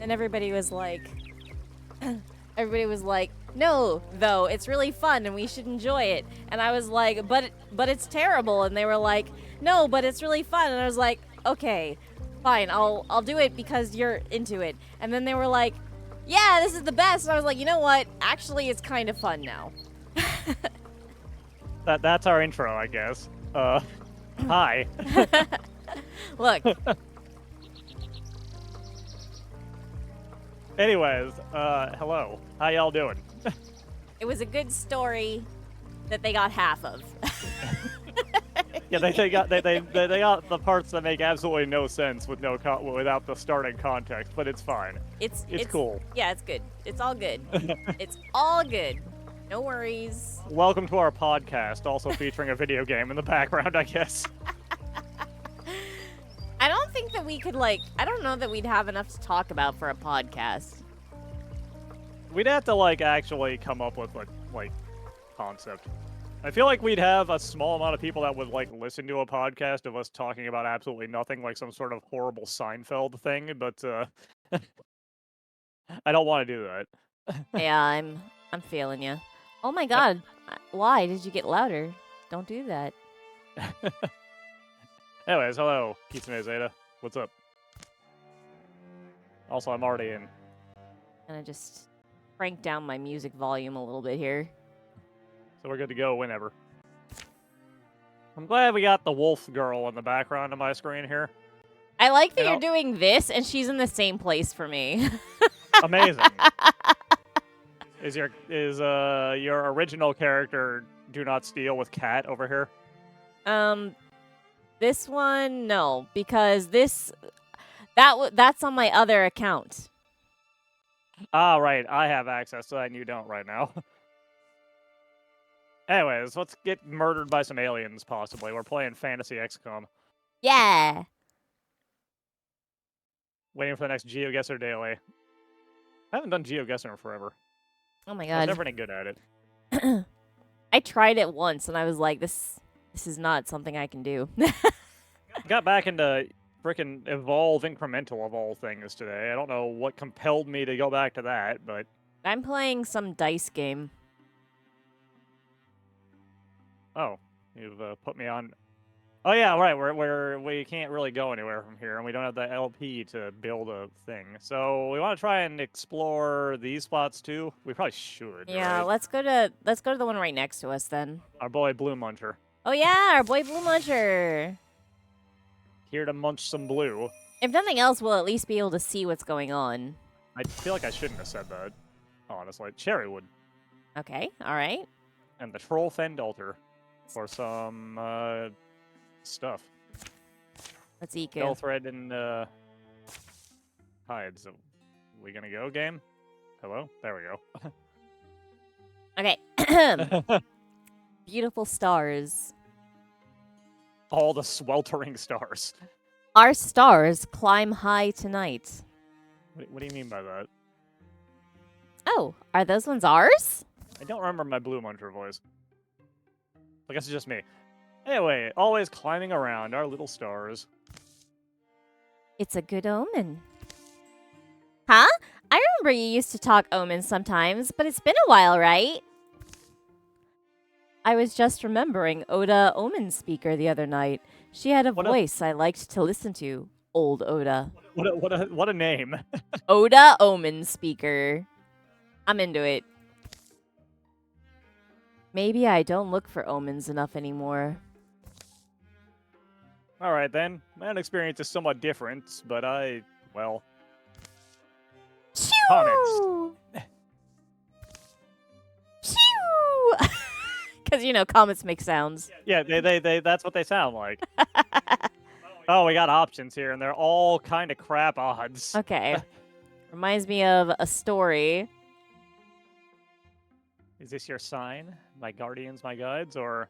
And everybody was like, no, though, it's really fun and we should enjoy it. And I was like, but it's terrible. And they were like, no, but it's really fun. And I was like, okay, fine, I'll do it because you're into it. And then they were like, yeah, this is the best. And I was like, you know what? Actually, it's kind of fun now. That's our intro, I guess. Hi. Look. Anyways, hello. How y'all doing? It was a good story that they got half of. Yeah, they got the parts that make absolutely no sense with without the starting context, but it's fine. It's cool. Yeah, it's good. It's all good. It's all good. No worries. Welcome to our podcast, also featuring a video game in the background, I guess. I don't think that we could, I don't know that we'd have enough to talk about for a podcast. We'd have to, actually come up with, concept. I feel like we'd have a small amount of people that would, listen to a podcast of us talking about absolutely nothing, like some sort of horrible Seinfeld thing, but, I don't want to do that. Yeah, I'm feeling you. Oh my god, why did you get louder? Don't do that. Anyways, hello, Kitsune Zeta. What's up? Also, I'm already in. And I just crank down my music volume a little bit here. So we're good to go whenever. I'm glad we got the wolf girl in the background of my screen here. I like that you're doing this and she's in the same place for me. Amazing. Is your original character Do Not Steal with Cat over here? This one, no, because that's on my other account. Ah, right. I have access to that and you don't right now. Anyways, let's get murdered by some aliens, possibly. We're playing Fantasy XCOM. Yeah. Waiting for the next GeoGuessr daily. I haven't done GeoGuessr in forever. Oh my I god. was never any good at it. I tried it once and I was like, this is not something I can do. Got back into frickin' Evolve Incremental of all things today. I don't know what compelled me to go back to that, but... I'm playing some dice game. Oh, you've put me on... Oh yeah, right, we can't really go anywhere from here, and we don't have the LP to build a thing. So we want to try and explore these spots too? We probably should, Yeah, right? let's go to the one right next to us then. Our boy Blue Muncher. Oh yeah, our boy Blue Muncher. Here to munch some blue. If nothing else, we'll at least be able to see what's going on. I feel like I shouldn't have said that, honestly. Cherrywood. Okay, alright. And the Troll Fend Altar. For some, stuff. Let's eat Bell thread and, hides. We gonna go, game? Hello? There we go. Okay. Beautiful stars. All the sweltering stars. Our stars climb high tonight. What do you mean by that? Oh, are those ones ours? I don't remember my Blue Muncher voice. I guess it's just me. Anyway, always climbing around our little stars. It's a good omen. Huh? I remember you used to talk omens sometimes, but it's been a while, right? I was just remembering Oda Omen Speaker the other night. She had a What voice I liked to listen to. Old Oda. What a name. Oda Omen Speaker. I'm into it. Maybe I don't look for omens enough anymore. Alright then. My own experience is somewhat different, but well... Shoo! Shoo! Because, comets make sounds. Yeah, they that's what they sound like. Oh, we got options here, and they're all kind of crap odds. Okay. Reminds me of a story. Is this your sign? My guardians, my guides, or...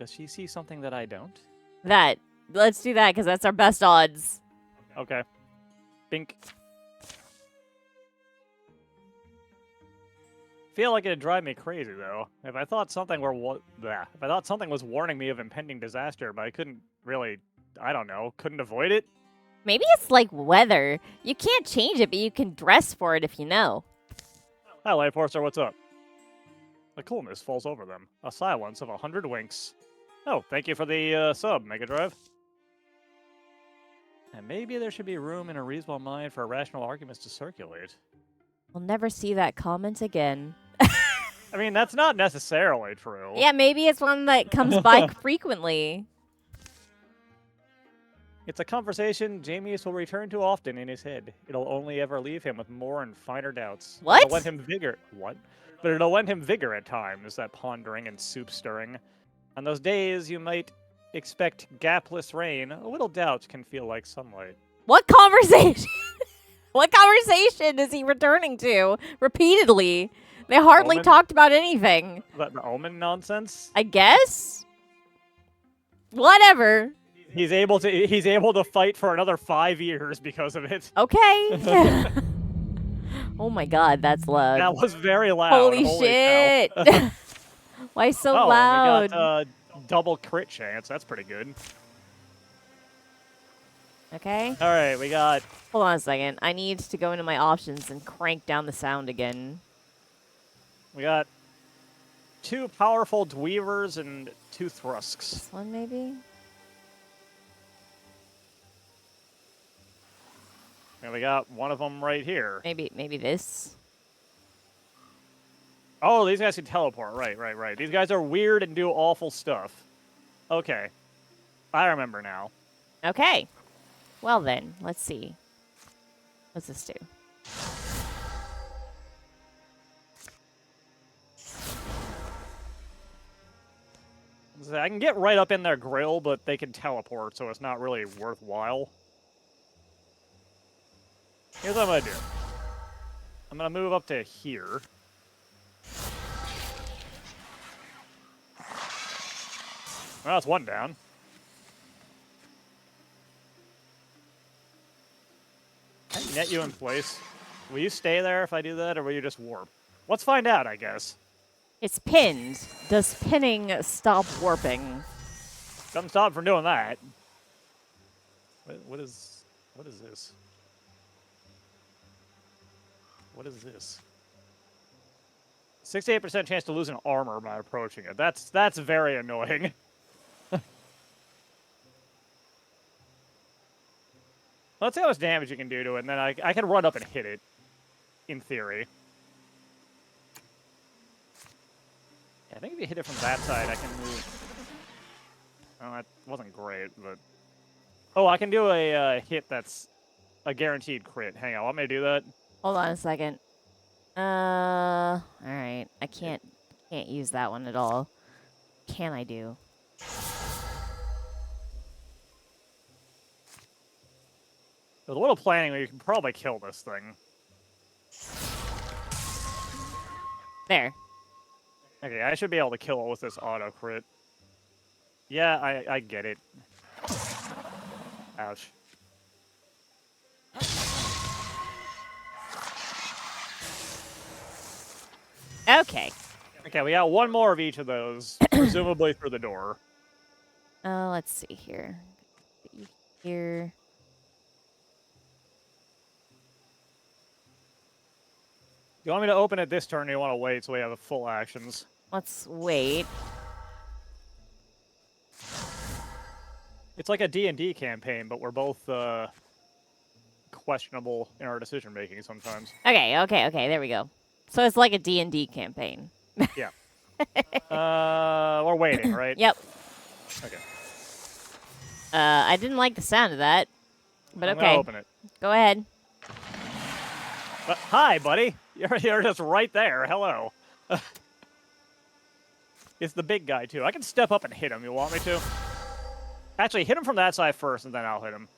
Does she see something that I don't? That. Let's do that, because that's our best odds. Okay. Bink. Feel like it'd drive me crazy though. If I thought something was warning me of impending disaster, but I couldn't really, I don't know, couldn't avoid it. Maybe it's like weather. You can't change it, but you can dress for it if you know. Hi, Life Forcer, what's up? The coolness falls over them. A silence of 100 winks. Oh, thank you for the sub, Mega Drive. And maybe there should be room in a reasonable mind for rational arguments to circulate. We'll never see that comment again. I mean, that's not necessarily true. Yeah, maybe it's one that comes by frequently. It's a conversation Jamius will return to often in his head. It'll only ever leave him with more and finer doubts. What? It'll lend him vigor. What? But it'll lend him vigor at times, that pondering and soup stirring. On those days you might expect gapless rain, a little doubt can feel like sunlight. What conversation? What conversation is he returning to repeatedly? They hardly Omen? talked about anything. The omen nonsense? I guess? Whatever. He's able to fight for another 5 years because of it. Okay. Oh my god, that's loud. That was very loud. Holy cow. shit. Why so loud? loud? We got double crit chance. That's pretty good. Okay. All right, we got... Hold on a second. I need to go into my options and crank down the sound again. We got 2 powerful Dweavers and 2 Thrusks. This one, maybe? And we got one of them right here. Maybe this? Oh, these guys can teleport. Right. These guys are weird and do awful stuff. Okay. I remember now. Okay. Well then, let's see. What's this do? I can get right up in their grill, but they can teleport, so it's not really worthwhile. Here's what I'm going to do. I'm going to move up to here. Well, that's one down. Can I net you in place? Will you stay there if I do that, or will you just warp? Let's find out, I guess. It's pinned. Does pinning stop warping? Doesn't stop from doing that. What is this? What is this? 68% chance to lose an armor by approaching it. That's very annoying. Let's see how much damage you can do to it, and then I can run up and hit it, in theory. Yeah, I think if you hit it from that side, I can move. Oh, that wasn't great, but... Oh, I can do a hit that's a guaranteed crit. Hang on, want me to do that? Hold on a second. Alright. I can't use that one at all. Can I do? With a little planning, you can probably kill this thing. There. Okay, I should be able to kill it with this auto crit. Yeah, I get it. Ouch. Okay. Okay, we got one more of each of those, presumably through the door. Let's see here. Put you here. Do you want me to open it this turn, or do you want to wait so we have the full actions? Let's wait. It's like a D&D campaign, but we're both questionable in our decision-making sometimes. Okay. There we go. So it's like a D&D campaign. Yeah. We're waiting, right? Yep. Okay. I didn't like the sound of that, but I'm okay. gonna open it. Go ahead. Hi, buddy. You're just right there. Hello. It's the big guy, too. I can step up and hit him. You want me to? Actually, hit him from that side first, and then I'll hit him.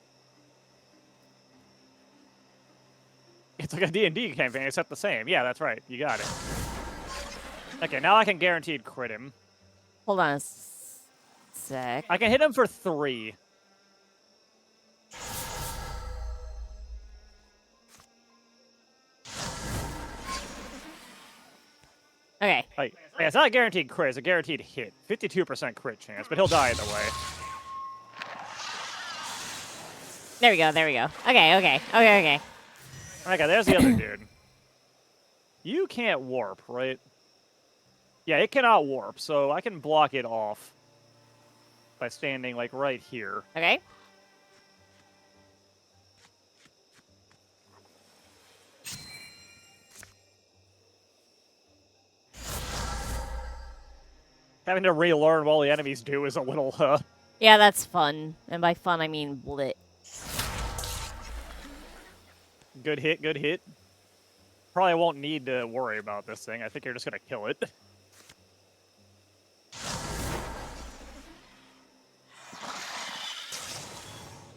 It's like a D&D campaign, except the same. Yeah, that's right. You got it. Okay, now I can guaranteed crit him. Hold on a sec. I can hit him for 3. Okay. Like, yeah, it's not a guaranteed crit, it's a guaranteed hit. 52% crit chance, but he'll die either way. There we go. Okay. Okay, there's the other dude. You can't warp, right? Yeah, it cannot warp, so I can block it off by standing, like, right here. Okay. Having to relearn what all the enemies do is a little, Yeah, that's fun. And by fun, I mean blit. Good hit, good hit. Probably won't need to worry about this thing. I think you're just gonna kill it.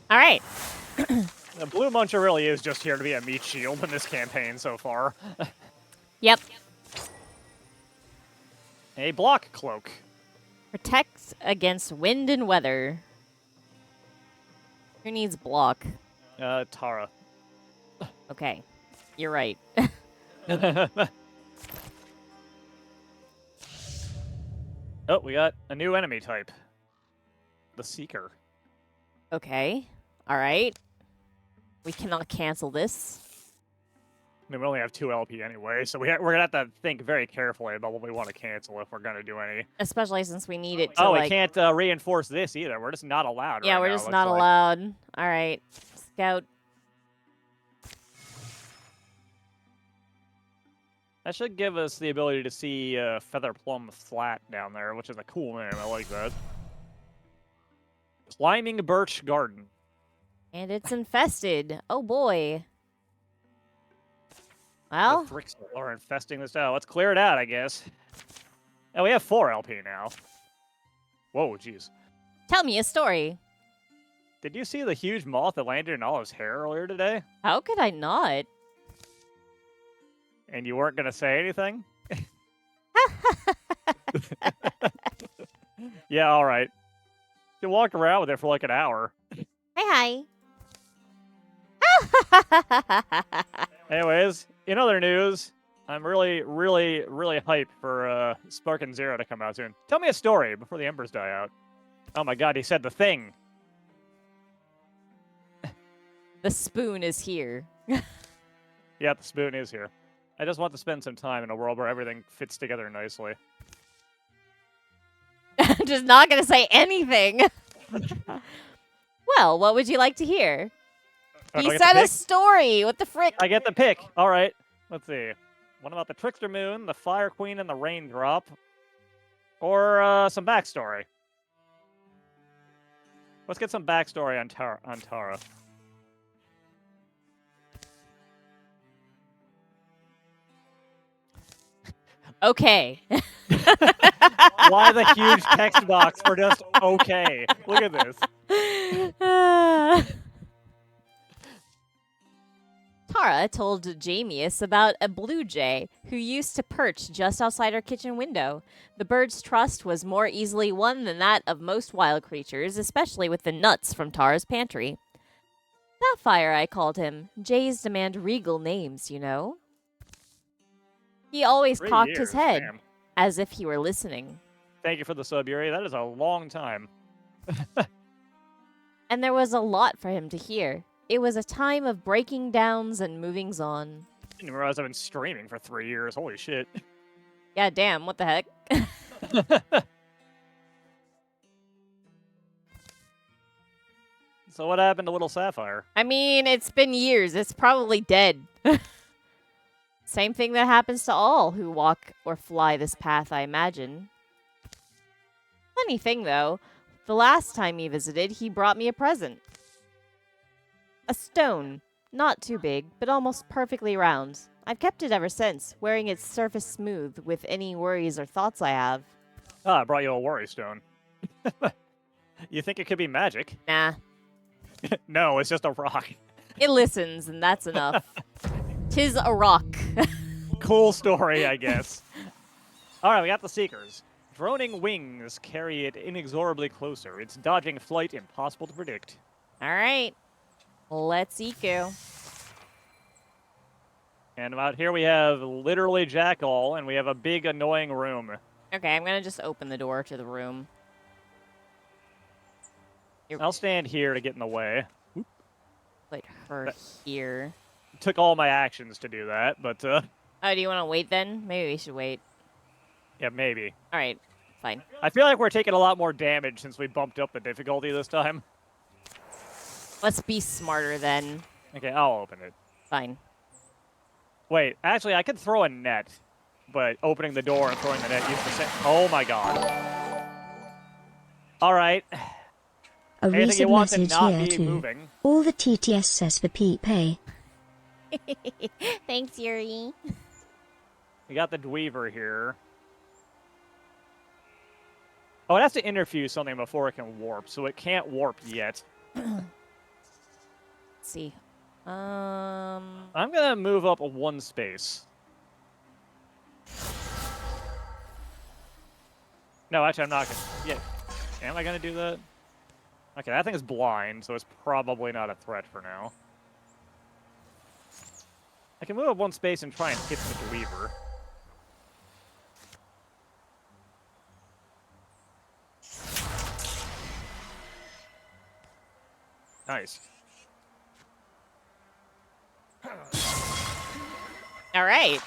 All right. The Blue Muncher really is just here to be a meat shield in this campaign so far. Yep. A block cloak. Protects against wind and weather. Who needs block? Tara. Okay. You're right. Oh, we got a new enemy type. The Seeker. Okay. All right. We cannot cancel this. I mean, we only have 2 LP anyway, so we're gonna have to think very carefully about what we want to cancel if we're gonna do any. Especially since we need it to, Oh, like... we can't reinforce this either. We're just not allowed Yeah, right we're now, just looks not like. allowed. All right. Scout. That should give us the ability to see Feather Plum Flat down there, which is a cool name. I like that. Climbing Birch Garden. And it's infested. Oh, boy. Well... The Thrixel are infesting this out. Let's clear it out, I guess. Oh, we have 4 LP now. Whoa, jeez. Tell me a story. Did you see the huge moth that landed in Olive's hair earlier today? How could I not? And you weren't going to say anything? Yeah, all right. You walked around with it for like an hour. Hi. Anyways, in other news, I'm really hyped for Sparkin Zero to come out soon. Tell me a story before the embers die out. Oh my god, he said the thing. The spoon is here. Yeah, the spoon is here. I just want to spend some time in a world where everything fits together nicely. I'm just not going to say anything. Well, what would you like to hear? Do He I get the said a pick? story. What the frick? I get the pick. All right. Let's see. One about the Trickster Moon, the Fire Queen, and the Raindrop. Or some backstory. Let's get some backstory on Tara. Okay. Why the huge text box for just okay? Look at this. Tara told Jamius about a blue jay who used to perch just outside her kitchen window. The bird's trust was more easily won than that of most wild creatures, especially with the nuts from Tara's pantry. Sapphire, I called him. Jays demand regal names, you know. He always 3 cocked years, his head, damn. as if he were listening. Thank you for the sub, Yuri. That is a long time. And there was a lot for him to hear. It was a time of breaking downs and movings on. Didn't realize I've been streaming for 3 years. Holy shit. Yeah, damn, what the heck? So what happened to little Sapphire? I mean, it's been years. It's probably dead. Same thing that happens to all who walk or fly this path, I imagine. Funny thing, though. The last time he visited, he brought me a present. A stone. Not too big, but almost perfectly round. I've kept it ever since, wearing its surface smooth with any worries or thoughts I have. Ah, I brought you a worry stone. You think it could be magic? Nah. No, it's just a rock. It listens, and that's enough. 'Tis a rock. Cool story, I guess. Alright, we got the Seekers. Droning wings carry it inexorably closer. Its dodging flight impossible to predict. Alright. Let's eco. And about here we have literally Jackal, and we have a big annoying room. Okay, I'm gonna just open the door to the room. I'll stand here to get in the way. Put her here. Took all my actions to do that, but Oh, do you want to wait then? Maybe we should wait. yeah, maybe. All right, fine. I feel like we're taking a lot more damage since we bumped up the difficulty this time. Let's be smarter then. Okay, I'll open it. Fine. Wait, actually, I could throw a net, but opening the door and throwing the net uses the same. Oh my god. All right. A Anything recent you want to message not here be too. moving. All the TTS says for Pete Pay. Thanks, Yuri. We got the Dweaver here. Oh, it has to interfuse something before it can warp, so it can't warp yet. Let's see. I'm gonna move up one space. No, actually, I'm not gonna. Yeah, am I gonna do that? Okay, that thing is blind, so it's probably not a threat for now. I can move up one space and try and hit the Dweaver. Nice. All right.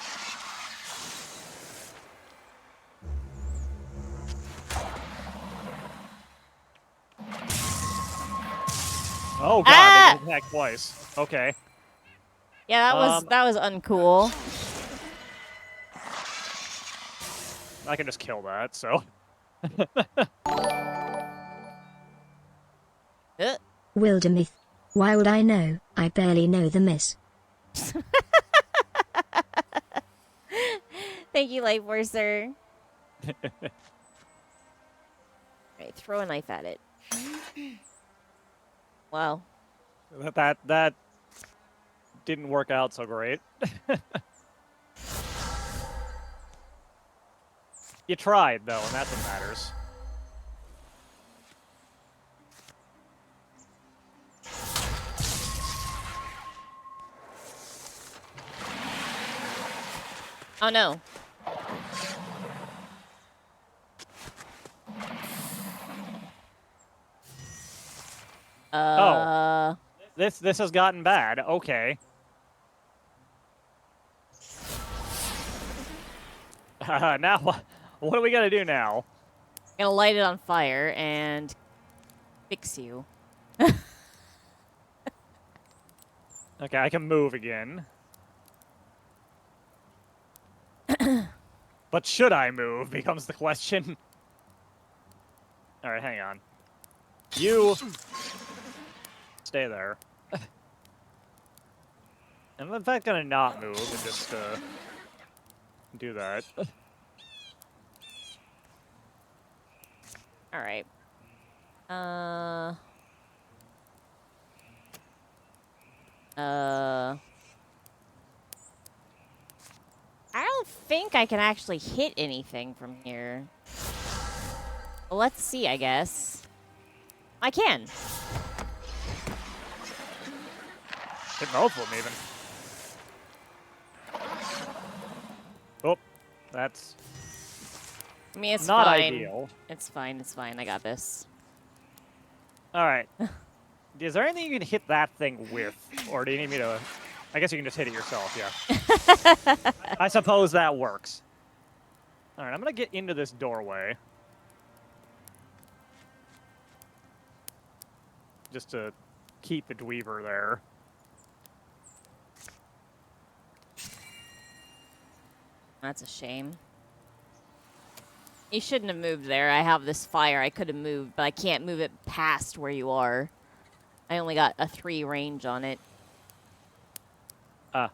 Oh god, Ah! they can attack twice. Okay. Yeah, that was uncool. I can just kill that, so. Wildermyth. Why would I know? I barely know the miss. Thank you, Lightforcer. Right, throw a knife at it. Wow. That didn't work out so great. You tried, though, and that's what matters. Oh no. Oh. This has gotten bad. Okay. Now, what are we gonna do now? I'm gonna light it on fire and fix you. Okay, I can move again. But should I move becomes the question. Alright, hang on. You stay there. I'm in fact gonna not move and just do that. All right. I don't think I can actually hit anything from here. Well, let's see, I guess. I can. Hit both of them, even. Oh, that's I mean, it's not fine. ideal. It's fine. It's fine. I got this. All right. Is there anything you can hit that thing with? Or do you need me to... I guess you can just hit it yourself, yeah. I suppose that works. All right, I'm going to get into this doorway. Just to keep the dweever there. That's a shame. You shouldn't have moved there. I have this fire. I could have moved, but I can't move it past where you are. I only got a 3 range on it. Ah.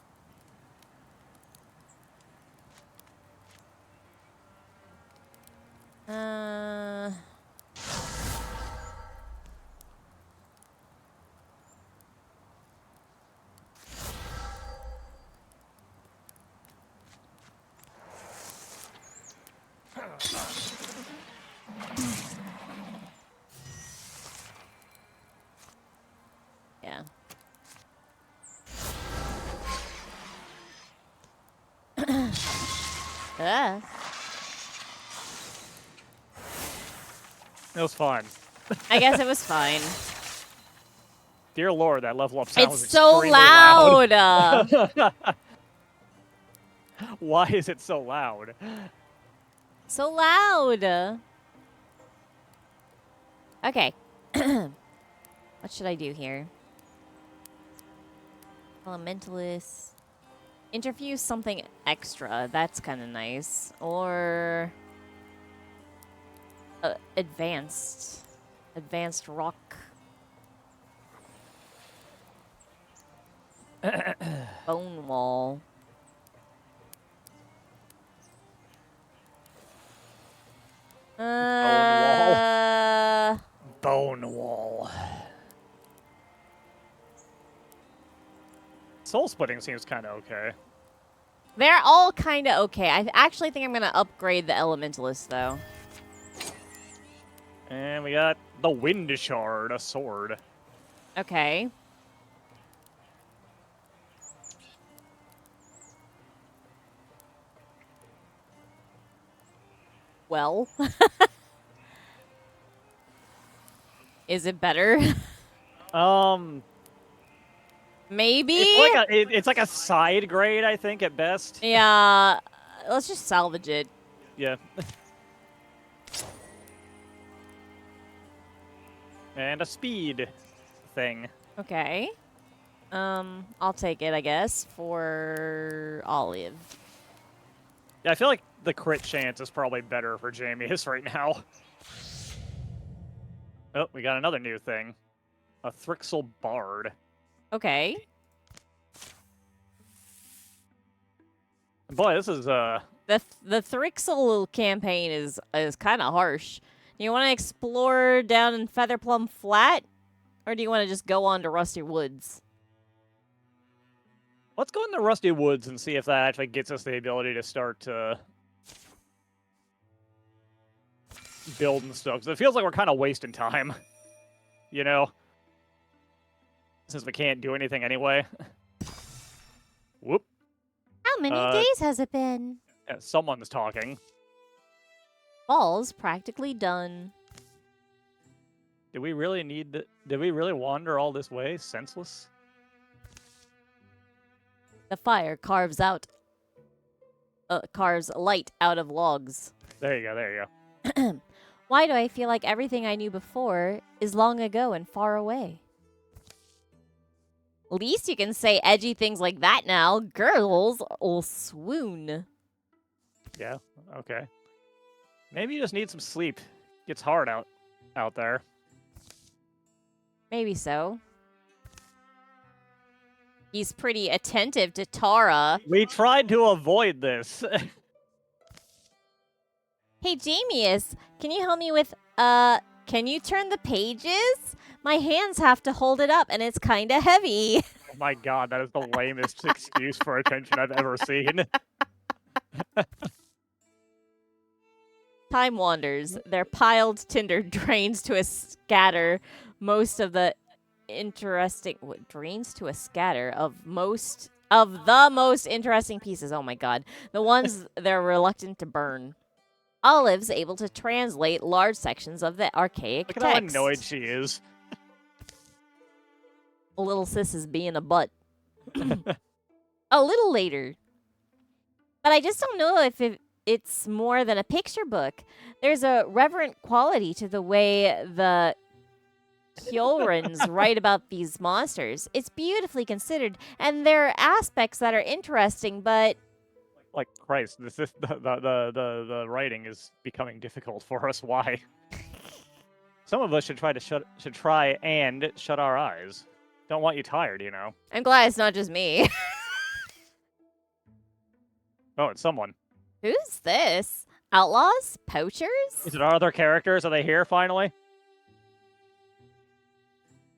Yeah. It was fun. I guess it was fine. Dear Lord, that level up sound was It's so extremely loud. Why is it so loud? So loud. Okay. What should I do here? Elementalist. Interfuse something extra. That's kind of nice. Or advanced. Advanced rock. Bone wall. Bone wall. Soul splitting seems kind of okay. They're all kind of okay. I actually think I'm going to upgrade the Elementalist, though. And we got the Wind Shard, a sword. Okay. Well. Is it better? Maybe? It's like a side grade, I think, at best. Yeah. Let's just salvage it. Yeah. And a speed thing. Okay. I'll take it, I guess, for Olive. Yeah, I feel like the crit chance is probably better for Jamius right now. Oh, we got another new thing. A Thrixel Bard. Okay. Boy, this is The Thrixel campaign is kind of harsh. Do you want to explore down in Featherplum Flat, or do you want to just go on to Rusty Woods? Let's go into Rusty Woods and see if that actually gets us the ability to start to build and stuff. 'Cause it feels like we're kind of wasting time, you know? Since we can't do anything anyway. Whoop. How many days has it been? Yeah, someone's talking. Ball's practically done. Did we really did we really wander all this way, senseless? The fire carves light out of logs. There you go, there you go. Why do I feel like everything I knew before is long ago and far away? Least you can say edgy things like that now. Girls will swoon. Yeah, okay. Maybe you just need some sleep. Gets hard out there. Maybe so. He's pretty attentive to Tara. We tried to avoid this. Hey, Jamius, can you help me with, can you turn the pages? My hands have to hold it up, and it's kind of heavy. Oh my god, that is the lamest excuse for attention I've ever seen. Time wanders. Their piled tinder drains to a scatter most of the interesting drains to a scatter of the most interesting pieces. Oh my god. The ones they're reluctant to burn. Olive's able to translate large sections of the archaic Look at how text. annoyed she is. Little sis is being a butt. A little later. But I just don't know if it's more than a picture book. There's a reverent quality to the way the Kjolrans write about these monsters. It's beautifully considered, and there are aspects that are interesting, but Like Christ, the writing is becoming difficult for us. Why? Some of us should try and shut our eyes. Don't want you tired, you know. I'm glad it's not just me. Oh, it's someone. Who's this? Outlaws? Poachers? Is it our other characters? Are they here finally?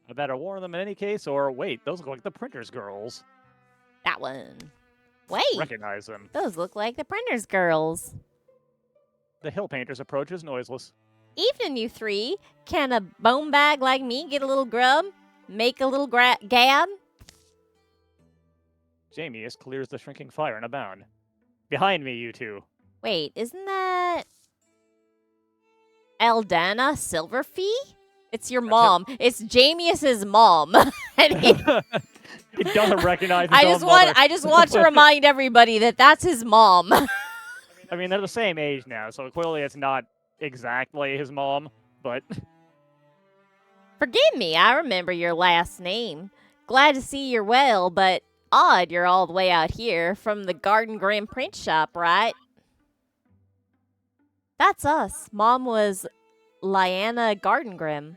I better warn them in any case, or wait, those look like the printer's girls. That one. Wait, Recognize them. those look like the printer's girls. The hill painter's approach is noiseless. Evening, you three. Can a bone bag like me get a little grub? Make a little gab? Jamius clears the shrinking fire in a bound. Behind me, you two. Wait, isn't that Eldana Silverfee? It's your mom. It's Jamius's mom. And he doesn't recognize his I own mother. I just want to remind everybody that that's his mom. I mean, they're the same age now, so clearly it's not exactly his mom, but... Forgive me, I remember your last name. Glad to see you're well, but odd you're all the way out here from the Garden Grim print shop, right? That's us. Mom was Lyanna Gardengrim.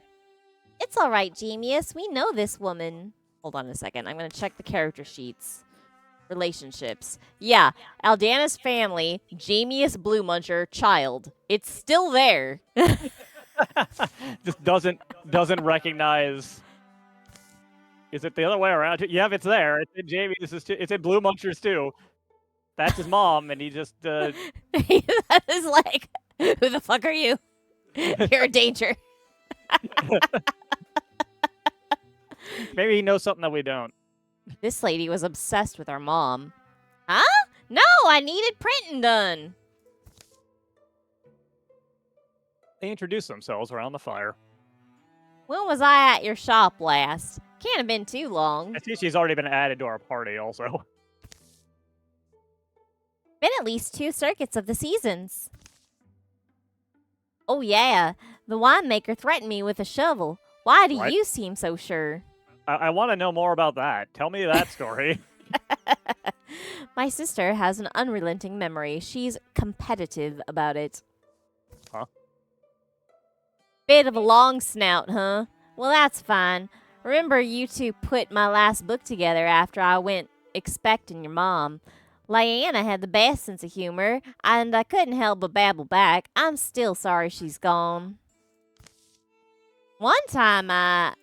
It's all right, Genius. We know this woman. Hold on a second. I'm going to check the character sheets. Relationships. Yeah, Aldana's family, Jamius Blue Muncher, child. It's still there. Just doesn't recognize... Is it the other way around? Yeah, it's there. It's in Jamie. It's in Blue Munchers too. That's his mom, and he just... That is like, who the fuck are you? You're a danger. Maybe he knows something that we don't. This lady was obsessed with our mom. Huh? No, I needed printing done. They introduce themselves around the fire. When was I at your shop last? Can't have been too long. I see she's already been added to our party also. Been at least 2 circuits of the seasons. Oh yeah, the winemaker threatened me with a shovel. Why do What? you seem so sure? I want to know more about that. Tell me that story. My sister has an unrelenting memory. She's competitive about it. Huh? Bit of a long snout, huh? Well, that's fine. Remember you two put my last book together after I went expecting your mom. Lyanna had the best sense of humor, and I couldn't help but babble back. I'm still sorry she's gone. One time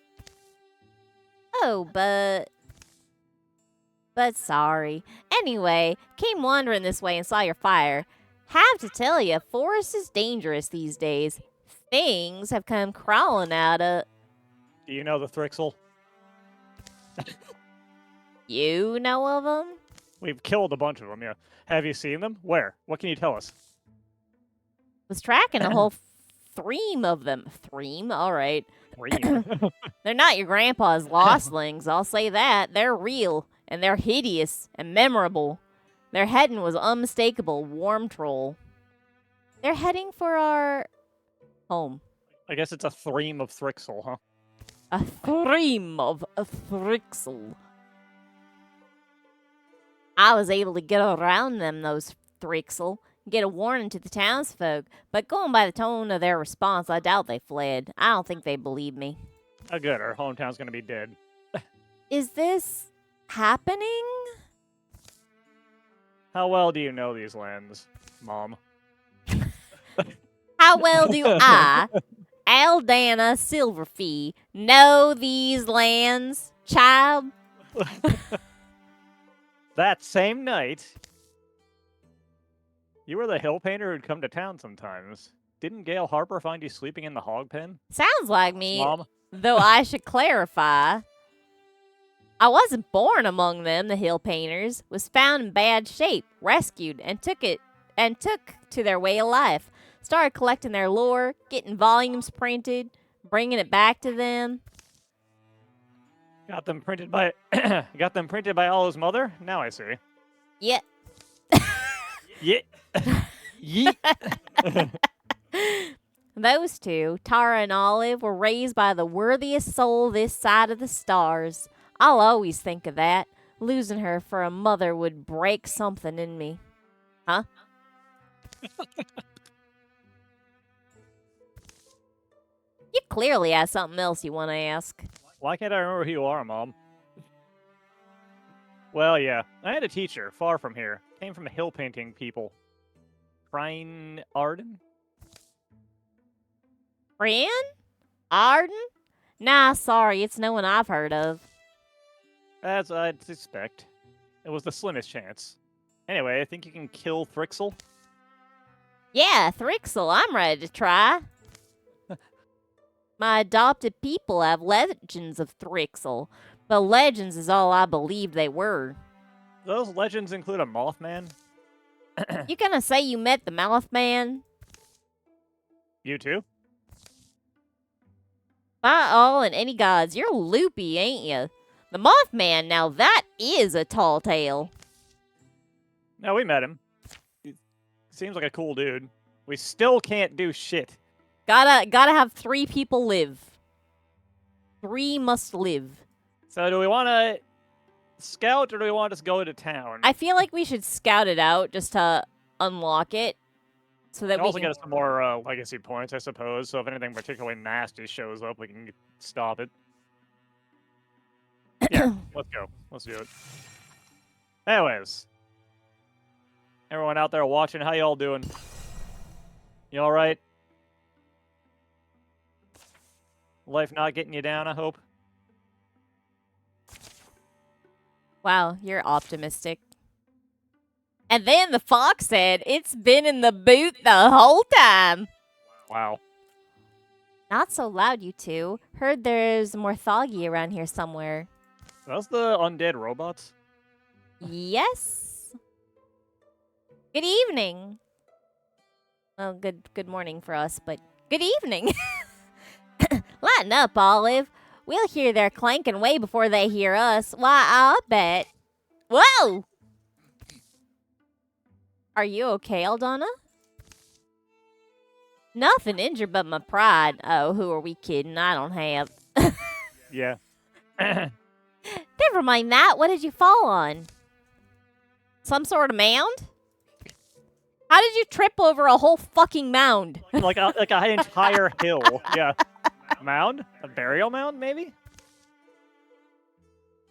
Oh, but sorry. Anyway, came wandering this way and saw your fire. Have to tell you, forest is dangerous these days. Things have come crawling out of... Do you know the Thrixel? You know of them? We've killed a bunch of them, yeah. Have you seen them? Where? What can you tell us? Was tracking a whole threem of them. Threem? All right. They're not your grandpa's lostlings, I'll say that. They're real, and they're hideous and memorable. Their heading was unmistakable warm troll. They're heading for our home. I guess it's a threem of Thrixel, huh? A threem of a Thrixel. I was able to get around them, those Thrixel, get a warning to the townsfolk, but going by the tone of their response, I doubt they fled. I don't think they believe me. Oh, good. Our hometown's gonna be dead. Is this happening? How well do you know these lands, Mom? How well do I, Aldana Silverfee, know these lands, child? That same night, you were the hill painter who'd come to town sometimes. Didn't Gail Harper find you sleeping in the hog pen? Sounds like me. Mom? Though I should clarify, I wasn't born among them. The hill painters was found in bad shape, rescued, and took to their way of life. Started collecting their lore, getting volumes printed, bringing it back to them. Got them printed by Allah's mother? Now I see. Yeah. Yeah. Yeet. Those two, Tara and Olive, were raised by the worthiest soul this side of the stars. I'll always think of that. Losing her for a mother would break something in me. Huh? You clearly have something else you want to ask. Why can't I remember who you are, Mom? Well, yeah. I had a teacher far from here. Came from hill painting people. Brian Arden? Fran? Arden? Nah, sorry, it's no one I've heard of. As I'd suspect. It was the slimmest chance. Anyway, I think you can kill Thrixel. Yeah, Thrixel, I'm ready to try. My adopted people have legends of Thrixel, but legends is all I believed they were. Those legends include a Mothman? You gonna say you met the Mothman? You too? By all and any gods, you're loopy, ain't you? The Mothman, now that is a tall tale. No, we met him. He seems like a cool dude. We still can't do shit. Gotta have 3 people live. 3 must live. So do we want to scout or do we want to just go to town? I feel like we should scout it out just to unlock it. So that We we also can... get some more legacy points, I suppose. So if anything particularly nasty shows up, we can stop it. Yeah, let's go. Let's do it. Anyways. Everyone out there watching, how y'all doing? You alright? Life not getting you down, I hope? Wow, you're optimistic. And then the fox said, it's been in the boot the whole time. Wow. Not so loud, you two. Heard there's more Thoggy around here somewhere. That's the undead robots? Yes. Good evening. Well, good morning for us, but good evening. Lighten up, Olive. We'll hear their clanking way before they hear us. Why, I'll bet. Whoa! Are you okay, Aldana? Nothing injured but my pride. Oh, who are we kidding? I don't have. Yeah. Never mind that. What did you fall on? Some sort of mound? How did you trip over a whole fucking mound? like an entire hill. Yeah. Mound? A burial mound, maybe?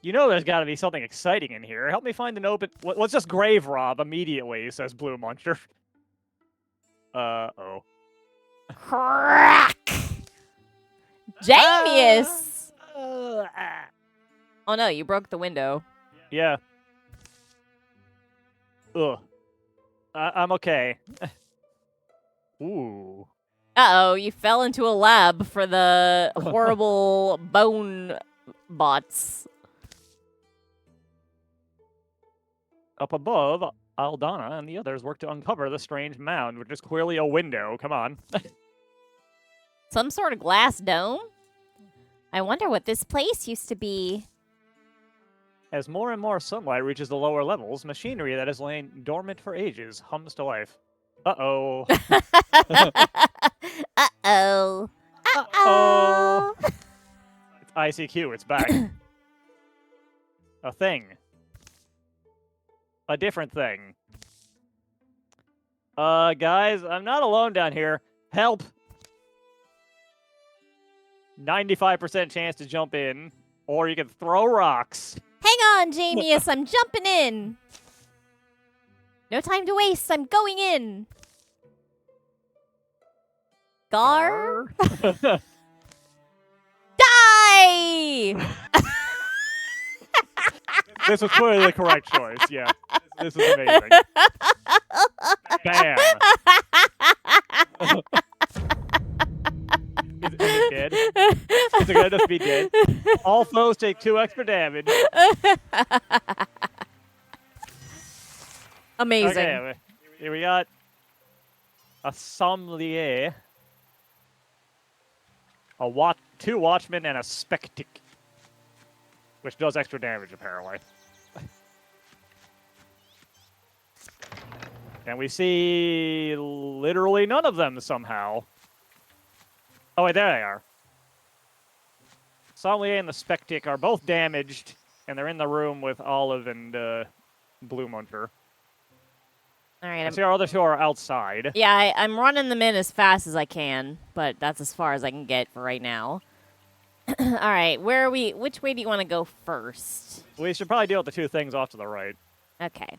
You know there's got to be something exciting in here. Help me find an open... Let's just grave rob immediately, says Blue Muncher. Oh. Crack! Jamius! Oh no, you broke the window. Yeah. Ugh. I'm okay. Ooh. Uh-oh, you fell into a lab for the horrible bone bots. Up above, Aldana and the others work to uncover the strange mound, which is clearly a window. Come on. Some sort of glass dome? I wonder what this place used to be. As more and more sunlight reaches the lower levels, machinery that has lain dormant for ages hums to life. Uh-oh. Uh-oh. Uh-oh. It's ICQ, it's back. A thing. A different thing. Guys, I'm not alone down here. Help! 95% chance to jump in, or you can throw rocks. Hang on, Jamius, I'm jumping in. No time to waste, I'm going in. Gar? Die! This was clearly the correct choice, yeah. This is amazing. Bam! Is it dead? It's good enough to be dead. All foes take 2 extra damage. Amazing. Okay, here we got a sommelier, 2 watchmen, and a spectic, which does extra damage apparently. And we see literally none of them somehow. Oh wait, there they are. Sommelier and the spectic are both damaged, and they're in the room with Olive and Blue Muncher. All right. I see our other 2 are outside. Yeah, I'm running them in as fast as I can, but that's as far as I can get for right now. All right, where are we? Which way do you want to go first? We should probably deal with the 2 things off to the right. Okay.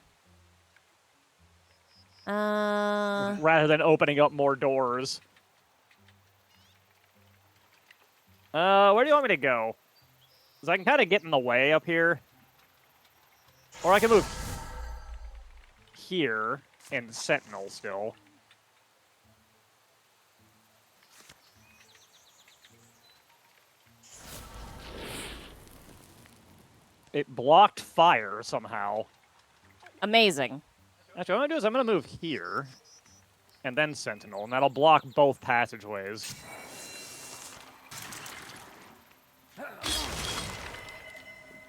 Rather than opening up more doors. Where do you want me to go? Because I can kind of get in the way up here. Or I can move here and Sentinel still. It blocked fire somehow. Amazing. Actually, what I'm going to do is I'm going to move here and then Sentinel, and that'll block both passageways.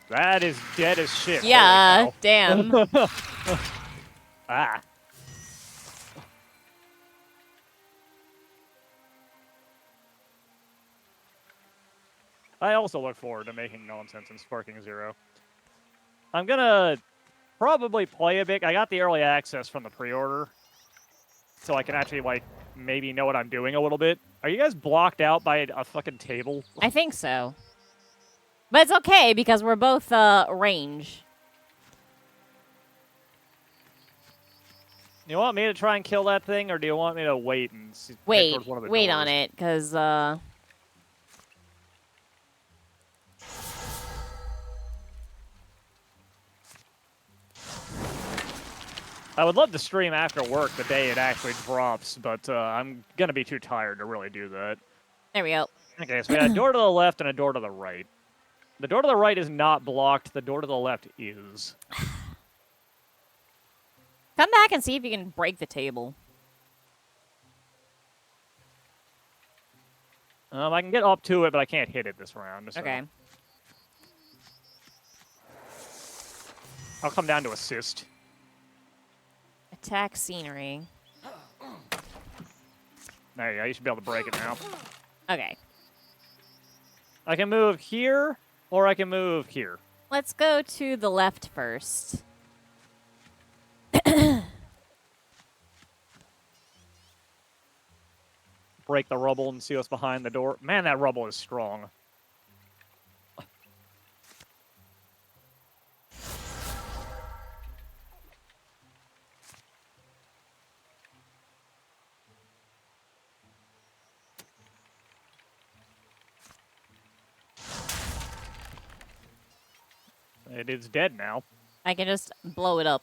That is dead as shit. Yeah, damn. Ah. I also look forward to making nonsense in Sparking Zero. I'm gonna probably play a bit. I got the early access from the pre-order, so I can actually, like, maybe know what I'm doing a little bit. Are you guys blocked out by a fucking table? I think so. But it's okay, because we're both range. You want me to try and kill that thing, or do you want me to wait and head Wait, towards one of the wait doors? on it, because, I would love to stream after work the day it actually drops, but I'm going to be too tired to really do that. there we go. Okay, so we got a door to the left and a door to the right. The door to the right is not blocked. The door to the left is. Come back and see if you can break the table. I can get up to it, but I can't hit it this round. So. Okay. I'll come down to assist. Attack scenery. There you go. You should be able to break it now. Okay. I can move here, or I can move here. Let's go to the left first. Break the rubble and see what's behind the door. Man, that rubble is strong. It is dead now. I can just blow it up.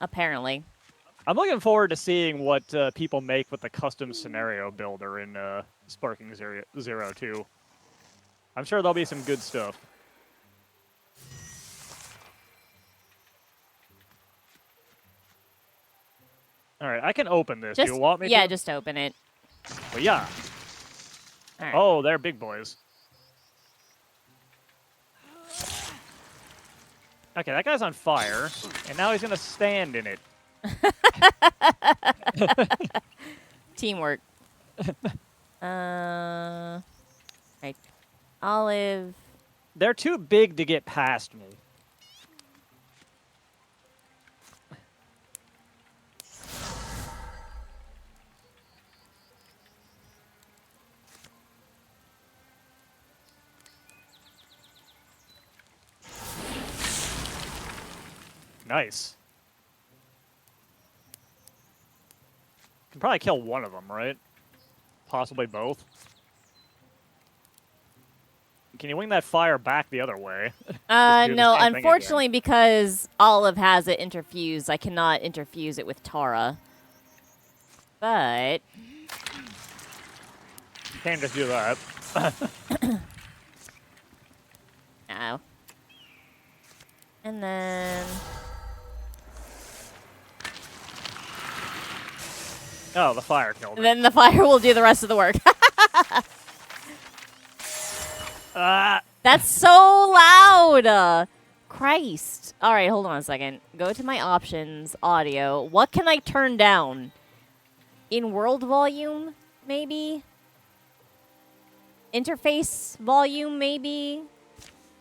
Apparently. I'm looking forward to seeing what people make with the custom scenario builder in Sparking Zero 2. I'm sure there'll be some good stuff. All right, I can open this. Just, Do you want me to? yeah, just open it. Well, yeah. All right. Oh, they're big boys. Okay, that guy's on fire, and now he's going to stand in it. Teamwork. Right. Olive. They're too big to get past me. Nice. Can probably kill one of them, right? Possibly both. Can you wing that fire back the other way? No, same thing again. unfortunately, because Olive has it interfused, I cannot interfuse it with Tara. But can't just do that. Oh. And then... Oh, the fire killed And it. then the fire will do the rest of the work. That's so loud! Christ. Alright, hold on a second. Go to my options, audio. What can I turn down? In world volume, maybe? Interface volume, maybe?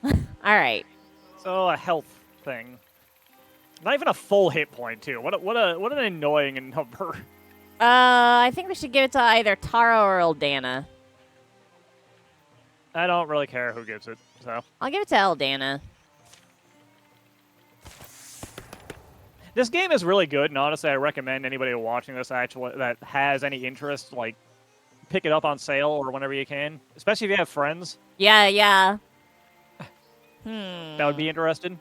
Alright. So a health thing. Not even a full hit point too. What an annoying number. I think we should give it to either Tara or Eldana. I don't really care who gets it, so. I'll give it to Eldana. This game is really good, and honestly, I recommend anybody watching this actually that has any interest, like, pick it up on sale or whenever you can. Especially if you have friends Yeah. that would be interested.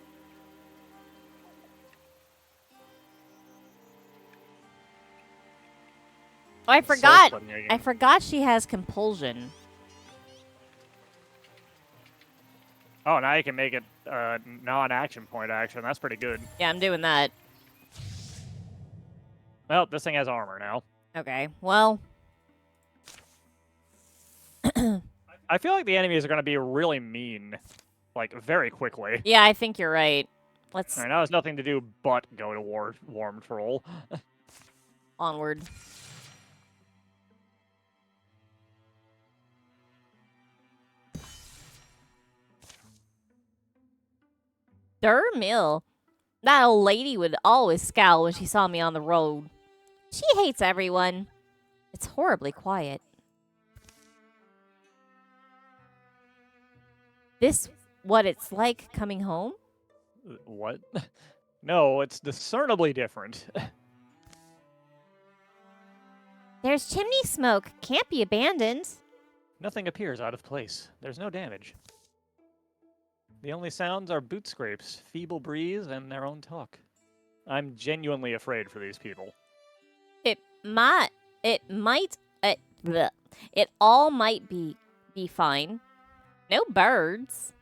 Oh, I It's so forgot. fun, yeah, I forgot she has compulsion. Oh, now you can make it non-action point action. That's pretty good. Yeah, I'm doing that. Well, this thing has armor now. Okay, well. I feel like the enemies are going to be really mean, like, very quickly. Yeah, I think you're right. Let's All right, now there's nothing to do but go to Warm Troll. onward. Mill. That old lady would always scowl when she saw me on the road. She hates everyone. It's horribly quiet. This what it's like coming home? What? No, it's discernibly different. There's chimney smoke. Can't be abandoned. Nothing appears out of place. There's no damage. The only sounds are boot scrapes, feeble breeze, and their own talk. I'm genuinely afraid for these people. It all might be fine. No birds.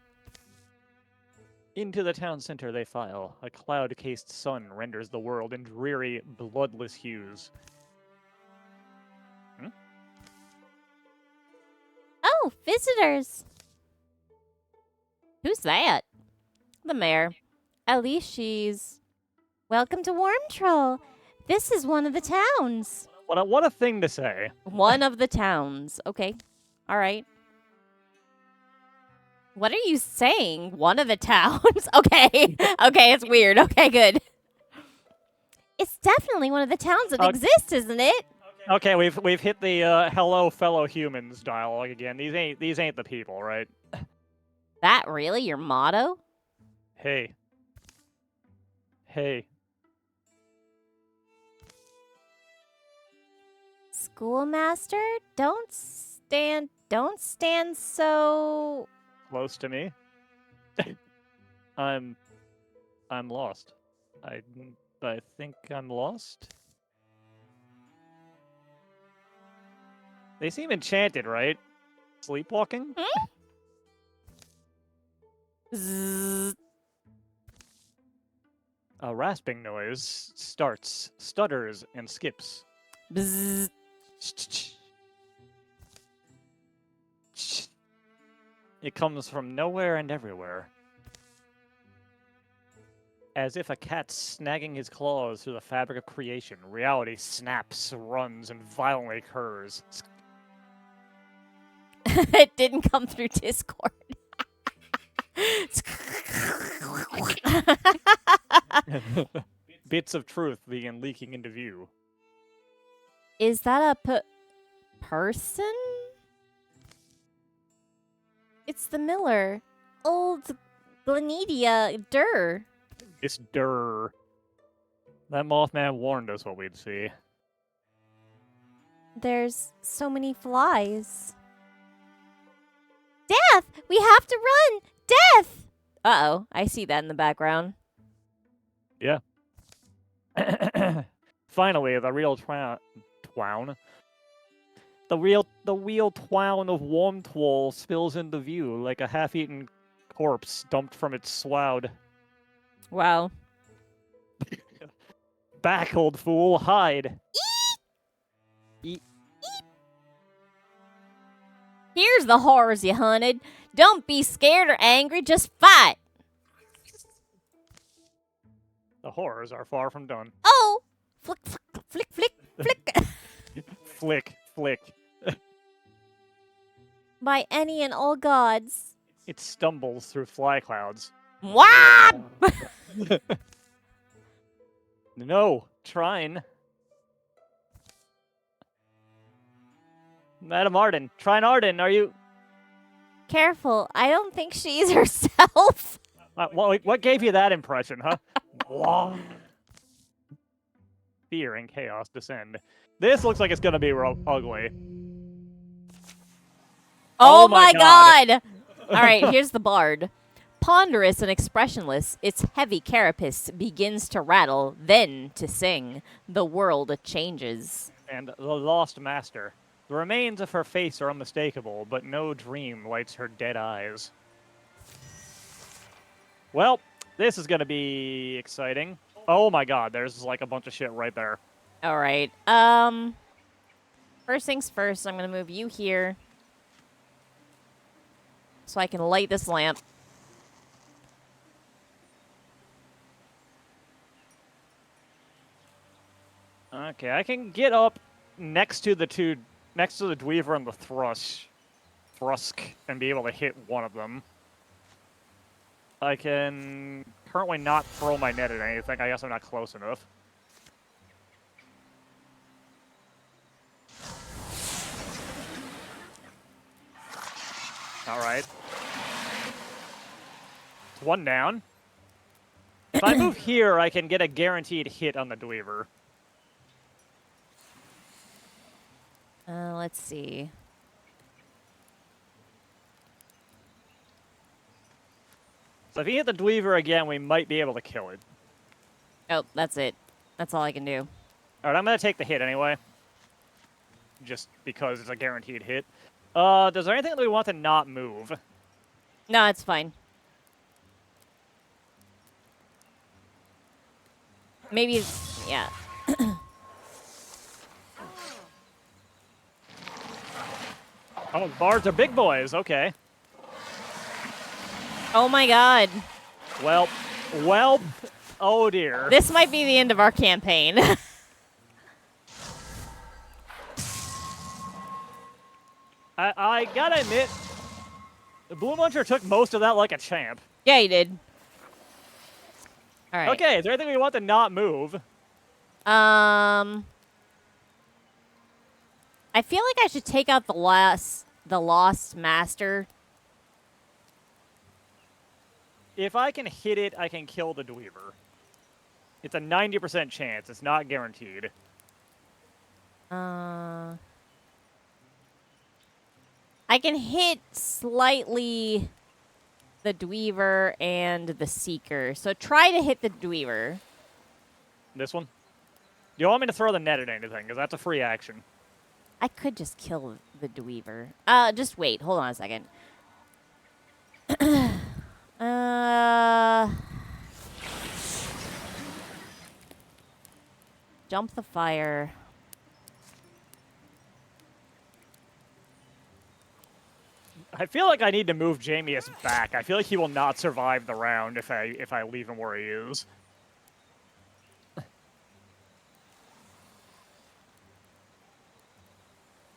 Into the town center they file. A cloud-cased sun renders the world in dreary, bloodless hues. Oh, visitors. Who's that? The mayor. At least she's... Welcome to Wormtroll. This is one of the towns. What a thing to say. One of the towns. Okay. All right. What are you saying? One of the towns? Okay. Okay, it's weird. Okay, good. It's definitely one of the towns that exist, isn't it? Okay, we've hit the hello fellow humans dialogue again. These ain't the people, right? That really your motto? Hey. Hey. Schoolmaster, don't stand so... Close to me. I'm lost. I think I'm lost. They seem enchanted, right? Sleepwalking? Zzz. A rasping noise starts, stutters, and skips. Bzz. It comes from nowhere and everywhere. As if a cat's snagging his claws through the fabric of creation, reality snaps, runs, and violently occurs. It didn't come through Discord. Bits of truth begin leaking into view. Is that a person? It's the miller. Old Glenidia Durr. It's Durr. That Mothman warned us what we'd see. There's so many flies. Death! We have to run! Death! Uh-oh, I see that in the background. Yeah. Finally, the real twown. The real town of Wormtwall spills into view like a half-eaten corpse dumped from its shroud. Wow. Back, old fool, hide. Eat. Here's the horrors you hunted. Don't be scared or angry, just fight. The horrors are far from done. Oh! Flick, flick, flick, flick, flick. Flick, flick. By any and all gods. It stumbles through fly clouds. What? No, Trine. Madam Arden. Trine Arden, are you... Careful, I don't think she's herself. What gave you that impression, huh? Fear and chaos descend. This looks like it's gonna be real ugly. Oh, Oh my my god! All right, here's the bard. Ponderous and expressionless, its heavy carapace begins to rattle, then to sing. The world changes. And the lost master. The remains of her face are unmistakable, but no dream lights her dead eyes. Well, this is gonna be exciting. Oh my god, there's like a bunch of shit right there. All right. First things first, I'm gonna move you here so I can light this lamp. Okay, I can get up next to the Dweaver and the Thrusk, and be able to hit one of them. I can currently not throw my net at anything. I guess I'm not close enough. Alright. It's one down. If I move here, I can get a guaranteed hit on the Dweaver. Let's see. So if you hit the Dweaver again, we might be able to kill it. Oh, that's it. That's all I can do. Alright, I'm gonna take the hit anyway. Just because it's a guaranteed hit. Is there anything that we want to not move? No, it's fine. Maybe, yeah. Oh, bards are big boys. Okay. Oh my god. Well. Oh dear. This might be the end of our campaign. I gotta admit, the Blue Muncher took most of that like a champ. Yeah, you did. All right. Okay, is there anything we want to not move? I feel like I should take out the lost master. If I can hit it, I can kill the Dweaver. It's a 90% chance. It's not guaranteed. I can hit slightly the Dweaver and the Seeker. So try to hit the Dweaver. This one? Do you want me to throw the net at anything? Because that's a free action. I could just kill the Dweaver. Just wait. Hold on a second. Jump the fire. I feel like I need to move Jamius back. I feel like he will not survive the round if I leave him where he is.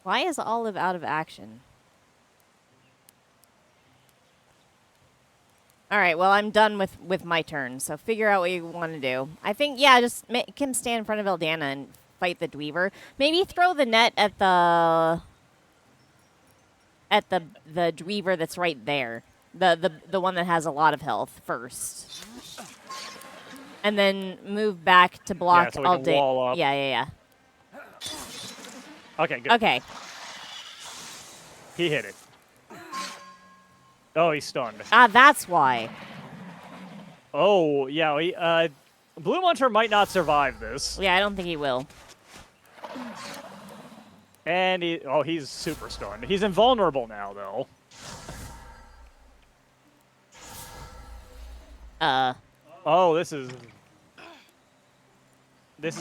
Why is Olive out of action? All right, well, I'm done with my turn, so figure out what you want to do. I think, yeah, just make him stand in front of Eldana and fight the Dweaver. Maybe throw the net at the Dweaver that's right there. The one that has a lot of health first. And then move back to block so we can wall up. Yeah. Okay, good. Okay. He hit it. Oh, he's stunned. That's why. Oh, yeah, Blue Muncher might not survive this. Yeah, I don't think he will. And he's super stunned. He's invulnerable now, though. Oh, this has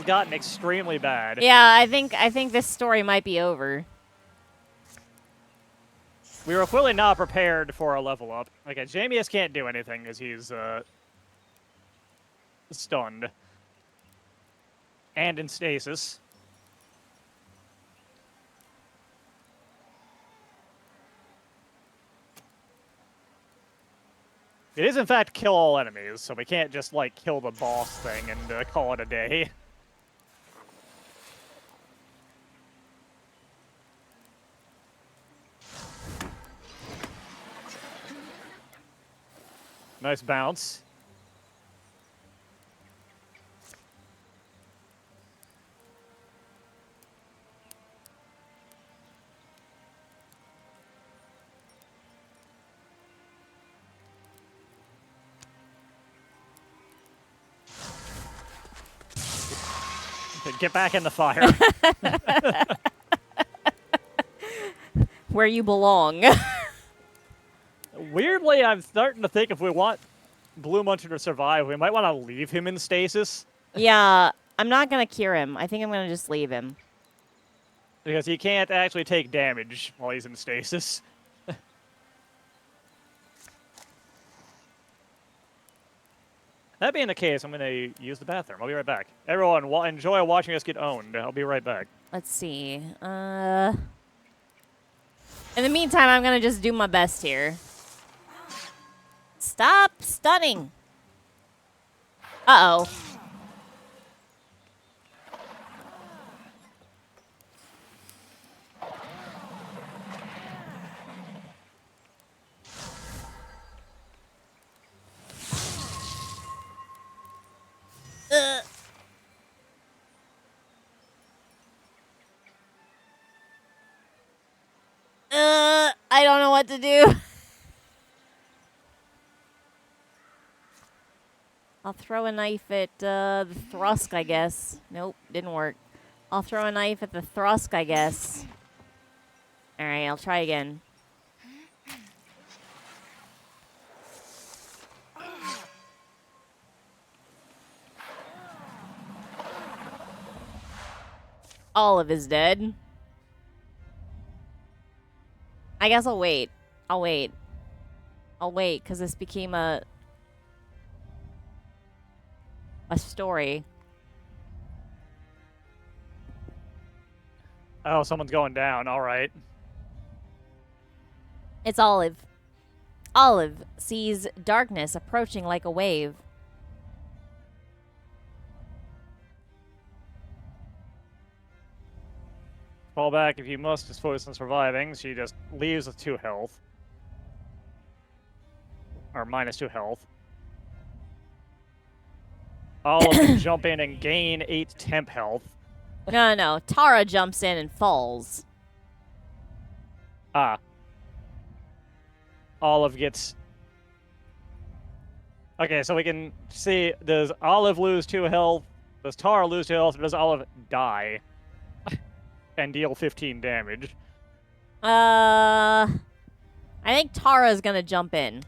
gotten extremely bad. Yeah, I think this story might be over. We were clearly not prepared for a level up. Okay, Jamius can't do anything because he's stunned. And in stasis. It is, in fact, kill all enemies, so we can't just, like, kill the boss thing and call it a day. Nice bounce. Get back in the fire. Where you belong. Weirdly, I'm starting to think if we want Blue Muncher to survive, we might want to leave him in stasis. Yeah, I'm not gonna cure him. I think I'm gonna just leave him. Because he can't actually take damage while he's in stasis. That being the case, I'm going to use the bathroom. I'll be right back. Everyone, enjoy watching us get owned. I'll be right back. Let's see. In the meantime, I'm gonna just do my best here. Stop stunning. Uh-oh. I don't know what to do. I'll throw a knife at the Thrusk, I guess. Nope, didn't work. I'll throw a knife at the Thrusk, I guess. Alright, I'll try again. Olive is dead. I guess I'll wait. I'll wait. I'll wait, because this became a story. Oh, someone's going down. All right. It's Olive. Olive sees darkness approaching like a wave. Fall back if you must. Just focus on surviving. She just leaves with 2 health. Or -2 health. Olive can jump in and gain 8 temp health. No. Tara jumps in and falls. Ah. Olive gets... Okay, so we can see, does Olive lose 2 health? Does Tara lose 2 health? Or does Olive die? And deal 15 damage? I think Tara's gonna jump in.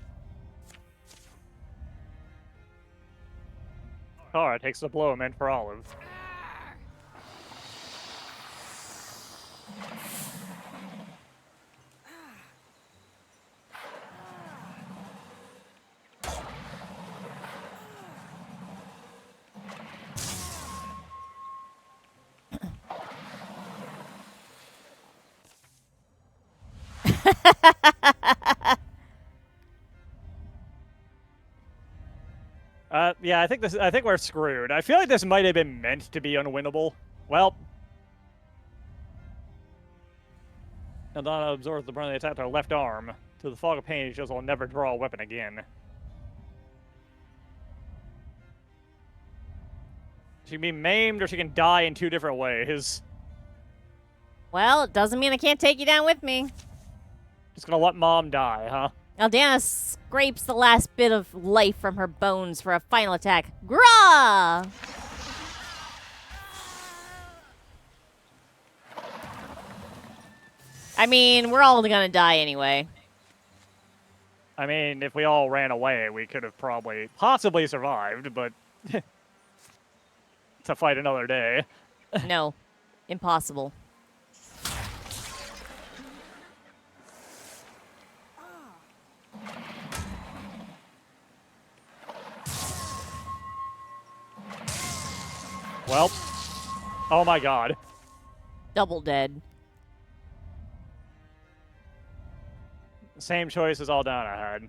Tara takes the blow meant for Olive. Yeah, I think we're screwed. I feel like this might have been meant to be unwinnable. Well, Aldana absorbs the brunt of the attack to her left arm. To the fog of pain, she shows will never draw a weapon again. She can be maimed, or she can die in 2 different ways. Well, it doesn't mean I can't take you down with me. Just gonna let Mom die, huh? Aldana scrapes the last bit of life from her bones for a final attack. Grah! I mean, we're all gonna die anyway. I mean, if we all ran away, we could have possibly survived, but to fight another day. No. Impossible. Well, oh my god. Double dead. Same choice as all down I had.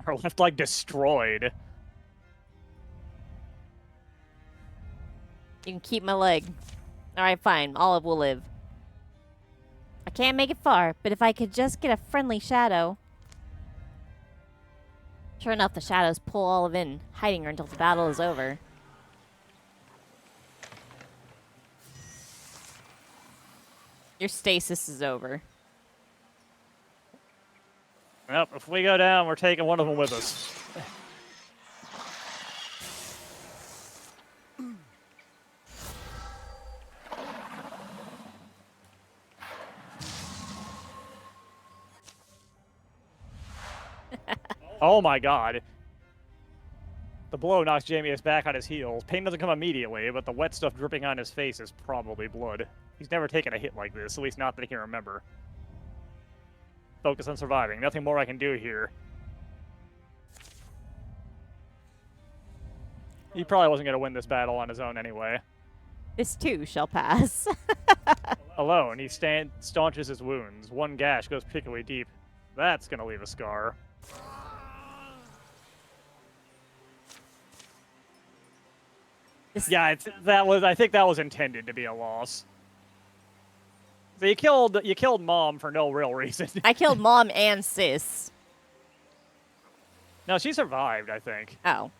Or left, like, destroyed. You can keep my leg. Alright, fine. Olive will live. I can't make it far, but if I could just get a friendly shadow. Sure enough, the shadows pull Olive in, hiding her until the battle is over. Your stasis is over. Well, if we go down, we're taking one of them with us. Oh my god. The blow knocks Jamius back on his heels. Pain doesn't come immediately, but the wet stuff dripping on his face is probably blood. He's never taken a hit like this, at least not that he can remember. Focus on surviving. Nothing more I can do here. He probably wasn't going to win this battle on his own anyway. This too shall pass. Alone, he staunches his wounds. One gash goes particularly deep. That's going to leave a scar. Yeah, I think that was intended to be a loss. So you killed Mom for no real reason. I killed Mom and Sis. No, she survived, I think. Oh.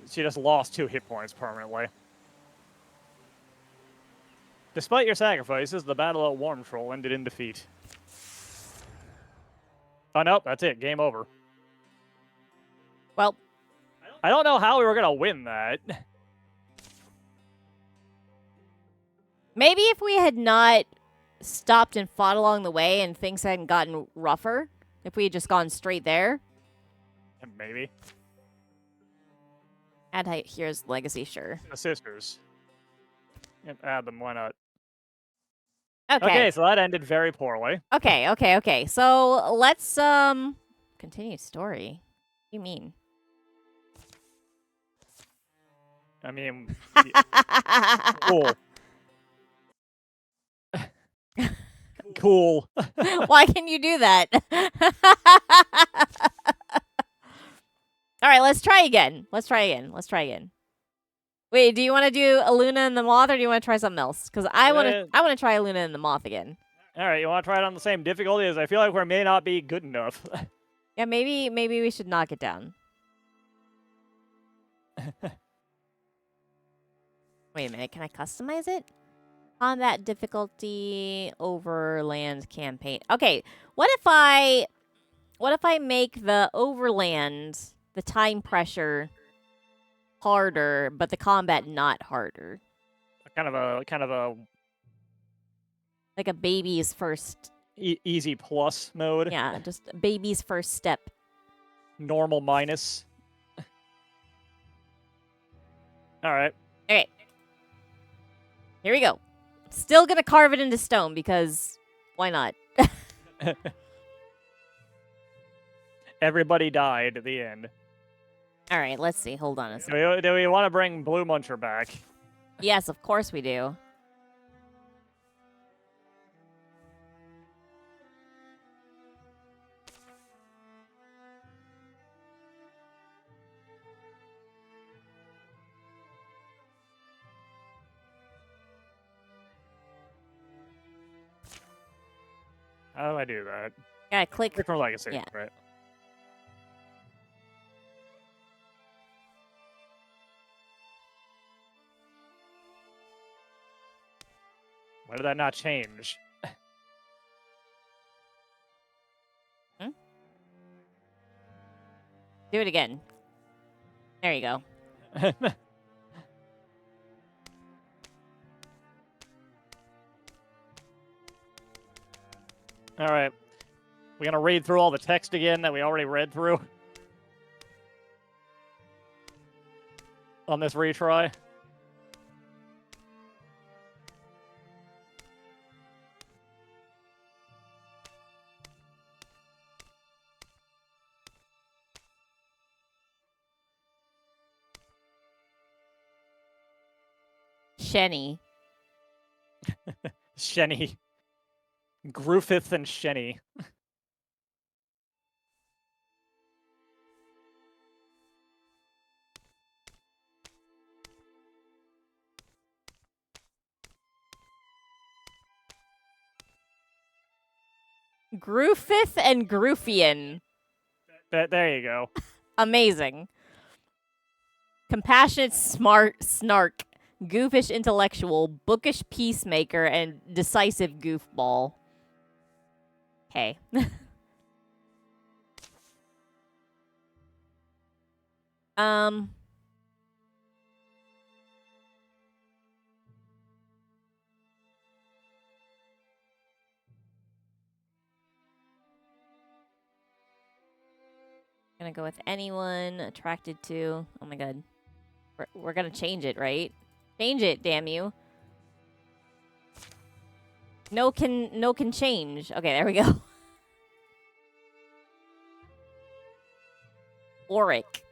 She just lost 2 hit points permanently. Despite your sacrifices, the battle at Warm Troll ended in defeat. Oh, nope, that's it. Game over. Well, I don't know how we were going to win that. maybe if we had not stopped and fought along the way and things hadn't gotten rougher, if we had just gone straight there. Maybe. Add here's legacy, sure. The sisters. Yep, add them, why not? Okay. So that ended very poorly. Okay. So let's continue story. What do you mean? I mean, cool. Cool. Why can you do that? All right, let's try again. Let's try again. Wait, do you want to do a Luna and the Moth, or do you want to try something else? Because I want to try Luna and the Moth again. All right, you want to try it on the same difficulty? As I feel like we may not be good enough. Yeah, maybe we should knock it down. Wait a minute, can I customize it? Combat difficulty, overland campaign. Okay, what if I make the overland, the time pressure harder, but the combat not harder? Kind of a Like a baby's first easy plus mode. Yeah, just baby's first step. Normal minus. All right. Okay. Here we go. Still gonna carve it into stone because why not? Everybody died at the end. All right, let's see. Hold on a second. Do we want to bring Blue Muncher back? Yes, of course we do. How do I do that? Gotta click. Click from Legacy, Yeah. right? Why did that not change? Do it again. There you go. All right. We're gonna read through all the text again that we already read through on this retry. Shenny. Shenny. Griffith and Shenny. Griffith and Groofian. There you go. Amazing. Compassionate, smart, snark, goofish intellectual, bookish peacemaker, and decisive goofball. Okay. um. Gonna go with anyone attracted to. Oh my god. We're gonna change it, right? Change it, damn you. No can change. Okay, there we go. Auric.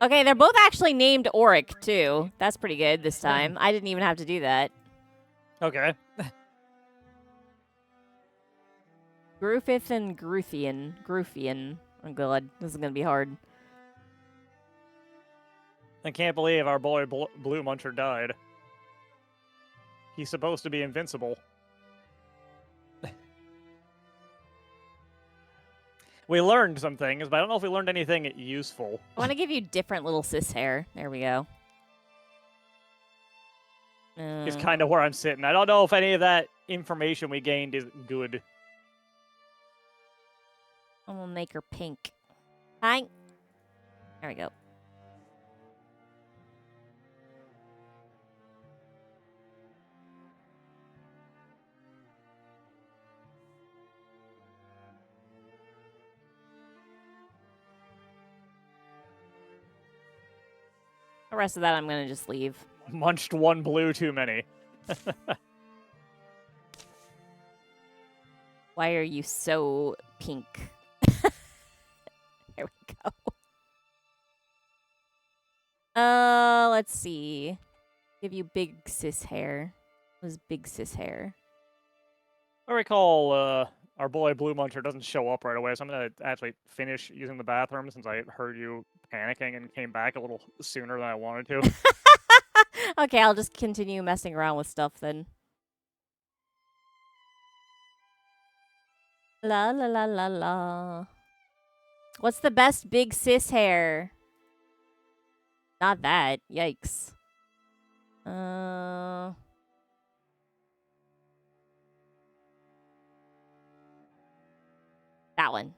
Okay, they're both actually named Auric too. That's pretty good this time. I didn't even have to do that. Okay. Griffith and Groofian. Oh god, this is gonna be hard. I can't believe our boy Blue Muncher died. He's supposed to be invincible. We learned some things, but I don't know if we learned anything useful. I want to give you different little cis hair. There we go. It's kind of where I'm sitting. I don't know if any of that information we gained is good. I'm gonna make her pink. Hi. There we go. The rest of that I'm gonna just leave. Munched one blue too many. Why are you so pink? There we go. Let's see. Give you big cis hair. What is big cis hair? I recall our boy Blue Muncher doesn't show up right away, so I'm going to actually finish using the bathroom since I heard you panicking and came back a little sooner than I wanted to. Okay, I'll just continue messing around with stuff then. La la la la la. What's the best big cis hair? Not that. Yikes. That one.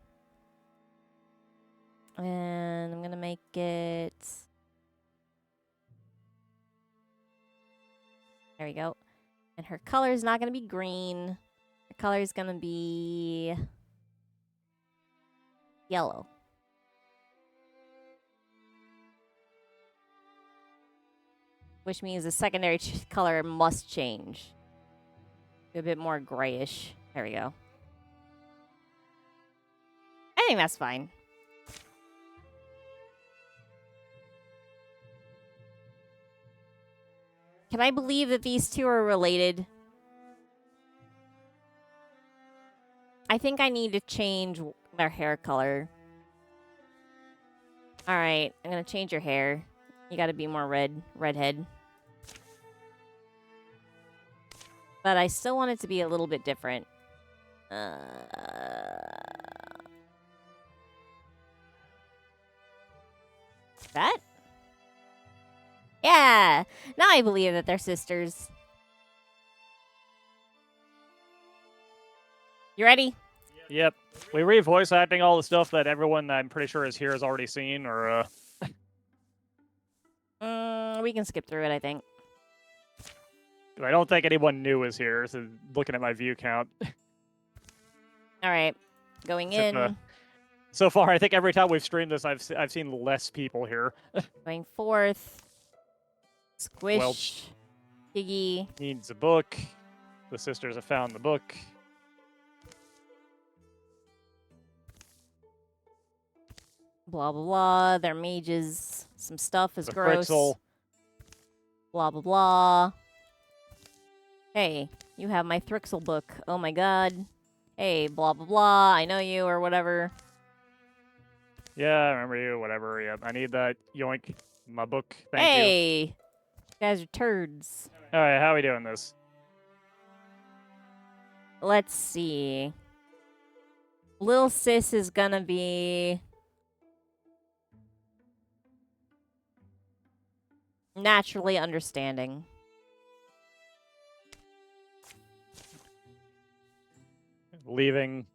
And I'm gonna make it. There we go. And her color is not gonna be green. Her color is gonna be yellow. Which means the secondary color must change. Be a bit more grayish. There we go. I think that's fine. Can I believe that these two are related? I think I need to change their hair color. Alright, I'm gonna change your hair. You gotta be more redhead. But I still want it to be a little bit different. That? Yeah! Now I believe that they're sisters. You ready? Yep. We re-voice acting all the stuff that everyone I'm pretty sure is here has already seen, or, We can skip through it, I think. I don't think anyone new is here, so looking at my view count. All right, going Except, in, so far, I think every time we've streamed this, I've seen less people here. going forth. Squish. Welch Piggy. needs a book. The sisters have found the book. Blah, blah, blah. They're mages. Some stuff is The gross. Fritzel. Blah, blah, blah. Hey, you have my Thrixel book. Oh my god. Hey, blah, blah, blah. I know you, or whatever. Yeah, I remember you, whatever. Yeah, I need that. Yoink. My book. Thank you. Hey! You guys are turds. Alright, how are we doing this? Let's see. Lil Sis is gonna be... naturally understanding. Leaving.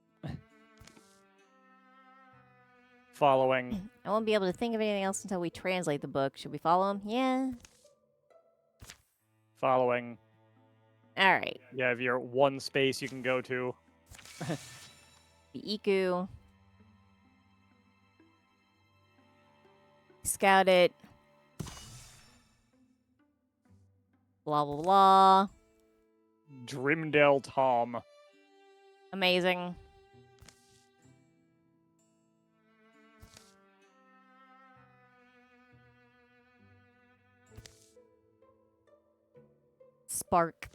Following. I won't be able to think of anything else until we translate the book. Should we follow him? Yeah. Following. Alright. You have your one space you can go to. The Iku. Scout it. Blah, blah, blah. Drimdale Tom. Amazing. Spark.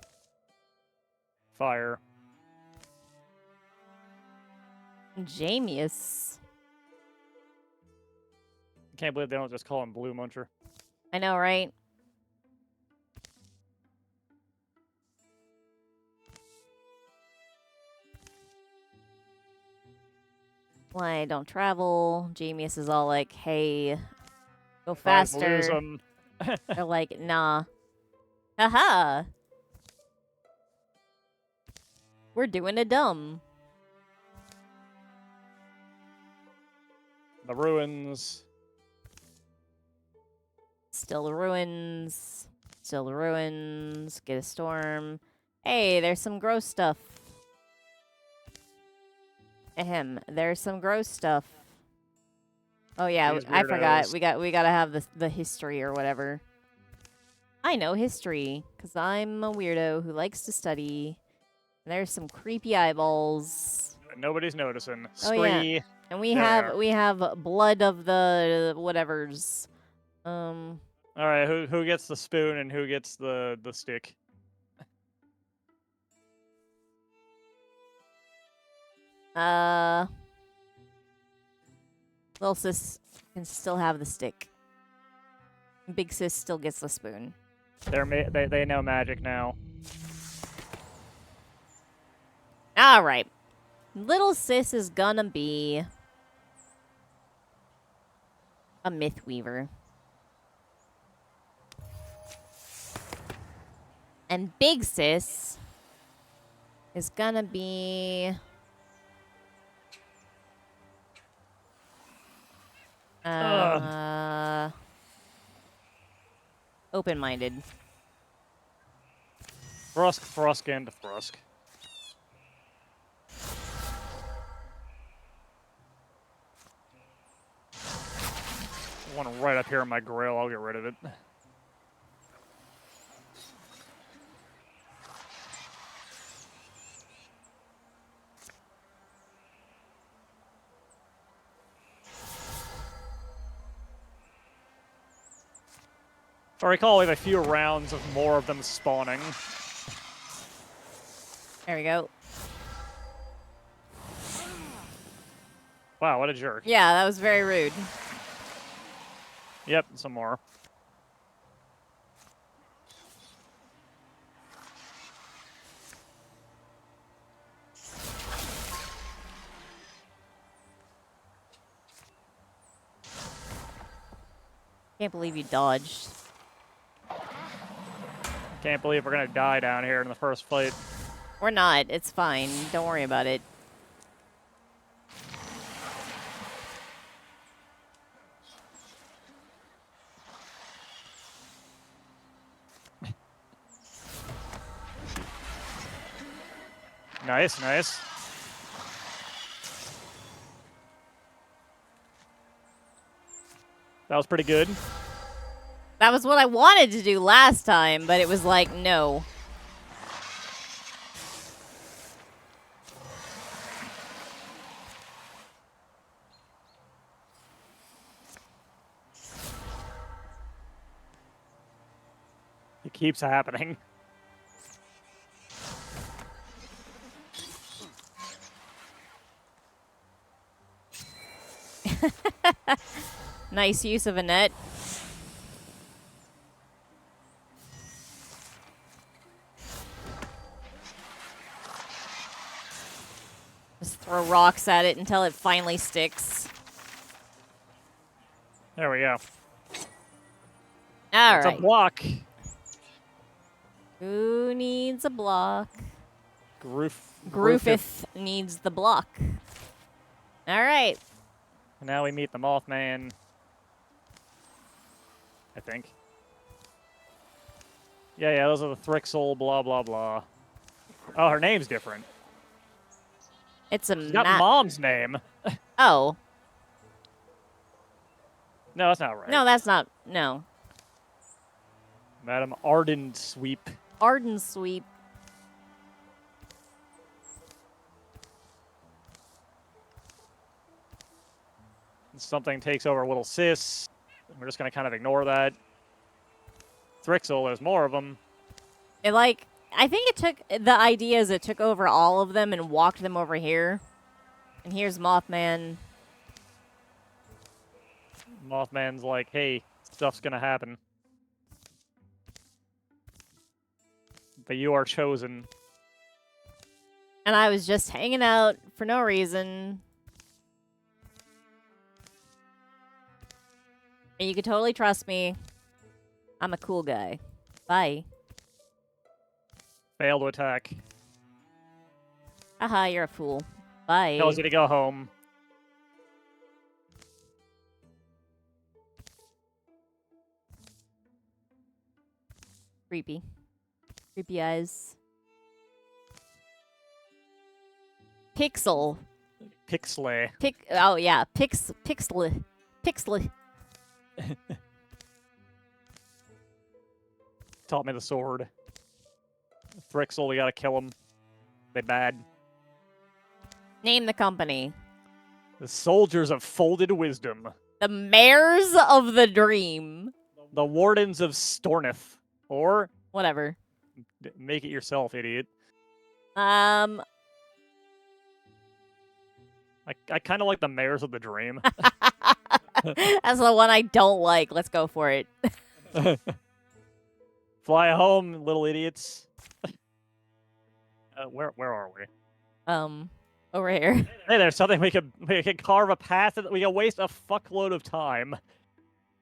Fire. Jamius. Can't believe they don't just call him Blue Muncher. I know, right? Why don't travel? Jamius is all like, hey, go Lose faster. 'em. They're like, nah. Haha. We're doing a dumb. The ruins. Still the ruins. Still the ruins. Get a storm. Hey, there's some gross stuff. Ahem. There's some gross stuff. Oh yeah, These I forgot. weirdos. We gotta have the history or whatever. I know history because I'm a weirdo who likes to study. And there's some creepy eyeballs. Nobody's noticing. Oh, yeah. Spree. And we There they have are. blood of the whatevers. All right, who gets the spoon and who gets the stick? Little sis can still have the stick. Big sis still gets the spoon. They know magic now. All right. Little sis is gonna be a myth weaver. And big sis is gonna be open-minded. Frusk, and Frusk. One right up here in my grill. I'll get rid of it. If I recall, we have a few rounds of more of them spawning. There we go. Wow, what a jerk. Yeah, that was very rude. Yep, some more. Can't believe you dodged. Can't believe we're gonna die down here in the first fight. We're not. It's fine. Don't worry about it. Nice, nice. That was pretty good. That was what I wanted to do last time, but it was like, no. It keeps happening. Nice use of a net. Just throw rocks at it until it finally sticks. There we go. All It's right. a block. Who needs a block? Groofith. Groofith needs the block. All right. And now we meet the Mothman. I think. Yeah, those are the Thrixel, blah, blah, blah. Oh, her name's different. It's a She's got Mom's name. Oh. No, that's not right. No, that's not. No. Madam Arden Sweep. Arden Sweep. Something takes over little sis. We're just going to kind of ignore that. Thrixel, there's more of them. It like I think it took the ideas. It took over all of them and walked them over here. And here's Mothman. Mothman's like, hey, stuff's going to happen. But you are chosen. And I was just hanging out for no reason. And you could totally trust me. I'm a cool guy. Bye. Failed to attack. Haha, you're a fool. Bye. Tells you to go home. Creepy. Creepy eyes. Pixel. Pixley. Oh yeah, Pixley. Taught me the sword. Thrixel, we gotta kill him. They bad. Name the company. The Soldiers of Folded Wisdom. The Mares of the Dream. The Wardens of Stornith. Or, Whatever. make it yourself, idiot. Um. I kind of like the Mares of the Dream. That's the one I don't like. Let's go for it. Fly home, little idiots. Where are we? Over here. Hey, there's something we could carve a path that we can waste a fuckload of time.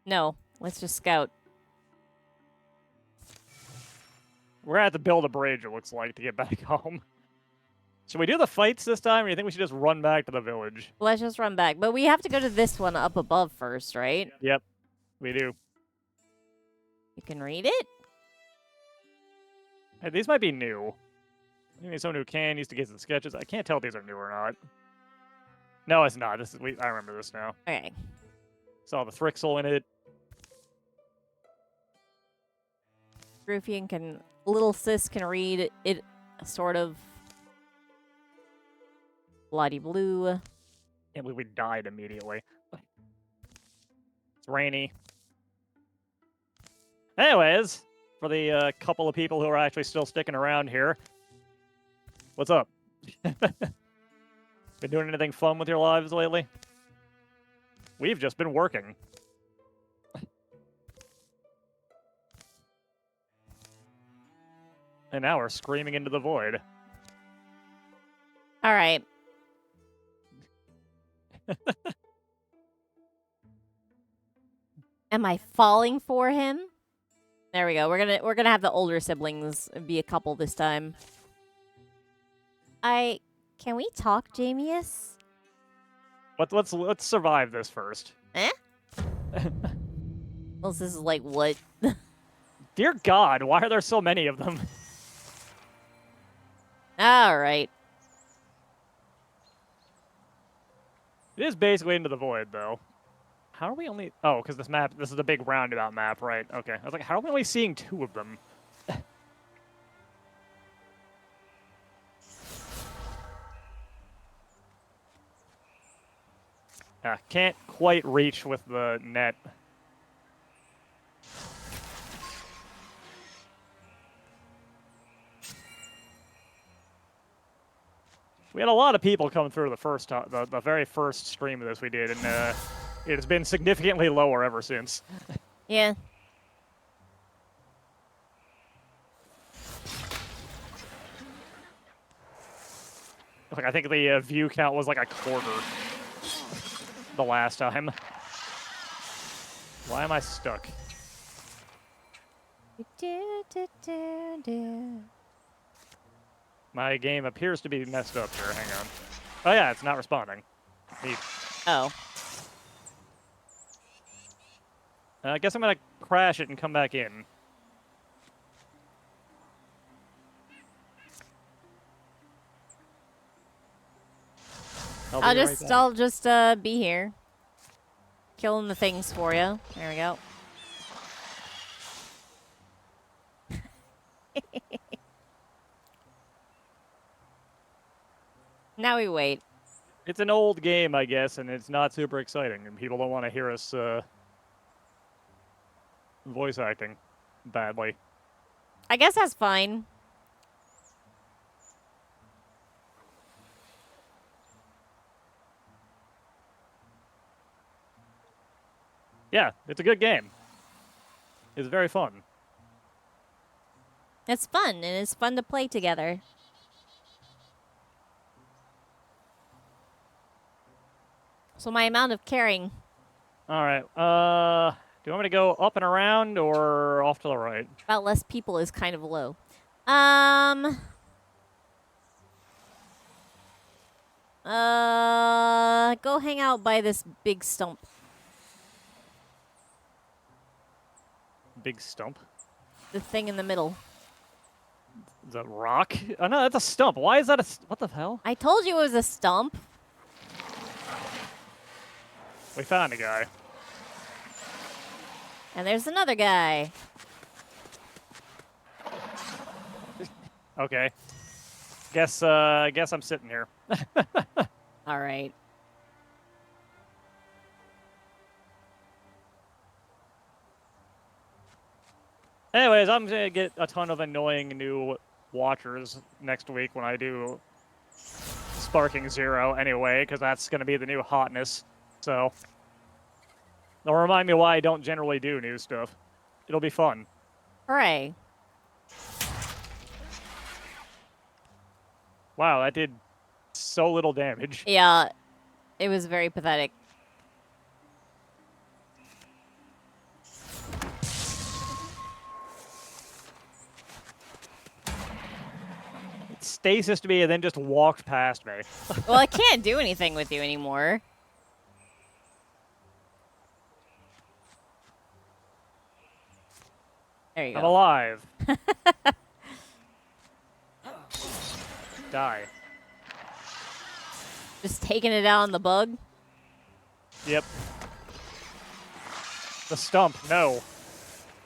No, let's just scout. We're gonna have to build a bridge, it looks like, to get back home. Should we do the fights this time, or do you think we should just run back to the village? Let's just run back. But we have to go to this one up above first, right? Yep, we do. You can read it? Hey, these might be new. Maybe someone who can used to get some sketches. I can't tell if these are new or not. No, it's not. I remember this now. Okay. Saw the Thrixel in it. Ruffian can... Little sis can read it, sort of... Bloody blue. Can't believe we died immediately. It's rainy. Anyways, for the couple of people who are actually still sticking around here, what's up? Been doing anything fun with your lives lately? We've just been working. And now we're screaming into the void. All right. Am I falling for him? There we go. We're gonna have the older siblings be a couple this time. Can we talk, Jamius? Let's survive this first. Eh? Well, this is like what? Dear God, why are there so many of them? All right. It is basically into the void, though. how are we only... Oh, because this is a big roundabout map, right? Okay. I was like, how are we only seeing 2 of them? Can't quite reach with the net. We had a lot of people come through the very first stream of this we did, and it has been significantly lower ever since. Yeah. Like, I think the view count was like a quarter the last time. Why am I stuck? My game appears to be messed up here. Hang on. Oh yeah, it's not responding. Neat. Oh. I guess I'm gonna crash it and come back in. I'll just be here. Killing the things for you. There we go. Now we wait. It's an old game, I guess, and it's not super exciting, and people don't want to hear us voice acting badly. I guess that's fine. Yeah, it's a good game. It's very fun. It's fun, and it's fun to play together. So my amount of caring. All right. Do you want me to go up and around or off to the right? About less people is kind of low. Go hang out by this big stump. Big stump? The thing in the middle. The rock? Oh, no, that's a stump. Why is that what the hell? I told you it was a stump. We found a guy. And there's another guy. Okay. Guess I'm sitting here. All right. Anyways, I'm gonna get a ton of annoying new watchers next week when I do Sparking Zero anyway, because that's gonna be the new hotness. So they'll remind me why I don't generally do new stuff. It'll be fun. Hooray. Wow, that did so little damage. Yeah, it was very pathetic. It stasis me and then just walked past me. Well, I can't do anything with you anymore. There you go. I'm alive. Die. Just taking it out on the bug. Yep. The stump, no.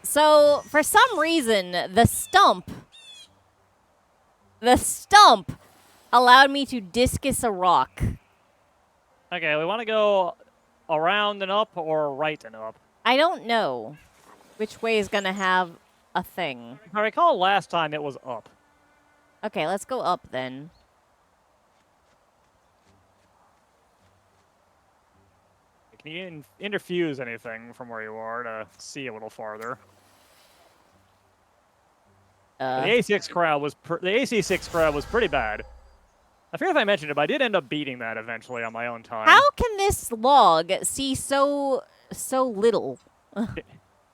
So, for some reason, the stump allowed me to discus a rock. Okay, we want to go around and up or right and up? I don't know which way is going to have a thing. If I recall last time it was up. Okay, let's go up then. Can you interfuse anything from where you are to see a little farther? The AC6 crowd was pretty bad. I forget if I mentioned it, but I did end up beating that eventually on my own time. How can this log see so little?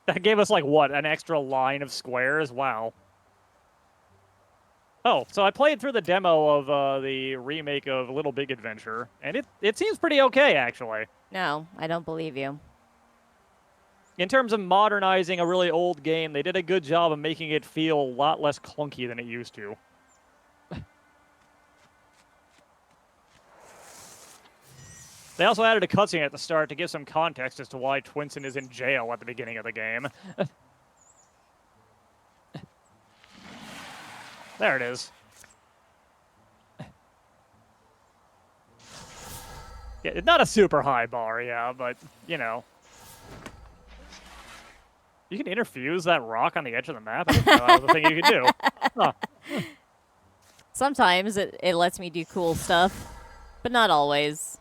That gave us, like, what, an extra line of squares? Wow. Oh, so I played through the demo of the remake of Little Big Adventure, and it seems pretty okay, actually. No, I don't believe you. In terms of modernizing a really old game, they did a good job of making it feel a lot less clunky than it used to. They also added a cutscene at the start to give some context as to why Twinsen is in jail at the beginning of the game. There it is. Yeah, it's not a super high bar, yeah, but, you know. You can interfuse that rock on the edge of the map? I didn't know that was a thing you could do. Huh. Sometimes it lets me do cool stuff, but not always.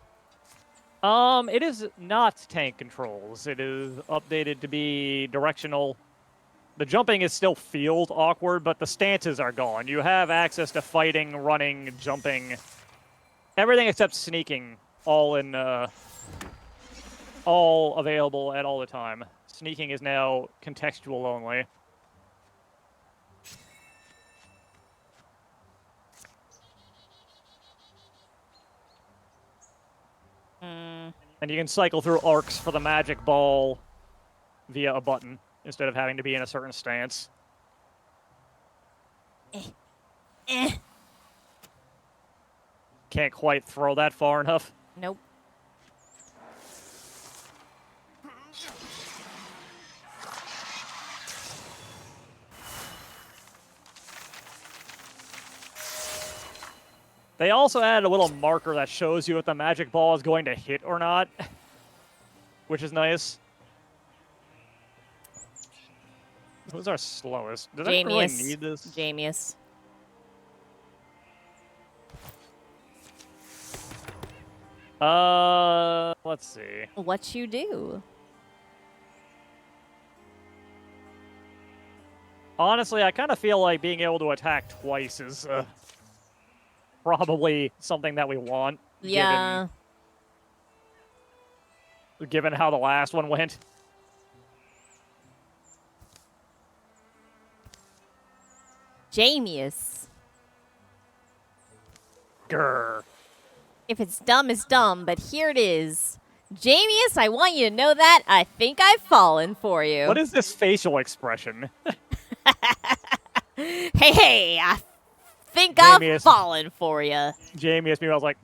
It is not tank controls. It is updated to be directional. The jumping is still field awkward, but the stances are gone. You have access to fighting, running, jumping, everything except sneaking, all available at all the time. Sneaking is now contextual only. And you can cycle through arcs for the magic ball via a button instead of having to be in a certain stance. Can't quite throw that far enough. Nope. They also added a little marker that shows you if the magic ball is going to hit or not, which is nice. Who's our slowest? Does anyone really need this? Jamius. Let's see. What you do? Honestly, I kind of feel like being able to attack twice is probably something that we want. Yeah. Given how the last one went. Jamius. Grr. If it's dumb, it's dumb, but here it is. Jamius, I want you to know that I think I've fallen for you. What is this facial expression? Hey, I think Jamius. I've fallen for you. Jamie asked me, I was like,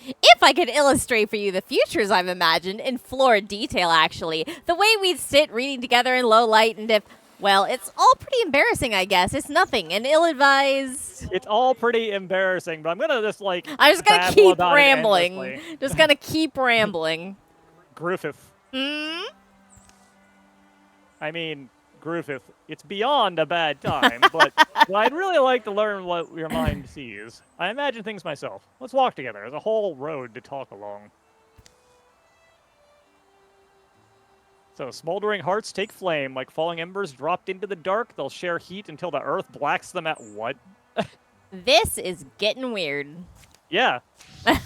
If I could illustrate for you the futures I've imagined in florid detail, actually, the way we'd sit reading together in low light and if, well, it's all pretty embarrassing, I guess. It's nothing, and ill-advised. it's all pretty embarrassing, but I'm gonna just like. I'm just gonna babble keep about it rambling. endlessly. Just gonna keep rambling. Griffith. Hmm? I mean, Griffith. It's beyond a bad time, but I'd really like to learn what your mind sees. I imagine things myself. Let's walk together. There's a whole road to talk along. So, smoldering hearts take flame. Like falling embers dropped into the dark, they'll share heat until the earth blacks them at what? This is getting weird. Yeah. All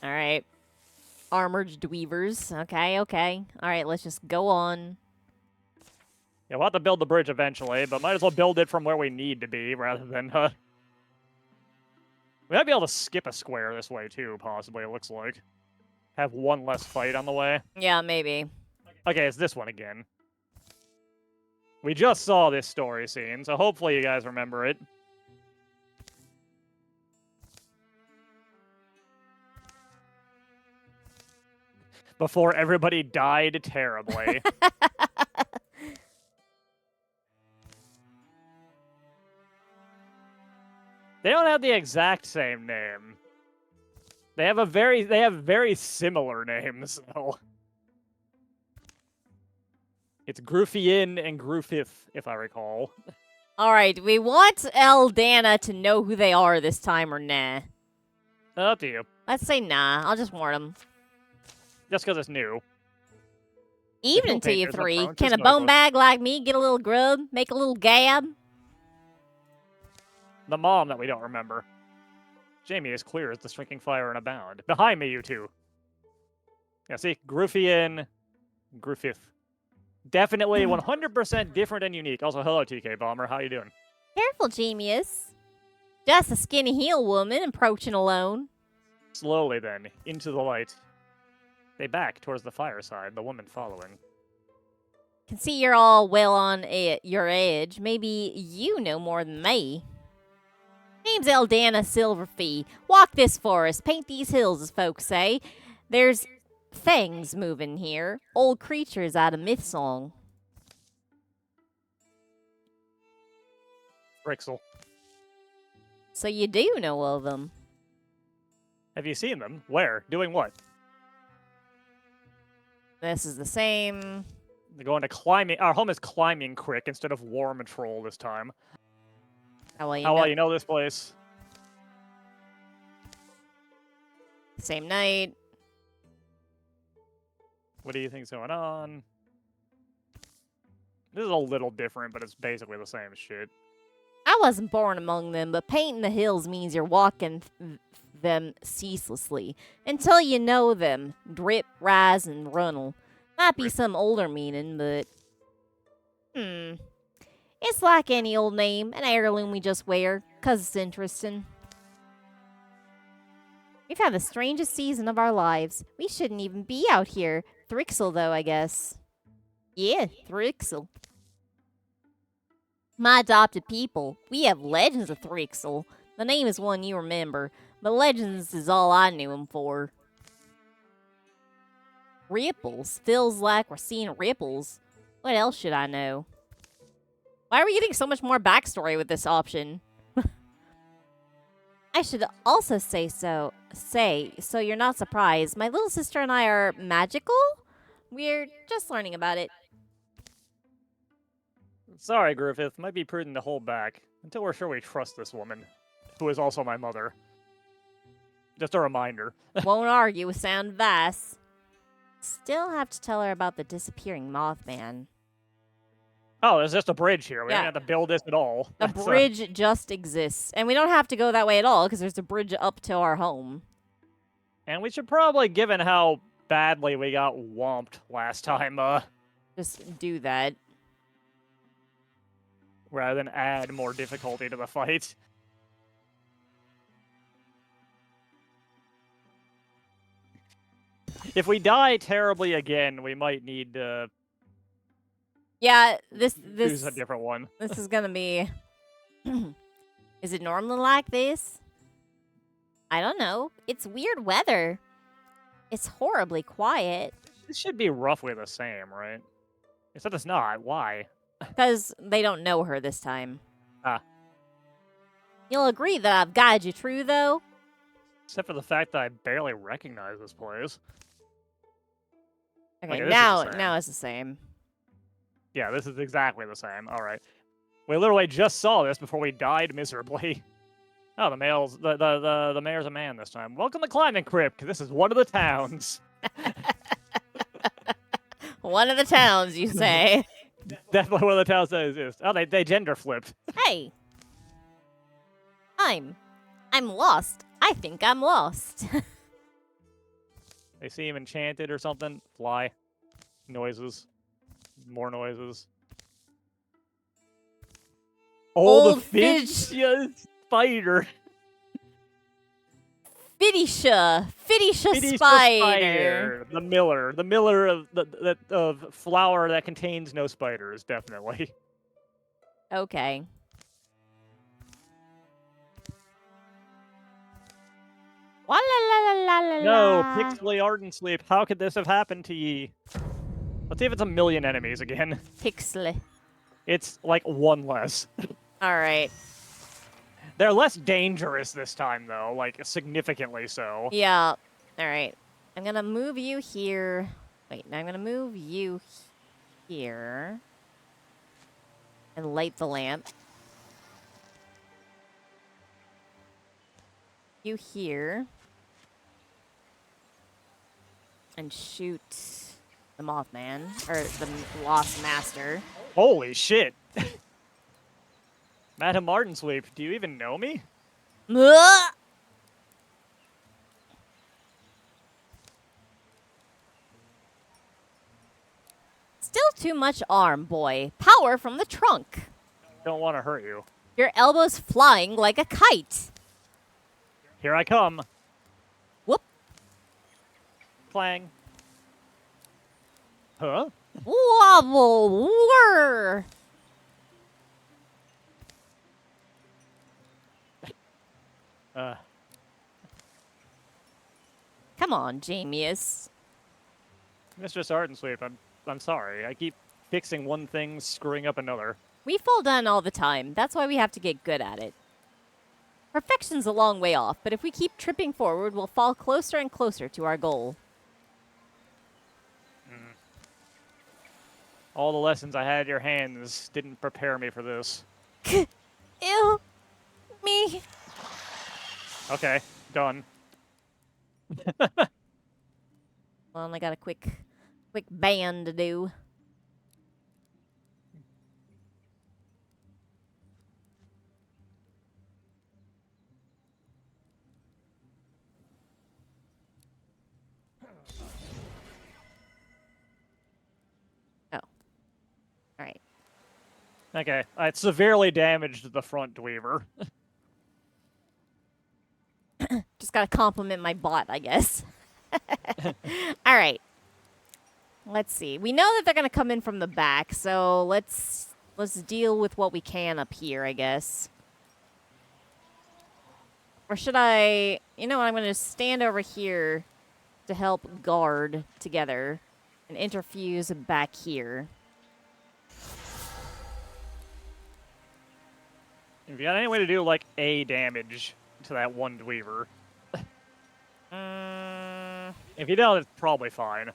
right. Armored dweavers. Okay, okay. All right, let's just go on. Yeah, we'll have to build the bridge eventually, but might as well build it from where we need to be rather than, We might be able to skip a square this way, too, possibly, it looks like. Have one less fight on the way. Yeah, maybe. Okay, it's this one again. We just saw this story scene, so hopefully you guys remember it. Before everybody died terribly. They don't have the exact same name. They have very similar names, though. It's Gruffian and Griffith, if I recall. All right, do we want Eldana to know who they are this time or nah? Up to you. Let's say nah. I'll just warn them. Just because it's new. Evening to think you there's no three. problem. Can Just a no bone problem. bag like me get a little grub? Make a little gab? The mom that we don't remember. Jamie is clear as the shrinking fire in a bound. Behind me, you two. Yeah, see? Gruffian, Griffith. Definitely 100% different and unique. Also, hello, TK Bomber. How you doing? Careful, genius. Just a skinny heel woman approaching alone. Slowly, then, into the light. They back towards the fireside, the woman following. Can see you're all well on your edge. Maybe you know more than me. Name's Eldana Silverfee. Walk this forest, paint these hills, as folks say. There's things moving here. Old creatures out of myth song. Rixel. So you do know of them. Have you seen them? Where? Doing what? This is the same. They're going to climbing. Our home is Climbing Crick instead of Worm Troll this time. How well you How know. well you know this place? Same night. What do you think's going on? This is a little different, but it's basically the same shit. I wasn't born among them, but painting the hills means you're walking them ceaselessly until you know them. Drip, rise, and runnel. Might be some older meaning, but it's like any old name, an heirloom we just wear, 'cause it's interesting. We've had the strangest season of our lives. We shouldn't even be out here. Thrixel, though, I guess. Yeah, Thrixel. My adopted people, we have legends of Thrixel. The name is one you remember, but legends is all I knew him for. Ripples. Feels like we're seeing ripples. What else should I know? Why are we getting so much more backstory with this option? I should also say so you're not surprised. My little sister and I are magical? We're just learning about it. Sorry, Griffith. Might be prudent to hold back until we're sure we trust this woman, who is also my mother. Just a reminder. Won't argue with sound advice. Still have to tell her about the disappearing Mothman. Oh, there's just a bridge here. We Yeah. don't have to build this at all. The That's, bridge just exists. And we don't have to go that way at all, because there's a bridge up to our home. And we should probably, given how badly we got whomped last time, Just do that. rather than add more difficulty to the fight. If we die terribly again, we might need to Yeah, this choose a different one. this is gonna be. Is it normally like this? I don't know. It's weird weather. It's horribly quiet. This should be roughly the same, right? Except it's not. Why? Because they don't know her this time. Ah. You'll agree that I've guided you true, though? Except for the fact that I barely recognize this place. Okay, Okay, this is now the same. now it's the same. Yeah, this is exactly the same. All right. We literally just saw this before we died miserably. Oh, the mayor's a man this time. Welcome to Climbing Crypt. This is one of the towns. One of the towns, you say. Definitely one of the towns that exist. Oh, they gender flipped. Hey. I'm lost. I think I'm lost. They seem enchanted or something. Fly. Noises. More noises. Old the fish. Yeah, spider. Fidisha Fidisha spider. The miller of flour that contains no spiders, definitely. Okay. Wa la la la la la No, la. Pixley Ardent Sleep. How could this have happened to ye? Let's see if it's a million enemies again. Pixley. It's like one less. All right. They're less dangerous this time, though, like significantly so. Yeah. All right. I'm gonna move you here. Wait. Now I'm gonna move you here and light the lamp. You here and shoot the Mothman or the Lost Master. Holy shit. Madam Ardensweep, do you even know me? Ugh! Still too much arm, boy. Power from the trunk. Don't want to hurt you. Your elbows flying like a kite. Here I come. Whoop. Clang. Huh? Wobble. Whir. Come on, Jamius. Mr. Sergeant Sweep, I'm sorry. I keep fixing one thing, screwing up another. We fall down all the time. That's why we have to get good at it. Perfection's a long way off, but if we keep tripping forward, we'll fall closer and closer to our goal. All the lessons I had at your hands didn't prepare me for this. Ew. Me. Okay, done. Well, I got a quick band to do. Oh. All right. Okay, I severely damaged the front dweaver. Just gotta compliment my bot, I guess. All right. Let's see. We know that they're gonna come in from the back, so let's deal with what we can up here, I guess. Or should I? You know what? I'm gonna stand over here to help guard together and interfuse back here. If you got any way to do, like, A damage to that one dweaver. If you don't, it's probably fine.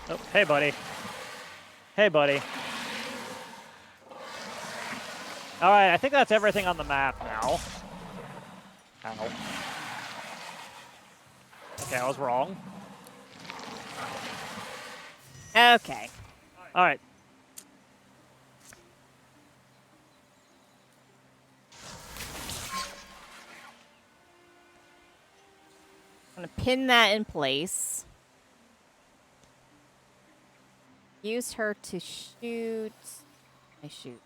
Oh, hey, buddy. Hey, buddy. Alright, I think that's everything on the map now. Ow. Okay, I was wrong. Okay. Alright. I'm gonna pin that in place. Use her to shoot. I shoot.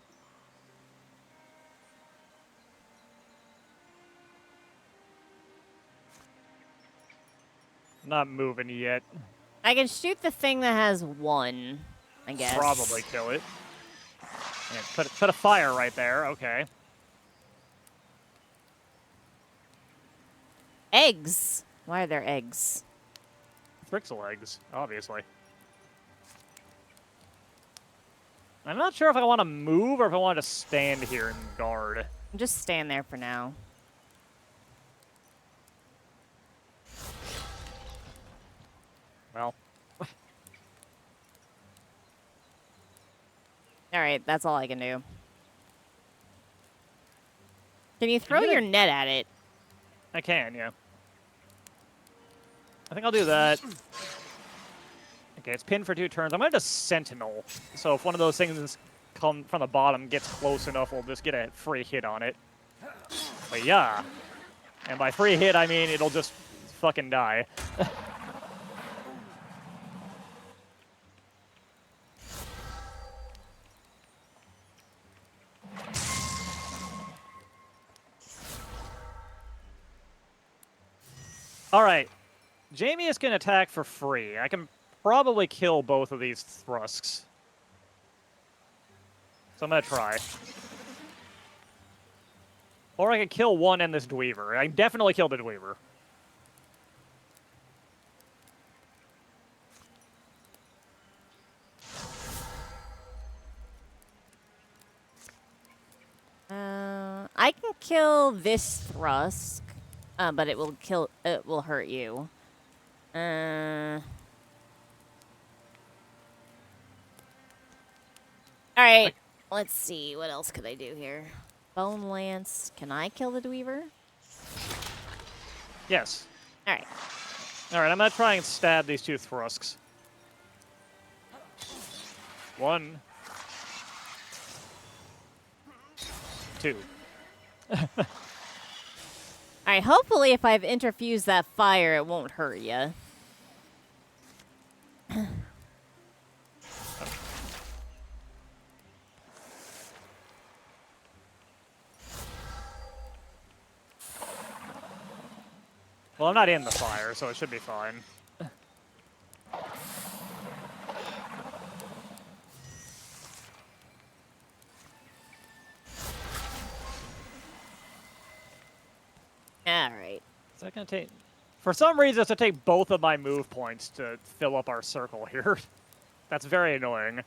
Not moving yet. I can shoot the thing that has one, I guess. Probably kill it. Yeah, put a fire right there. Okay. Eggs. Why are there eggs? Thrixel eggs, obviously. I'm not sure if I want to move or if I want to stand here and guard. Just stand there for now. Well. Alright, that's all I can do. Can you throw your net at it? I can, yeah. I think I'll do that. Okay, it's pinned for 2 turns. I'm going to just Sentinel. So if one of those things come from the bottom gets close enough, we'll just get a free hit on it. But yeah. And by free hit, I mean it'll just fucking die. Alright. Jamius can attack for free. I can probably kill both of these Thrusks. So I'm gonna try. Or I can kill one and this Dweaver. I can definitely kill the Dweaver. I can kill this Thrusk, but it will hurt you. Alright, let's see. What else could I do here? Bone Lance. Can I kill the Dweaver? Yes. Alright. Alright, I'm gonna try and stab these 2 Thrusks. 1. 2. Alright, hopefully if I've interfused that fire, it won't hurt you. Well, I'm not in the fire, so it should be fine. All right. Is that gonna take? For some reason, it's gonna take both of my move points to fill up our circle here. That's very annoying.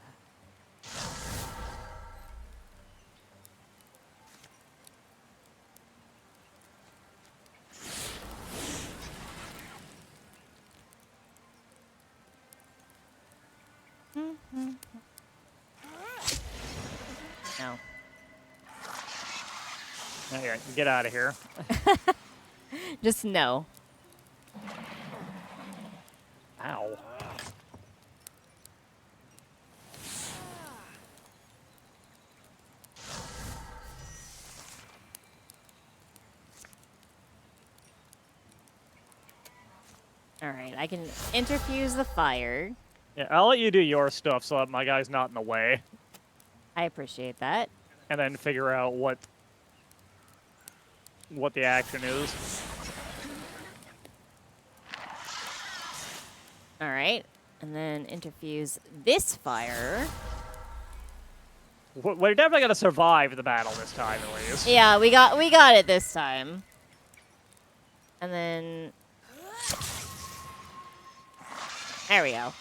No. Okay, get out of here. Just no. Ow. All right, I can interfuse the fire. Yeah, I'll let you do your stuff so that my guy's not in the way, I appreciate that. and then figure out what the action is. All right, and then interfuse this fire. We're definitely gonna survive the battle this time, at least. Yeah, we got it this time. And then there we go.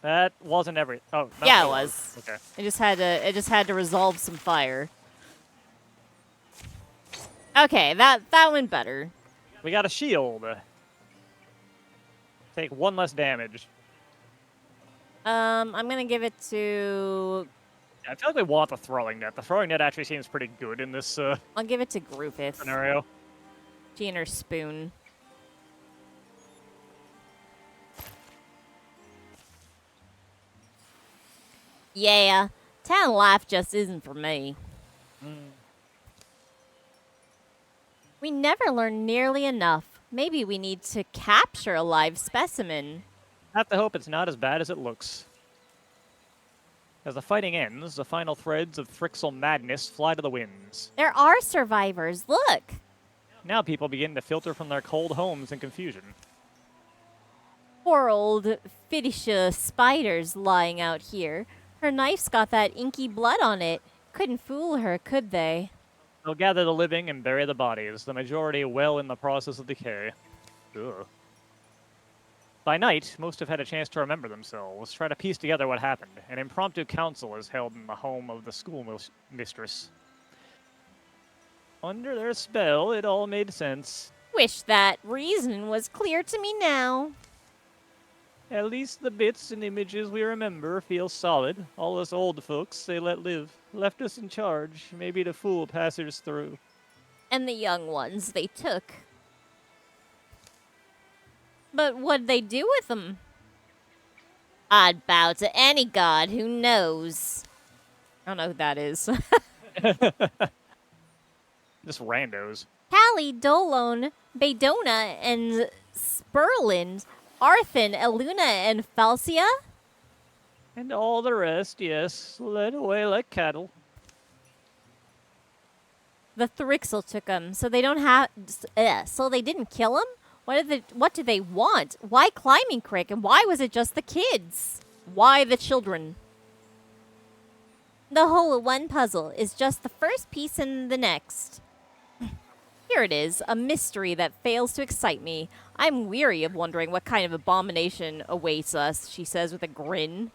That wasn't every. Oh, no, Yeah, it was. Okay. It just had to resolve some fire. Okay, that went better. We got a shield. Take 1 less damage. I'm gonna give it to. I feel like we want the throwing net. The throwing net actually seems pretty good in this I'll give it to Griffith. scenario. She and her spoon. Yeah, town life just isn't for me. We never learn nearly enough. Maybe we need to capture a live specimen. I have to hope it's not as bad as it looks. As the fighting ends, the final threads of Thrixel madness fly to the winds. There are survivors. Look. Now people begin to filter from their cold homes in confusion. Poor old Fitisha spider's lying out here. Her knife's got that inky blood on it. Couldn't fool her, could they? They'll gather the living and bury the bodies, the majority well in the process of decay. Ugh. By night, most have had a chance to remember themselves, try to piece together what happened. An impromptu council is held in the home of the school mistress. Under their spell, it all made sense. Wish that reason was clear to me now. At least the bits and images we remember feel solid. All us old folks they let live, left us in charge, maybe to fool passers through. And the young ones they took. But what'd they do with them? I'd bow to any god who knows. I don't know who that is. Just randos. Callie, Dolone, Bedona, and Sperlind, Arthin, Eluna, and Falcia? And all the rest, yes, led away like cattle. The Thrixel took them, so they don't have. So they didn't kill him. What did they want? Why Climbing Creek, and why was it just the kids? Why the children? The whole of one puzzle is just the first piece in the next. Here it is, a mystery that fails to excite me. I'm weary of wondering what kind of abomination awaits us, she says with a grin.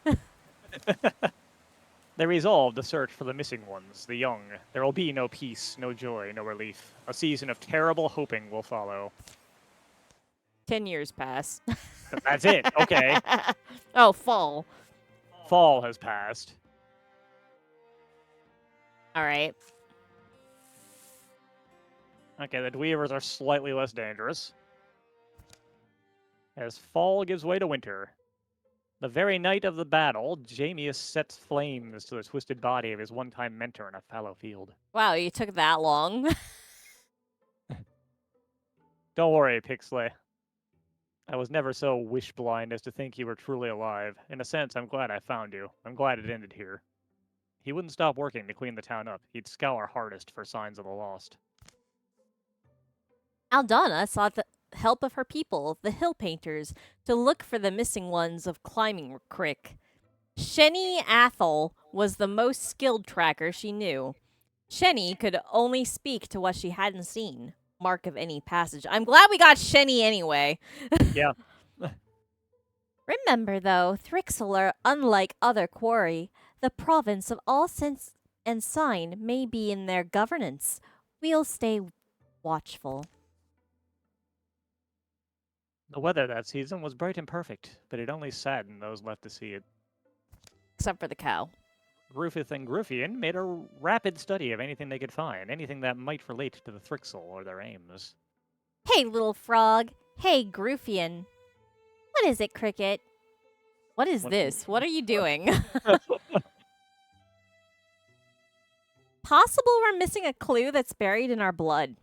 They resolve to search for the missing ones, the young. There will be no peace, no joy, no relief. A season of terrible hoping will follow. 10 years pass. That's it. Okay. Oh, fall. Fall has passed. All right. Okay, the Dweavers are slightly less dangerous. As fall gives way to winter. The very night of the battle, Jamius sets flames to the twisted body of his one-time mentor in a fallow field. Wow, you took that long. Don't worry, Pixley. I was never so wish-blind as to think you were truly alive. In a sense, I'm glad I found you. I'm glad it ended here. He wouldn't stop working to clean the town up. He'd scour hardest for signs of the lost. Aldana sought the help of her people, the hill painters, to look for the missing ones of Climbing Creek. Shenny Athol was the most skilled tracker she knew. Shenny could only speak to what she hadn't seen. Mark of any passage. I'm glad we got Shenny anyway. Yeah. Remember, though, Thrixel are unlike other quarry. The province of all sense and sign may be in their governance. We'll stay watchful. The weather that season was bright and perfect, but it only saddened those left to see it. Except for the cow. Griffith and Griffian made a rapid study of anything they could find, anything that might relate to the Thrixel or their aims. Hey, little frog. Hey, Groofian. What is it, Cricket? What is this? What are you doing? Possible we're missing a clue that's buried in our blood.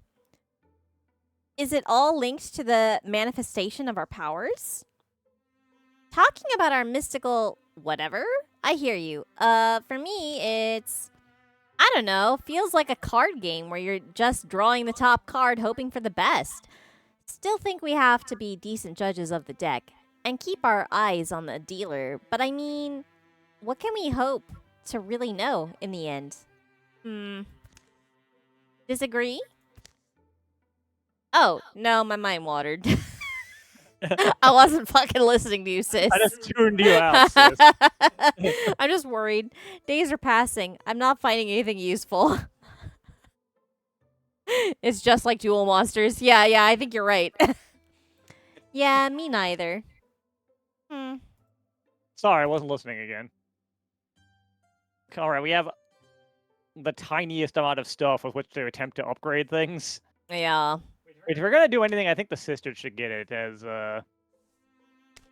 Is it all linked to the manifestation of our powers? Talking about our mystical whatever? I hear you. For me, it's, I don't know, feels like a card game where you're just drawing the top card hoping for the best. Still think we have to be decent judges of the deck and keep our eyes on the dealer, but I mean, what can we hope to really know in the end? Disagree? Oh, no, my mind watered. I wasn't fucking listening to you, sis. I just tuned you out, sis. I'm just worried. Days are passing. I'm not finding anything useful. It's just like Duel Monsters. Yeah, I think you're right. Yeah, me neither. Sorry, I wasn't listening again. Alright, we have the tiniest amount of stuff with which to attempt to upgrade things. Yeah. If we're gonna do anything, I think the sisters should get it, as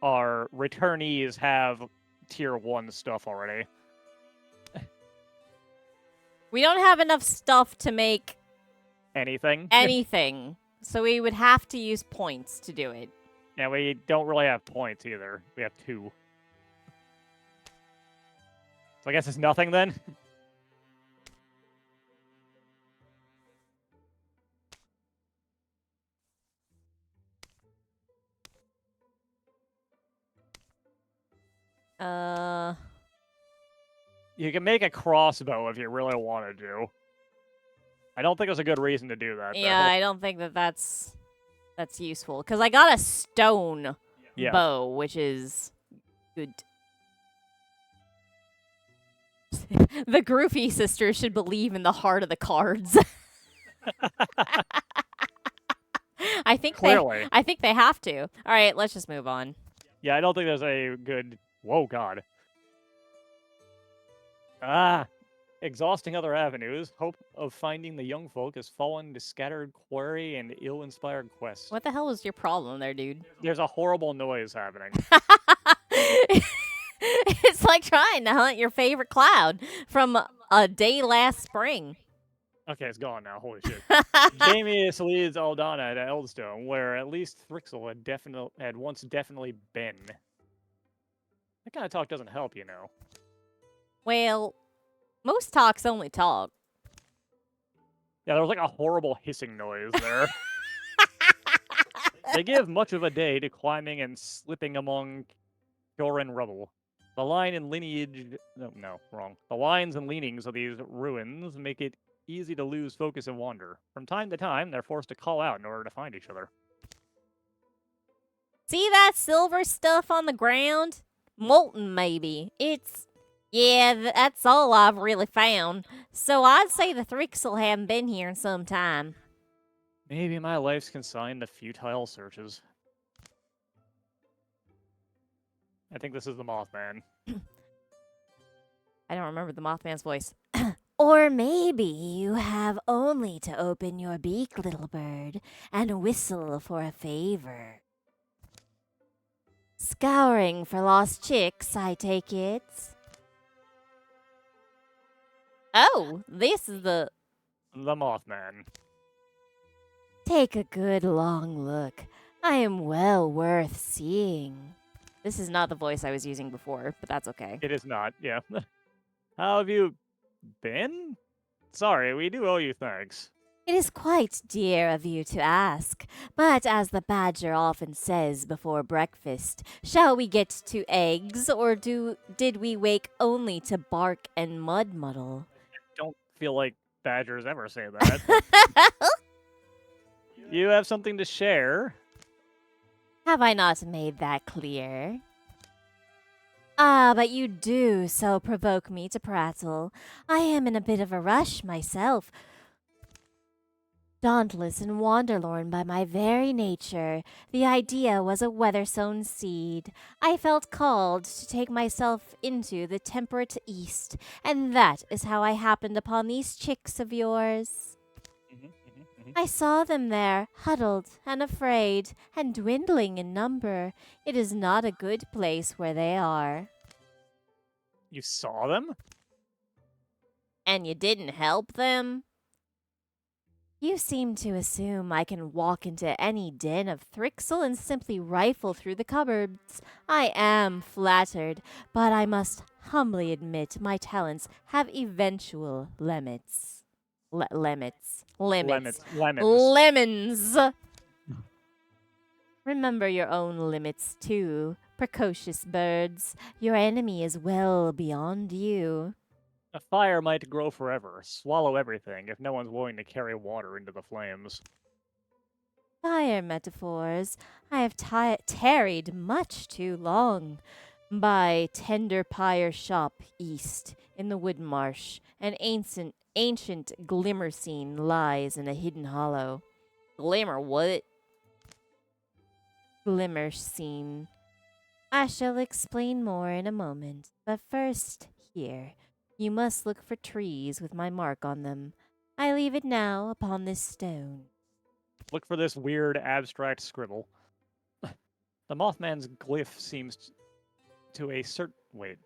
our returnees have tier 1 stuff already. We don't have enough stuff to make Anything. anything, so we would have to use points to do it. Yeah, we don't really have points either. We have 2. So I guess it's nothing then? You can make a crossbow if you really want to. I don't think there's a good reason to do that, though. Yeah, I don't think that's useful. Because I got a stone bow, which is good. The Groovy sisters should believe in the heart of the cards. I think Clearly. I think they have to. All right, let's just move on. Yeah, I don't think there's a good... Whoa, God. Exhausting other avenues, hope of finding the young folk has fallen to scattered quarry and ill-inspired quests. What the hell was your problem there, dude? There's a horrible noise happening. It's like trying to hunt your favorite cloud from a day last spring. Okay, it's gone now. Holy shit. Jamius leads Aldana to Eldstone, where at least Thrixel had once definitely been. That kind of talk doesn't help, you know. Well, most talks only talk. Yeah, there was like a horrible hissing noise there. They give much of a day to climbing and slipping among Joran rubble. The line and lineage... No, wrong. The lines and leanings of these ruins make it easy to lose focus and wander. From time to time, they're forced to call out in order to find each other. See that silver stuff on the ground? Molten, maybe. Yeah, that's all I've really found. So I'd say the Thrixel haven't been here in some time. Maybe my life's consigned to futile searches. I think this is the Mothman. I don't remember the Mothman's voice. Or maybe you have only to open your beak, little bird, and whistle for a favor. Scouring for lost chicks, I take it. Oh, this is the Mothman. Take a good long look. I am well worth seeing. This is not the voice I was using before, but that's okay. It is not, yeah. How have you been? Sorry, we do owe you thanks. It is quite dear of you to ask, but as the badger often says before breakfast, shall we get to eggs, or did we wake only to bark and mud muddle? Don't feel like badgers ever say that. But you have something to share. Have I not made that clear? Ah, but you do so provoke me to prattle. I am in a bit of a rush myself. Dauntless and wanderlorn by my very nature, the idea was a weather-sown seed. I felt called to take myself into the temperate East, and that is how I happened upon these chicks of yours. I saw them there, huddled and afraid, and dwindling in number. It is not a good place where they are. You saw them? And you didn't help them? You seem to assume I can walk into any den of Thrixel and simply rifle through the cupboards. I am flattered, but I must humbly admit my talents have eventual limits. Limits. Lemons. Lemons! Remember your own limits, too, precocious birds. Your enemy is well beyond you. A fire might grow forever, swallow everything, if no one's willing to carry water into the flames. Fire metaphors. I have tarried much too long. By Tender Pyre Shop East, in the wood marsh, an ancient glimmer scene lies in a hidden hollow. Glimmer what? Glimmer scene. I shall explain more in a moment, but first, here. You must look for trees with my mark on them. I leave it now upon this stone. Look for this weird abstract scribble. The Mothman's glyph seems to a certain... Wait.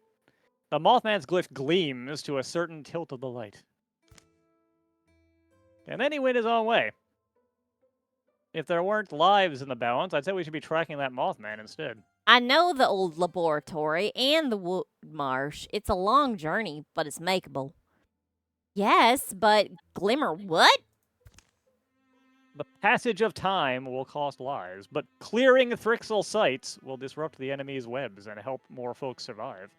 The Mothman's glyph gleams to a certain tilt of the light. And then he went his own way. If there weren't lives in the balance, I'd say we should be tracking that Mothman instead. I know the old laboratory and the wood marsh. It's a long journey, but it's makeable. Yes, but Glimmer what? The passage of time will cost lives, but clearing Thrixel sites will disrupt the enemy's webs and help more folks survive.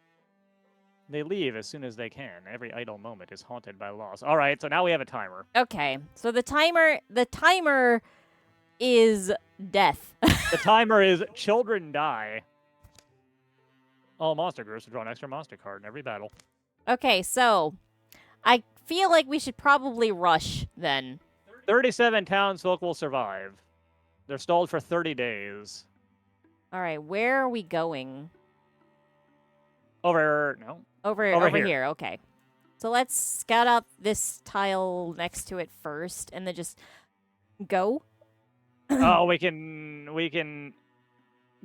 They leave as soon as they can. Every idle moment is haunted by loss. All right, so now we have a timer. Okay, so the timer is death. The timer is children die. All monster groups will draw an extra monster card in every battle. Okay, so I feel like we should probably rush then. 37 townsfolk will survive. They're stalled for 30 days. All right, where are we going? Over here. Here. Okay. So let's scout out this tile next to it first, and then just go. Oh, we can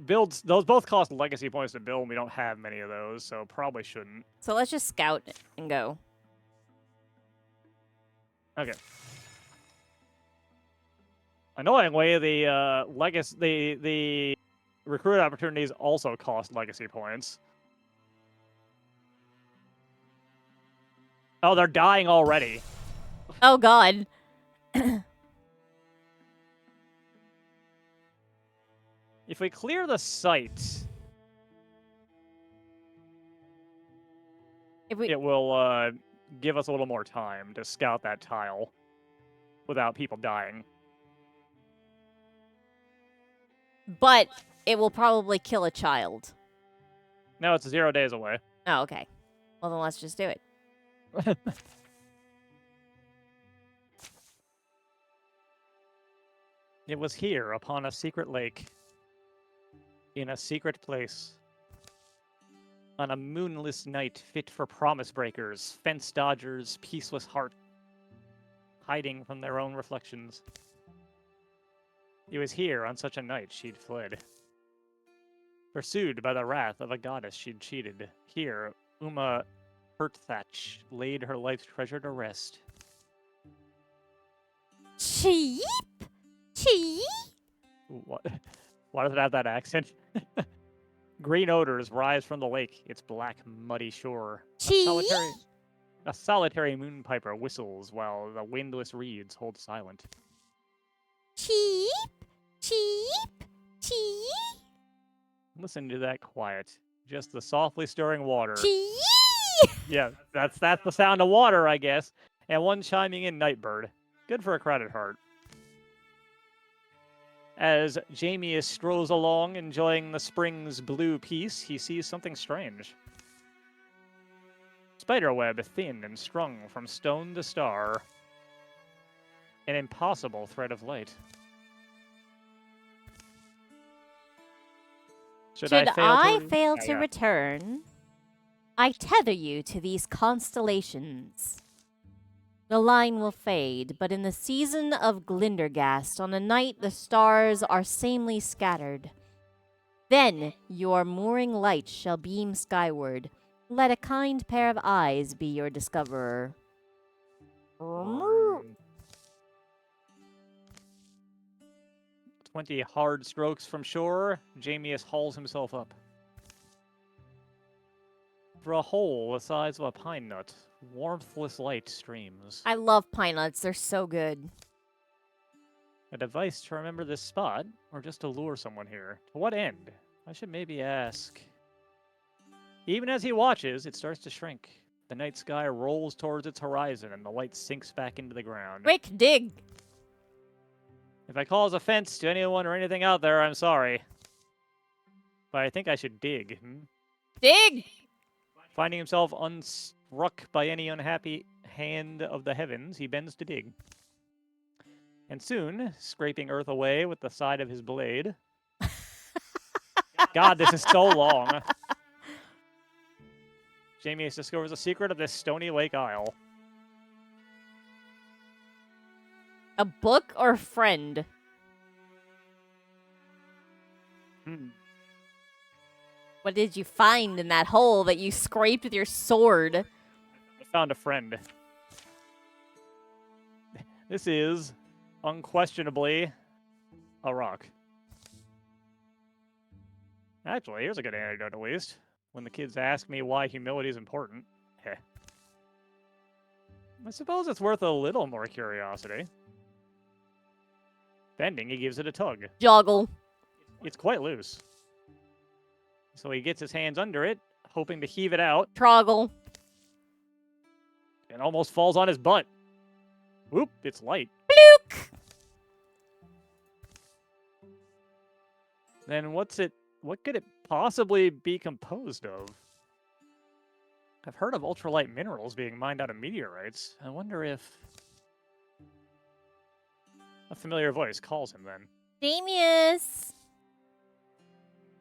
build. Those both cost legacy points to build, and we don't have many of those, so probably shouldn't. So let's just scout and go. Okay. Annoyingly, the recruit opportunities also cost legacy points. Oh, they're dying already. Oh God. If we clear the site, it will give us a little more time to scout that tile without people dying. But it will probably kill a child. No, it's 0 days away. Oh, okay. Well, then let's just do it. It was here, upon a secret lake, in a secret place, on a moonless night fit for promise breakers, fence dodgers, peaceless heart, hiding from their own reflections. It was here, on such a night, she'd fled. Pursued by the wrath of a goddess she'd cheated, here, Uma Hurtthatch laid her life's treasure to rest. Cheep? Cheep? What? Why does it have that accent? Green odors rise from the lake, its black, muddy shore. Cheep? A solitary moonpiper whistles while the windless reeds hold silent. Cheep? Cheep? Cheep? Listen to that quiet. Just the softly stirring water. Cheep? Yeah, that's the sound of water, I guess. And one chiming in Nightbird. Good for a credit heart. As Jamius strolls along, enjoying the spring's blue peace, he sees something strange. Spiderweb thin and strung from stone to star. An impossible thread of light. Should I fail Yeah, to yeah. return, I tether you to these constellations. The line will fade, but in the season of Glindergast, on a night the stars are samely scattered. Then your mooring light shall beam skyward. Let a kind pair of eyes be your discoverer. 20 hard strokes from shore, Jamius hauls himself up. Through a hole the size of a pine nut, warmthless light streams. I love pine nuts, they're so good. A device to remember this spot, or just to lure someone here? To what end? I should maybe ask. Even as he watches, it starts to shrink. The night sky rolls towards its horizon, and the light sinks back into the ground. Quick, dig! If I cause offense to anyone or anything out there, I'm sorry. But I think I should dig. Dig! Finding himself unstruck by any unhappy hand of the heavens, he bends to dig. And soon, scraping earth away with the side of his blade... God, this is so long. Jamius discovers the secret of this stony lake isle. A book or friend? What did you find in that hole that you scraped with your sword? I found a friend. This is, unquestionably, a rock. Actually, here's a good anecdote at least. When the kids ask me why humility is important. Heh. I suppose it's worth a little more curiosity. Bending, he gives it a tug. Joggle. It's quite loose. So he gets his hands under it, hoping to heave it out, Troggle. and almost falls on his butt. Whoop, it's light. Blook! Then what could it possibly be composed of? I've heard of ultralight minerals being mined out of meteorites. I wonder if... A familiar voice calls him then. Jamius!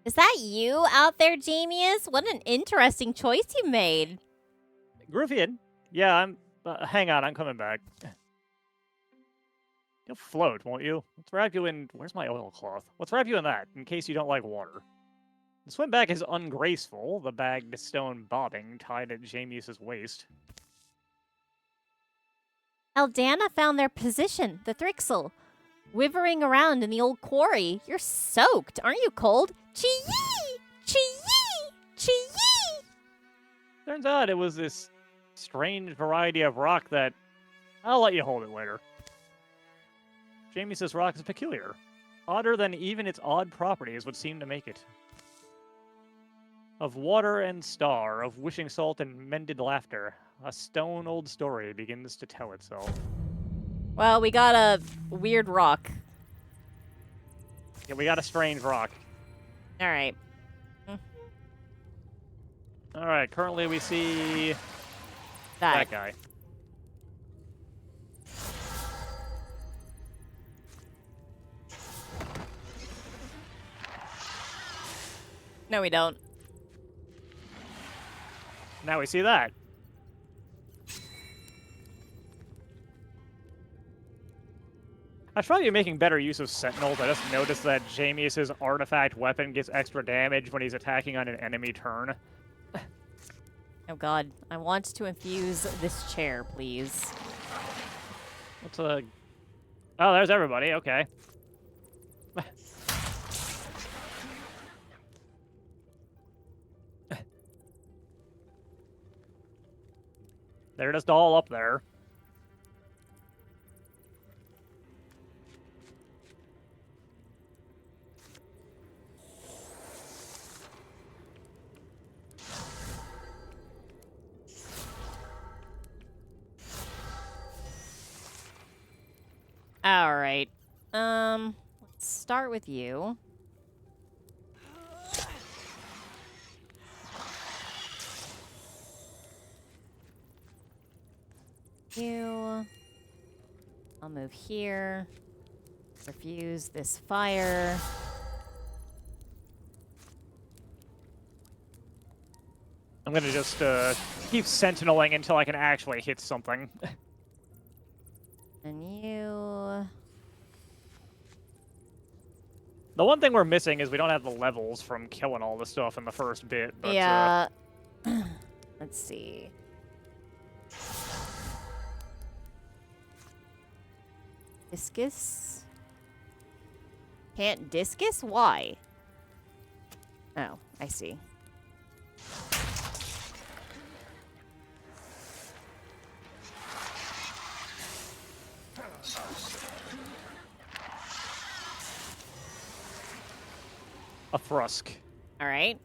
Is that you out there, Jamius? What an interesting choice you made. Gruffian? Yeah, I'm... hang on, I'm coming back. You'll float, won't you? Let's wrap you in... Where's my oilcloth? Let's wrap you in that, in case you don't like water. The swim back is ungraceful, the bagged stone bobbing tied at Jamius's waist. Eldana found their position, the Thrixel, wivering around in the old quarry. You're soaked. Aren't you cold? Chee-yee! Chee-yee! Chee-yee! Turns out it was this strange variety of rock that... I'll let you hold it later. Jamius's rock is peculiar. Odder than even its odd properties would seem to make it. Of water and star, of wishing salt and mended laughter, a stone-old story begins to tell itself. Well, we got a weird rock. Yeah, we got a strange rock. All right. Alright, currently we see... that guy. No, we don't. Now we see that. I should probably be making better use of Sentinels. I just noticed that Jamius's artifact weapon gets extra damage when he's attacking on an enemy turn. Oh god, I want to infuse this chair, please. What's a... Oh, there's everybody. Okay. They're just all up there. All right. Let's start with you. I'll move here. Refuse this fire. I'm gonna just keep sentineling until I can actually hit something. And you... The one thing we're missing is we don't have the levels from killing all the stuff in the first bit. But, yeah. Let's see. Discus? Can't discus? Why? Oh, I see. a thrusk. All right.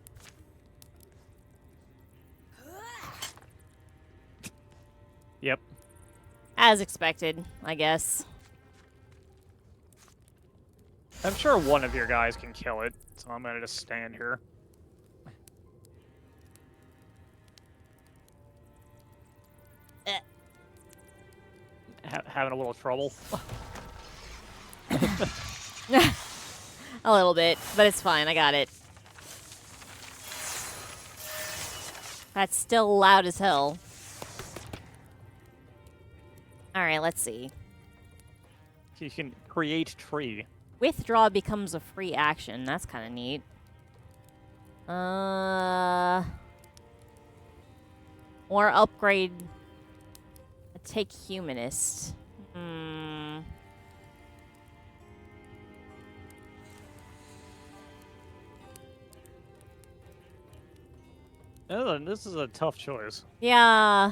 Yep. As expected, I guess. I'm sure one of your guys can kill it, so I'm gonna just stand here. Having a little trouble. A little bit, but it's fine. I got it. That's still loud as hell. All right, let's see. You can create tree. Withdraw becomes a free action. That's kind of neat. Or upgrade. Take humanist. Oh, this is a tough choice. Yeah.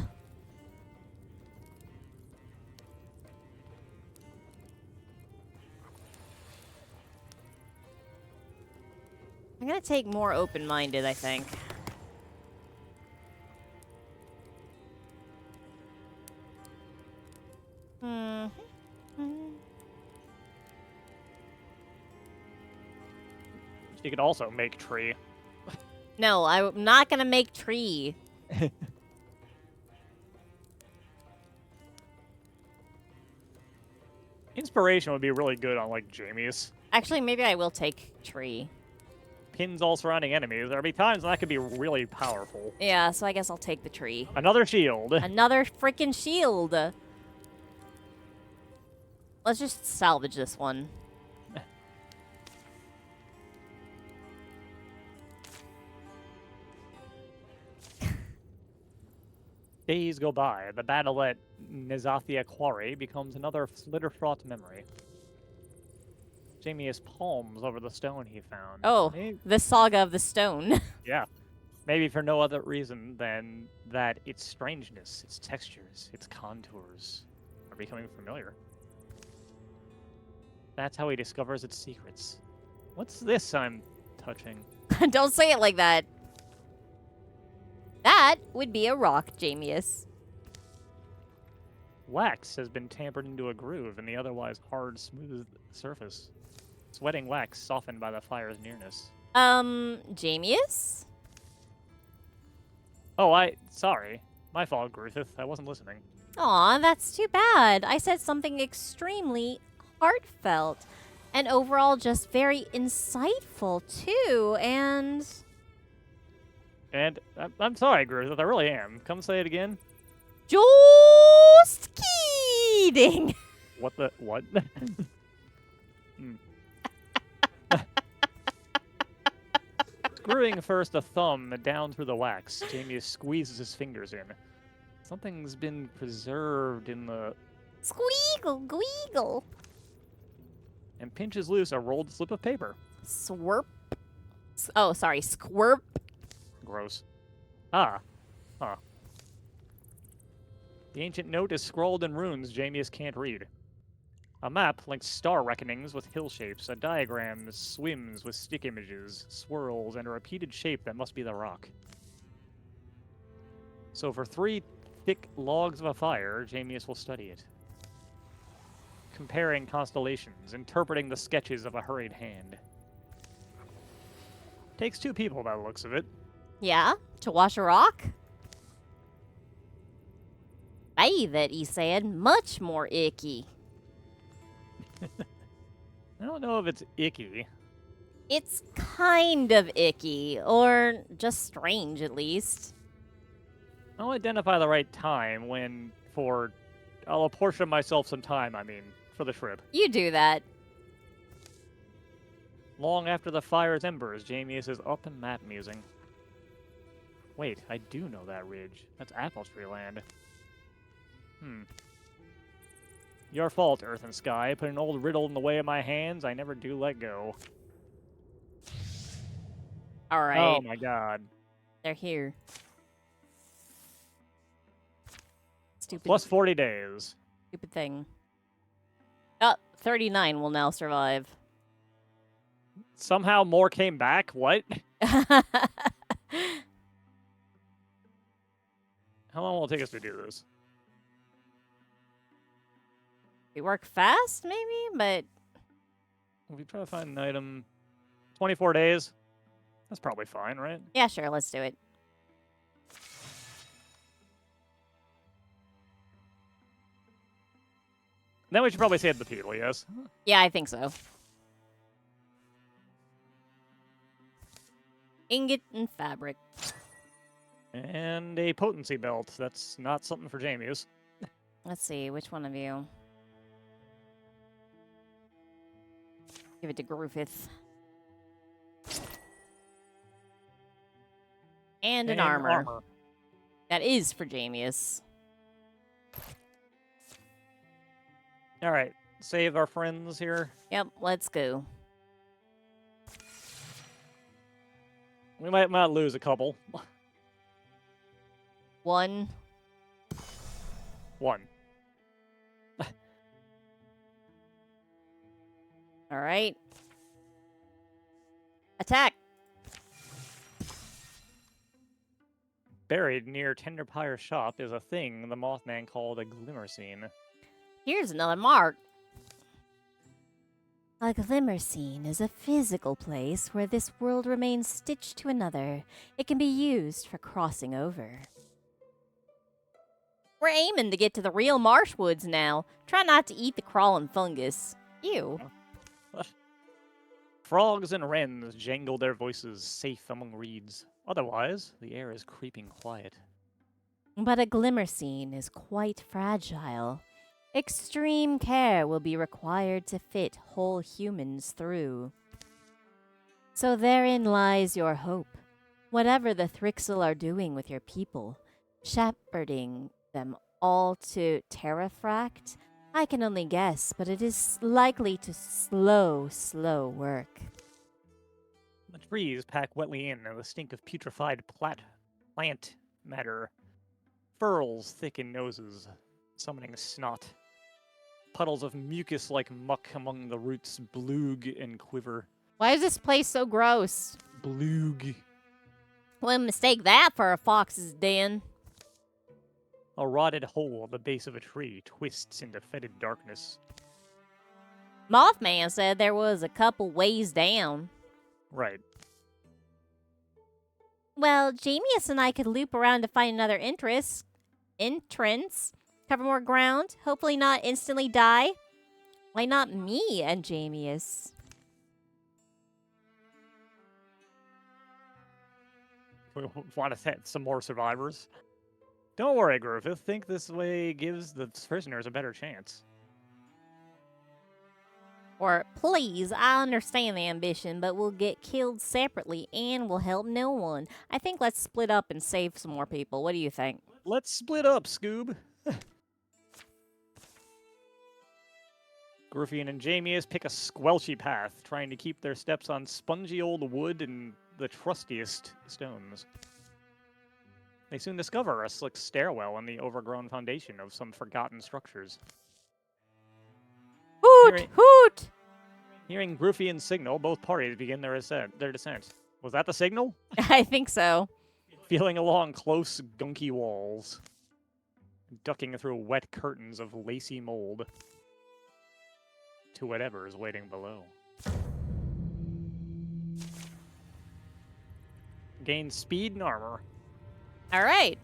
I'm gonna take more open-minded, I think. You could also make tree. No, I'm not gonna make tree. Inspiration would be really good on, like, Jamie's. Actually, maybe I will take tree. Pins all surrounding enemies. There'll be times when that could be really powerful. Yeah, so I guess I'll take the tree. Another shield. Another freaking shield. Let's just salvage this one. Days go by. The battle at Nizathia Quarry becomes another flitter-fraught memory. Jamie is palms over the stone he found. Oh, Maybe, the saga of the stone. yeah. Maybe for no other reason than that its strangeness, its textures, its contours are becoming familiar. That's how he discovers its secrets. What's this I'm touching? Don't say it like that. That would be a rock, Jamius. Wax has been tampered into a groove in the otherwise hard, smooth surface. Sweating wax softened by the fire's nearness. Jamius? Oh, sorry. My fault, Griffith. I wasn't listening. Aw, that's too bad. I said something extremely heartfelt and overall just very insightful, too, and... And I'm sorry, Griffith. I really am. Come say it again. Just kidding! What the... What? Screwing first a thumb down through the wax, Jamie squeezes his fingers in. Something's been preserved in the... Squeagle, gweagle. And pinches loose a rolled slip of paper. Swirp. Oh, sorry, squirp. Gross. Ah. Huh. The ancient note is scrawled in runes Jamius can't read. A map links star reckonings with hill shapes. A diagram swims with stick images, swirls, and a repeated shape that must be the rock. So for 3 thick logs of a fire, Jamius will study it. comparing constellations, interpreting the sketches of a hurried hand. Takes two people by the looks of it. Yeah? To wash a rock? Bathe it, he said. Much more icky. I don't know if it's icky. It's kind of icky, or just strange at least. I'll identify the right time I'll apportion myself some time, for the trip. You do that. Long after the fire's embers, Jamius is up and map musing. Wait, I do know that ridge. That's Apple Tree Land. Your fault, Earth and Sky. Put an old riddle in the way of my hands. I never do let go. All right. Oh my god. They're here. Stupid. Plus 40 days. Stupid thing. Oh, 39 will now survive. Somehow more came back? What? How long will it take us to do this? We work fast, maybe, but If we try to find an item... 24 days? That's probably fine, right? yeah, sure, let's do it. Then we should probably save the people, yes? Yeah, I think so. Ingot and fabric. And a potency belt. That's not something for Jamius. Let's see, which one of you? Give it to Griffith. And an armor. That is for Jamius. Alright, save our friends here. Yep, let's go. We might not lose a couple. One. One. All right. Attack. Buried near Tenderpyre's shop is a thing the Mothman called a glimmer scene. Here's another mark. A glimmer scene is a physical place where this world remains stitched to another. It can be used for crossing over. We're aiming to get to the real marsh woods now. Try not to eat the crawling fungus. Ew. Frogs and wrens jangle their voices safe among reeds. Otherwise, the air is creeping quiet. But a glimmer scene is quite fragile. Extreme care will be required to fit whole humans through. So therein lies your hope. Whatever the Thrixel are doing with your people, shepherding them all to Terrafract, I can only guess, but it is likely to slow work. The trees pack wetly in, and the stink of putrefied plant matter furls thick in noses, summoning snot. Puddles of mucus like muck among the roots bloog and quiver. Why is this place so gross? Bloog. Wouldn't mistake that for a fox's den. A rotted hole at the base of a tree twists into fetid darkness. Mothman said there was a couple ways down. Right. Well, Jamius and I could loop around to find another entrance, cover more ground, hopefully not instantly die. Why not me and Jamius? We want to set some more survivors. Don't worry, Griffith. Think this way gives the prisoners a better chance. Or, please, I understand the ambition, but we'll get killed separately and we'll help no one. I think let's split up and save some more people. What do you think? Let's split up, Scoob. Gruffian and Jamius pick a squelchy path, trying to keep their steps on spongy old wood and the trustiest stones. They soon discover a slick stairwell in the overgrown foundation of some forgotten structures. Hoot! Hoot! Hearing Gruffian's signal, both parties begin their descent. Was that the signal? I think so. Feeling along close, gunky walls. Ducking through wet curtains of lacy mold. to whatever is waiting below. Gain speed and armor. All right.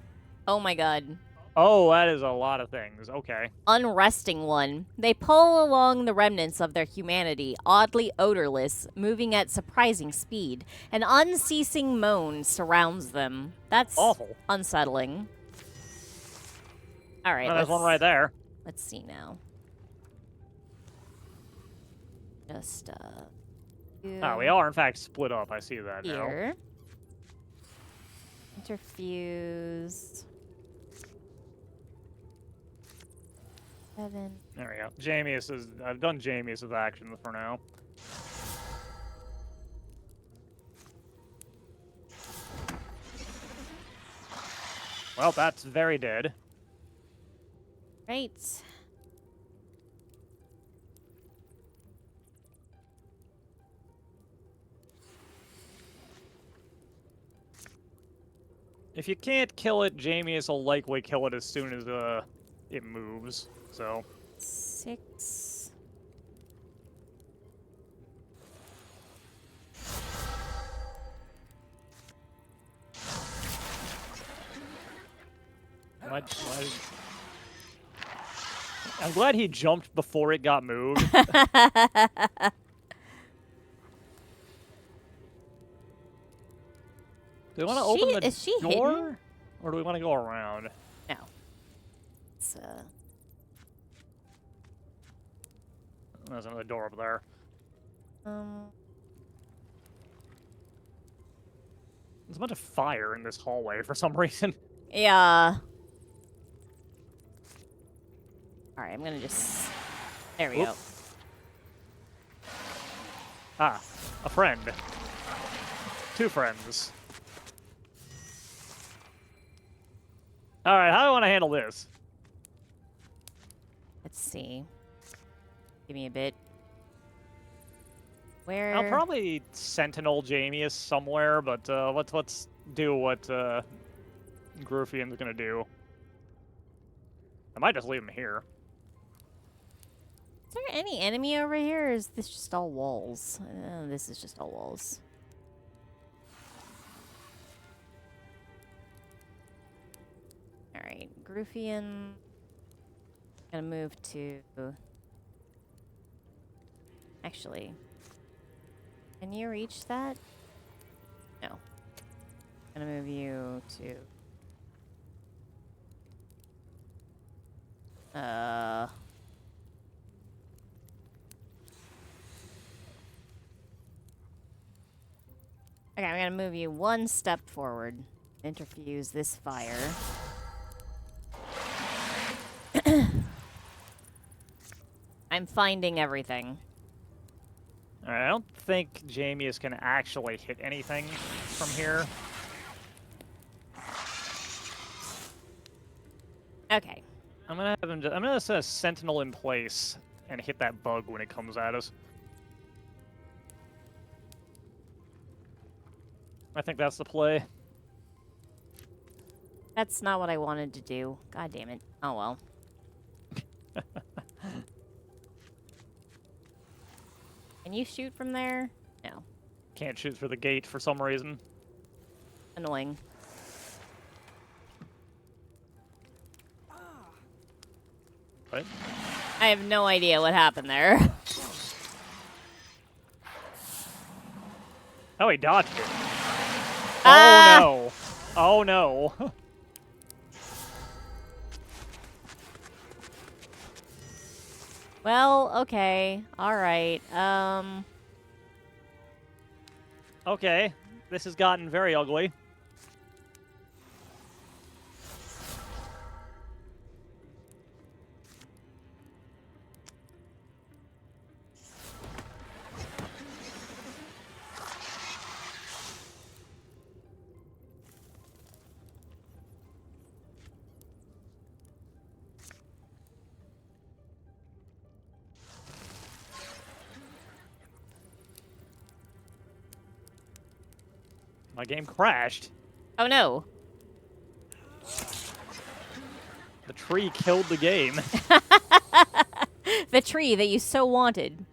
Oh my god. Oh, that is a lot of things. Okay. Unresting one. They pull along the remnants of their humanity, oddly odorless, moving at surprising speed. An unceasing moan surrounds them. That's Awful. unsettling. All right, Oh, there's one right there. Let's see now. Just Oh, we are in fact split up. I see that now. here. Interfuse. 7. There we go. Jamius is. I've done Jamius' action for now. Well, that's very dead. Right. If you can't kill it, Jamius will likely kill it as soon as it moves. So 6. I'm glad he jumped before it got moved. Do we want to open the Is she door, hidden? or do we want to go around? No. It's There's another door over there. There's a bunch of fire in this hallway for some reason. Yeah. All right, I'm gonna just. There we go. Ah, a friend. 2 friends. All right, how do I want to handle this? Let's see. Give me a bit. Where? I'll probably Sentinel Jamius somewhere, but let's do what Groofian's gonna do. I might just leave him here. Is there any enemy over here, or is this just all walls? This is just all walls. All right, Groofian. Gonna move to. Actually, can you reach that? No. Gonna move you to. Okay, I'm gonna move you 1 step forward. Interfuse this fire. I'm finding everything. All right, I don't think Jamius can actually hit anything from here. Okay. I'm gonna have him. I'm gonna set a sentinel in place and hit that bug when it comes at us. I think that's the play. That's not what I wanted to do. God damn it. Oh well. Can you shoot from there? No. Can't shoot through the gate for some reason. Annoying. What? I have no idea what happened there. Oh, he dodged it. Ah! Oh no! Oh no! Well, okay. Alright. Okay, this has gotten very ugly. My game crashed. Oh no. The tree killed the game. The tree that you so wanted.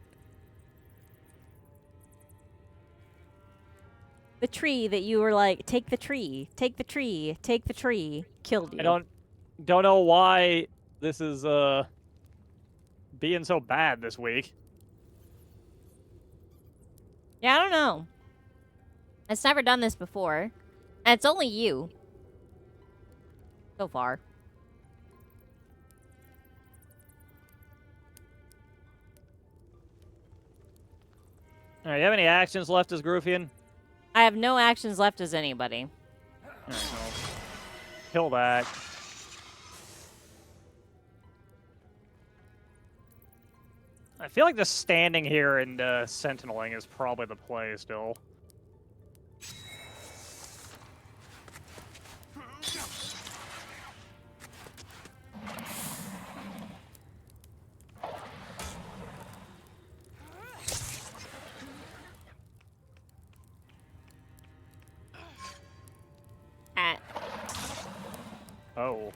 The tree that you were like, take the tree, take the tree, take the tree, killed you. I don't know why this is being so bad this week. Yeah, I don't know. It's never done this before. And it's only you. So far. Alright, you have any actions left as Groofian? I have no actions left as anybody. Alright, well, kill that. I feel like just standing here and sentineling is probably the play still. Oh.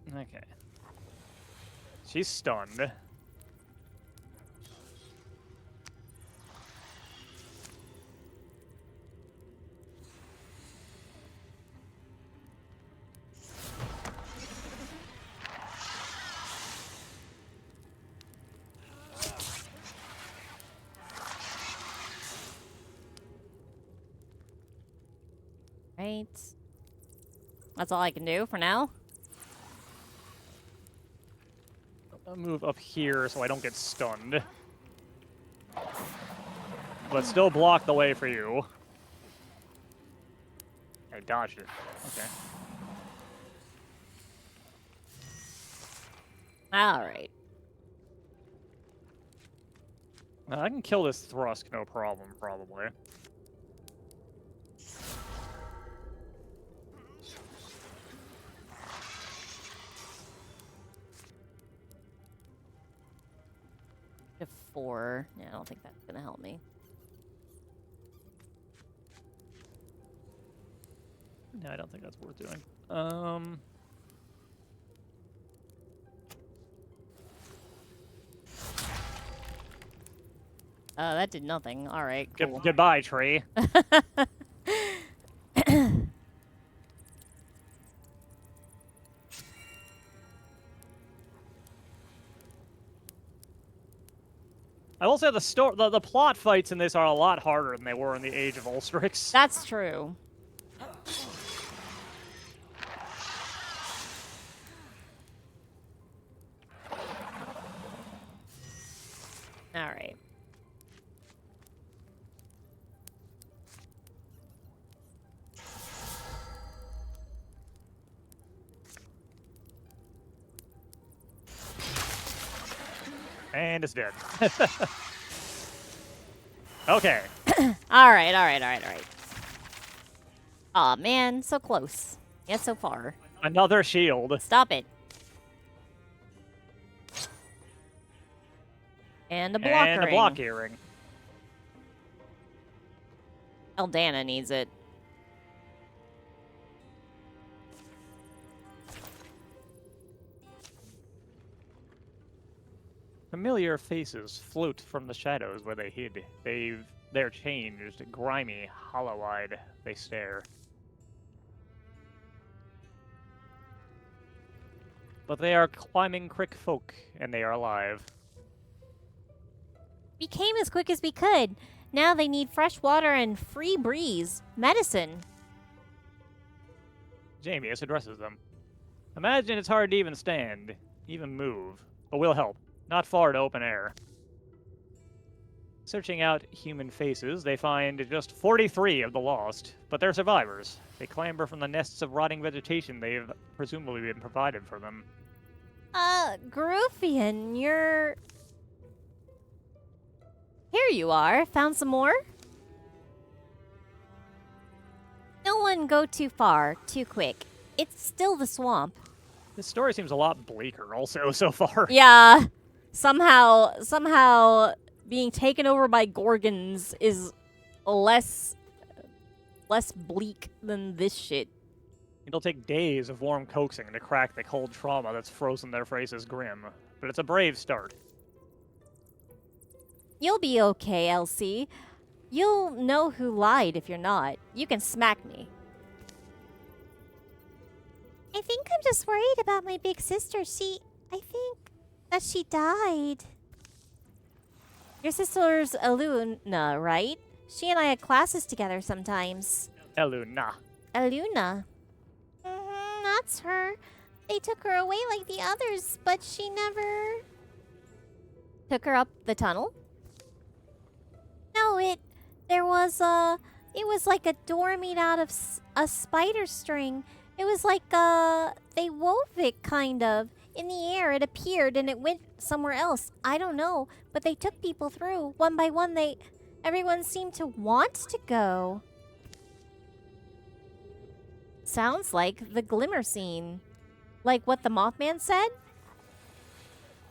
Okay. She's stunned. Right. That's all I can do for now. I'll move up here so I don't get stunned. But still block the way for you. I dodged it. Okay. Alright. I can kill this Thrusk, no problem, probably. To 4. Yeah, I don't think that's gonna help me. No, I don't think that's worth doing. That did nothing. Alright, cool. Goodbye, tree. I will say the plot fights in this are a lot harder than they were in the Age of Ulstrix. That's true. Alright. And it's dead. Okay. Alright. Aw, man, so close. Yet so far. Another shield. Stop it. And a block And a ring. block earring. Eldana needs it. Familiar faces float from the shadows where they hid. They're changed, grimy, hollow-eyed. They stare. But they are climbing crick folk, and they are alive. We came as quick as we could. Now they need fresh water and free breeze. Medicine. Jamius addresses them. Imagine it's hard to even stand, even move. But we'll help. Not far to open air. Searching out human faces, they find just 43 of the lost, but they're survivors. They clamber from the nests of rotting vegetation they've presumably been provided for them. Groofian, you're... Here you are. Found some more? No one go too far, too quick. It's still the swamp. This story seems a lot bleaker also so far. Yeah. Somehow being taken over by Gorgons is less bleak than this shit. It'll take days of warm coaxing to crack the cold trauma that's frozen their faces grim, but it's a brave start. You'll be okay, Elsie. You'll know who lied if you're not. You can smack me. I think I'm just worried about my big sister. I think that she died. Your sister's Aluna, right? She and I had classes together sometimes. Eluna. Aluna. That's her. They took her away like the others, but she never... Took her up the tunnel? No, it was like a door made out of a spider string. It was like, they wove it, kind of. In the air, it appeared and it went somewhere else. I don't know, but they took people through. One by one, everyone seemed to want to go. Sounds like the Glimmer scene. Like what the Mothman said?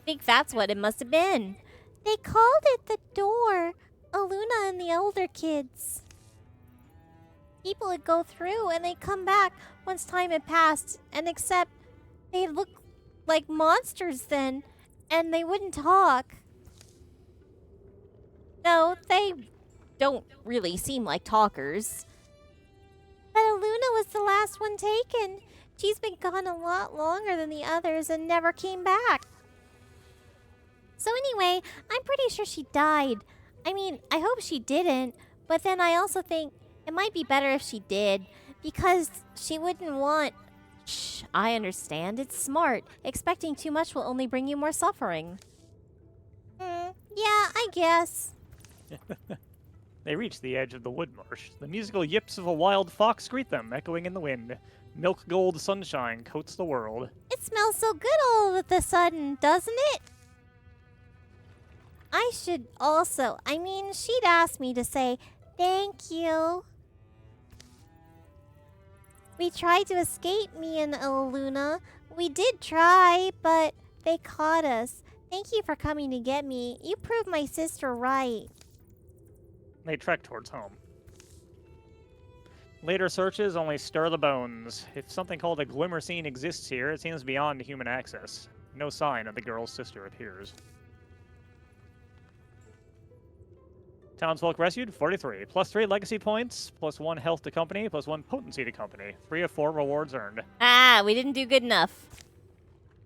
Think that's what it must have been. They called it the door. Aluna and the older kids. People would go through and they'd come back once time had passed, and except they looked like monsters then, and they wouldn't talk. No, they don't really seem like talkers. But Aluna was the last one taken. She's been gone a lot longer than the others and never came back. So anyway, I'm pretty sure she died. I mean, I hope she didn't, but then I also think it might be better if she did, because she wouldn't want... Shh, I understand. It's smart. Expecting too much will only bring you more suffering. Yeah, I guess. They reach the edge of the wood marsh. The musical yips of a wild fox greet them, echoing in the wind. Milk gold sunshine coats the world. It smells so good all of a sudden, doesn't it? I should also... I mean, she'd asked me to say thank you. We tried to escape, me and Aluna. We did try, but they caught us. Thank you for coming to get me. You proved my sister right. They trek towards home. Later searches only stir the bones. If something called a Glimmer scene exists here, it seems beyond human access. No sign of the girl's sister appears. Townsfolk rescued, 43. Plus 3 legacy points, plus 1 health to company, plus 1 potency to company. 3 of 4 rewards earned. Ah, we didn't do good enough.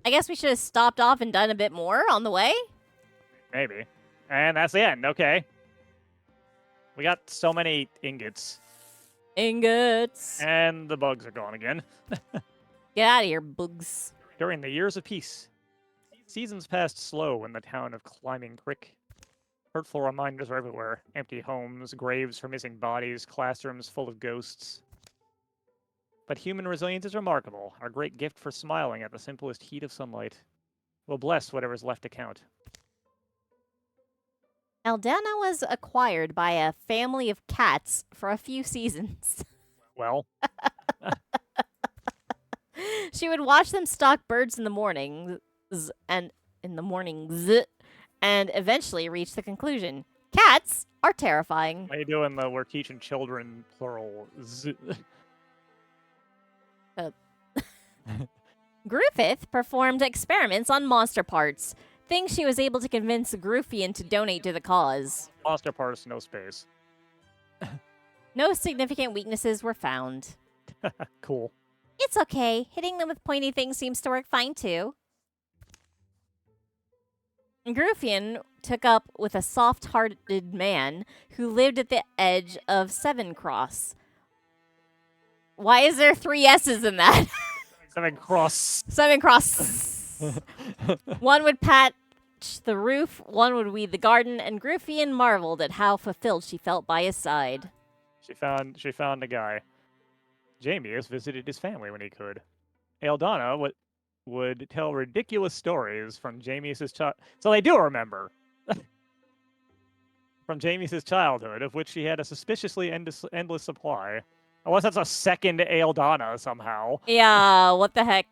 I guess we should have stopped off and done a bit more on the way. Maybe. And that's the end, okay. We got so many ingots. Ingots. And the bugs are gone again. Get out of here, bugs. During the years of peace, seasons passed slow in the town of Climbing Creek. Hurtful reminders are everywhere. Empty homes, graves for missing bodies, classrooms full of ghosts. But human resilience is remarkable, our great gift for smiling at the simplest heat of sunlight. We'll bless whatever's left to count. Aldana was acquired by a family of cats for a few seasons. Well, She would watch them stalk birds in the mornings and eventually reach the conclusion: cats are terrifying. how you doing the we're teaching children plural? Griffith performed experiments on monster parts, things she was able to convince Groofian to donate to the cause. Monster parts, no space. No significant weaknesses were found. Cool. It's okay. Hitting them with pointy things seems to work fine too. Groofian took up with a soft-hearted man who lived at the edge of Seven Cross. Why is there 3 S's in that? Seven Cross. Seven Cross. One would patch the roof, one would weed the garden, and Groofian marveled at how fulfilled she felt by his side. She found a guy. Jamie has visited his family when he could. Eldana would tell ridiculous stories from Jamie's child. So they do remember. From Jamie's childhood, of which she had a suspiciously endless supply. Unless that's a second Eldana somehow. Yeah, what the heck?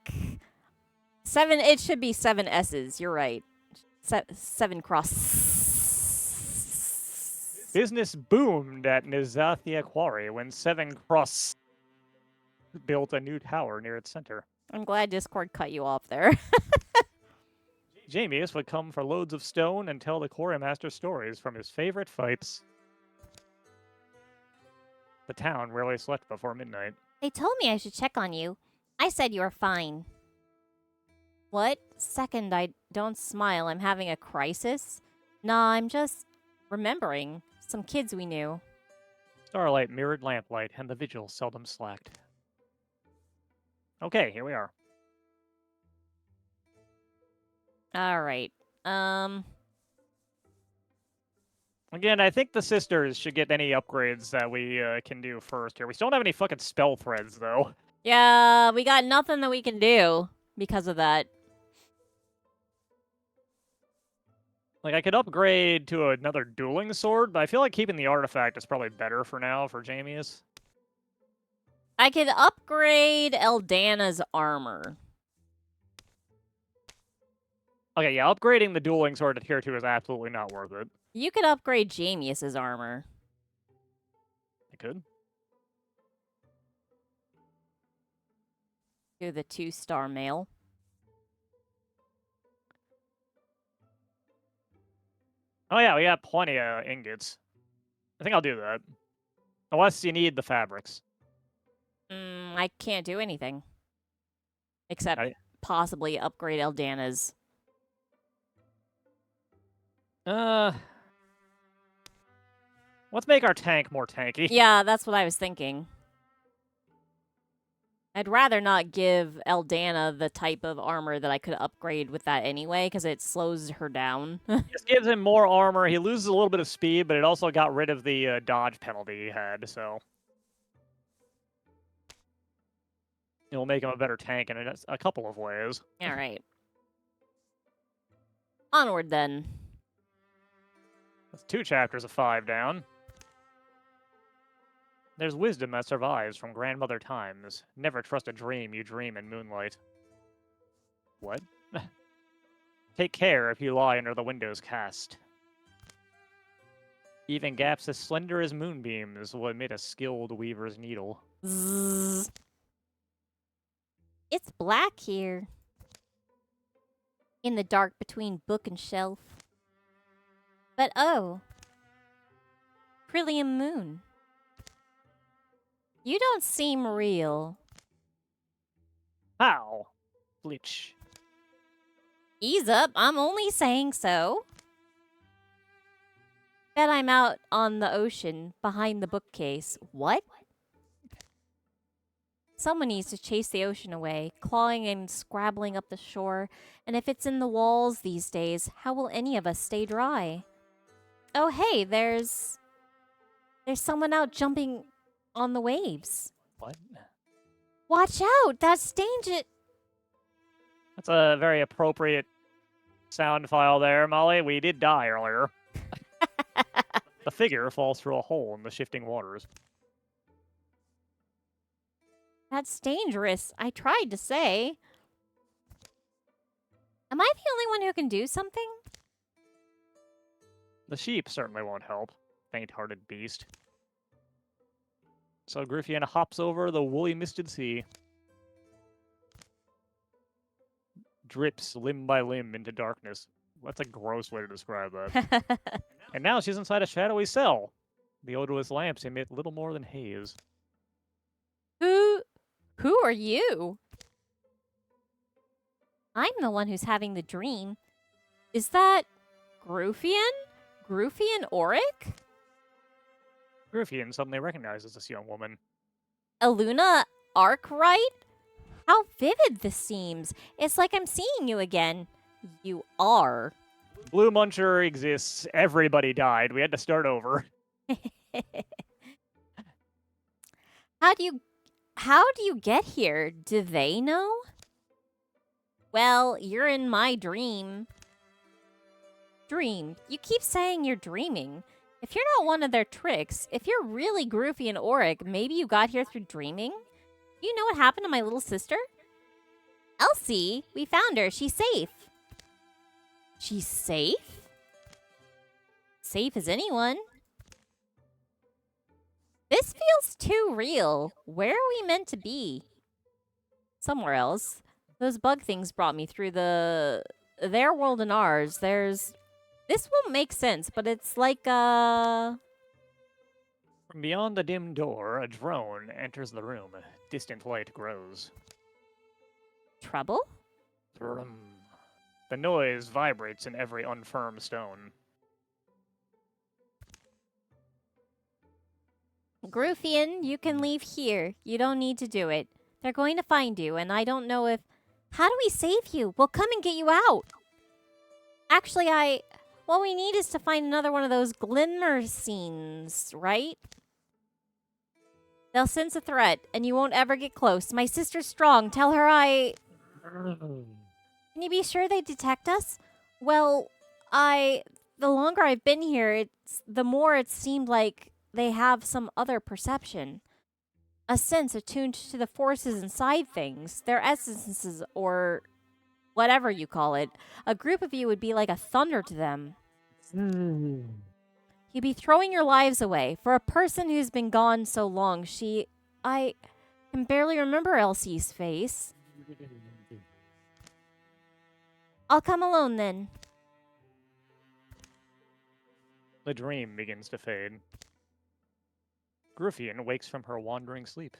It should be 7 S's, you're right. Seven Cross. Business boomed at Nizathia Quarry when Seven Cross built a new tower near its center. I'm glad Discord cut you off there. Jamius would come for loads of stone and tell the quarrymaster stories from his favorite fights. The town rarely slept before midnight. They told me I should check on you. I said you were fine. What? Second, I don't smile. I'm having a crisis? Nah, I'm just remembering some kids we knew. Starlight mirrored lamplight, and the vigil seldom slacked. Okay, here we are. All right. Again, I think the sisters should get any upgrades that we can do first here. We still don't have any fucking spell threads, though. Yeah, we got nothing that we can do because of that. Like, I could upgrade to another dueling sword, but I feel like keeping the artifact is probably better for now for Jamius. I could upgrade Eldana's armor. Okay, yeah, upgrading the dueling sword to tier 2 is absolutely not worth it. You could upgrade Jamius's armor. I could. To the 2-star male. Oh yeah, we got plenty of ingots. I think I'll do that. Unless you need the fabrics. I can't do anything. Except I- possibly upgrade Eldana's. Let's make our tank more tanky. Yeah, that's what I was thinking. I'd rather not give Eldana the type of armor that I could upgrade with that anyway, because it slows her down. This gives him more armor. He loses a little bit of speed, but it also got rid of the dodge penalty he had, so... It'll make him a better tank in a couple of ways. All right. Onward, then. That's 2 chapters of 5 down. There's wisdom that survives from grandmother times. Never trust a dream you dream in moonlight. What? Take care if you lie under the window's cast. Even gaps as slender as moonbeams will admit a skilled weaver's needle. Zzz. It's black here. In the dark between book and shelf. But oh. Prillium moon. You don't seem real. How? Bleach. Ease up, I'm only saying so. Bet I'm out on the ocean behind the bookcase. What? Someone needs to chase the ocean away, clawing and scrabbling up the shore. And if it's in the walls these days, how will any of us stay dry? Oh, hey, there's someone out jumping on the waves. What? Watch out! That's danger. That's a very appropriate sound file there, Molly. We did die earlier. The figure falls through a hole in the shifting waters. That's dangerous. I tried to say. Am I the only one who can do something? The sheep certainly won't help. Faint-hearted beast. So Griffian hops over the woolly misted sea. Drips limb by limb into darkness. That's a gross way to describe that. And now she's inside a shadowy cell. The odorless lamps emit little more than haze. Who are you? I'm the one who's having the dream. Is that Gruffian? Gruffian Auric? Griffian suddenly recognizes this young woman. Aluna Arkwright? How vivid this seems. It's like I'm seeing you again. You are. Blue Muncher exists. Everybody died. We had to start over. How do you get here? Do they know? Well, you're in my dream. Dream. You keep saying you're dreaming. If you're not one of their tricks, if you're really Groofy and Auric, maybe you got here through dreaming? You know what happened to my little sister? Elsie! We found her. She's safe. She's safe? Safe as anyone. This feels too real. Where are we meant to be? Somewhere else. Those bug things brought me through their world and ours. This won't make sense, but it's like From beyond the dim door, a drone enters the room. Distant light grows. trouble? Brum. The noise vibrates in every unfirm stone. Groofian, you can leave here. You don't need to do it. They're going to find you, and I don't know if... How do we save you? We'll come and get you out. Actually, what we need is to find another one of those glimmer scenes, right? They'll sense a threat, and you won't ever get close. My sister's strong. Tell her Can you be sure they detect us? Well, the longer I've been here, the more it seemed like they have some other perception. A sense attuned to the forces inside things, their essences, or whatever you call it. A group of you would be like a thunder to them. You'd be throwing your lives away. For a person who's been gone so long, I can barely remember Elsie's face. I'll come alone then. The dream begins to fade. Gruffian wakes from her wandering sleep.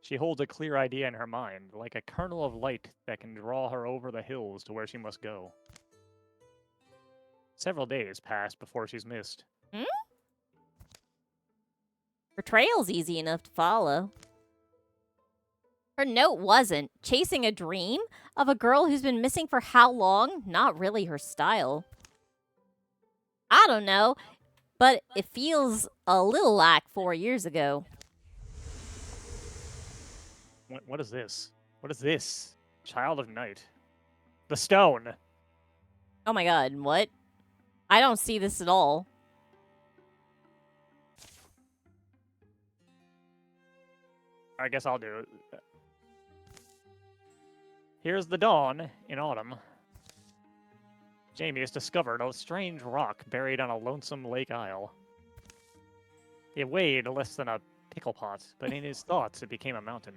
She holds a clear idea in her mind, like a kernel of light that can draw her over the hills to where she must go. Several days pass before she's missed. Her trail's easy enough to follow. Her note wasn't. Chasing a dream of a girl who's been missing for how long? Not really her style. I don't know, but it feels a little like 4 years ago. What is this? What is this? Child of Night. The stone! Oh my god, what? I don't see this at all. I guess I'll do it. Here's the dawn in autumn. Jamie has discovered a strange rock buried on a lonesome lake isle. It weighed less than a pickle pot, but in his thoughts it became a mountain.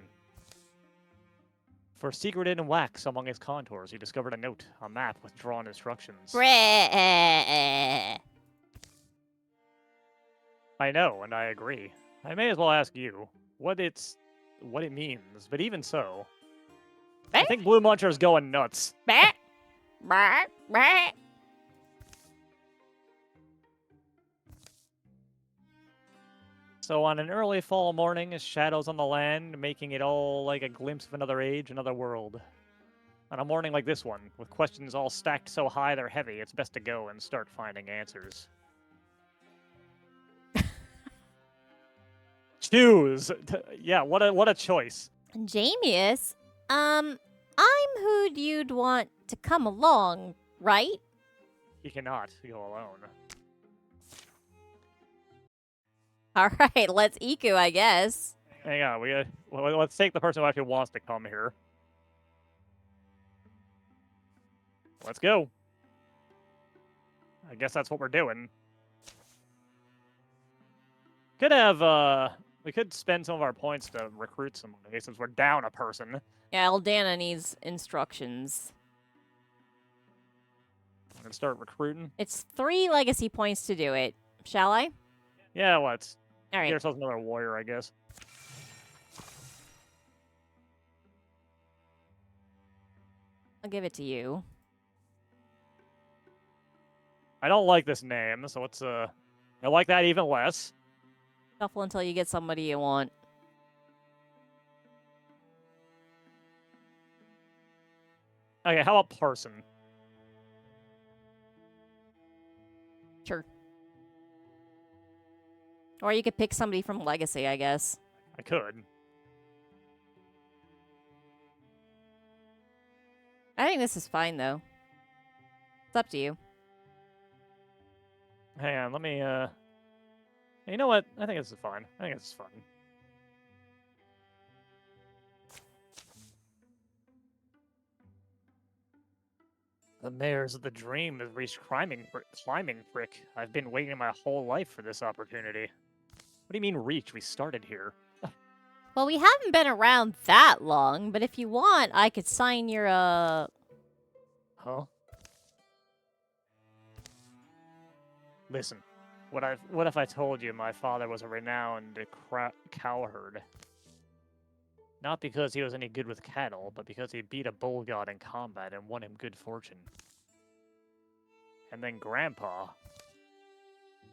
For secreted in wax among its contours, he discovered a note, a map with drawn instructions. Breh. I know, and I agree. I may as well ask you what it means, but even so, I think Blue Muncher's going nuts. Bah. Bah. Bah. So on an early fall morning, shadows on the land, making it all like a glimpse of another age, another world. On a morning like this one, with questions all stacked so high they're heavy, it's best to go and start finding answers. Choose! Yeah, what a choice. Jamius, I'm who you'd want to come along, right? You cannot go alone. All right, let's Iku, I guess. Hang on, let's take the person who actually wants to come here. Let's go. I guess that's what we're doing. We could spend some of our points to recruit somebody since we're down a person. Yeah, Eldana needs instructions. I'm gonna start recruiting. It's 3 legacy points to do it. Shall I? Yeah, let's All right. get ourselves another warrior, I guess. I'll give it to you. I don't like this name, so it's I like that even less. Shuffle until you get somebody you want. Okay, how about Parson? Sure. Or you could pick somebody from Legacy, I guess. I could. I think this is fine, though. It's up to you. Hang on, let me, You know what? I think this is fine. I think this is fun. The mares of the dream have reached climbing prick. I've been waiting my whole life for this opportunity. What do you mean reach? We started here. Well, we haven't been around that long, but if you want, I could sign your, Huh? Listen, what if I told you my father was a renowned cowherd? Not because he was any good with cattle, but because he beat a bull god in combat and won him good fortune. And then Grandpa.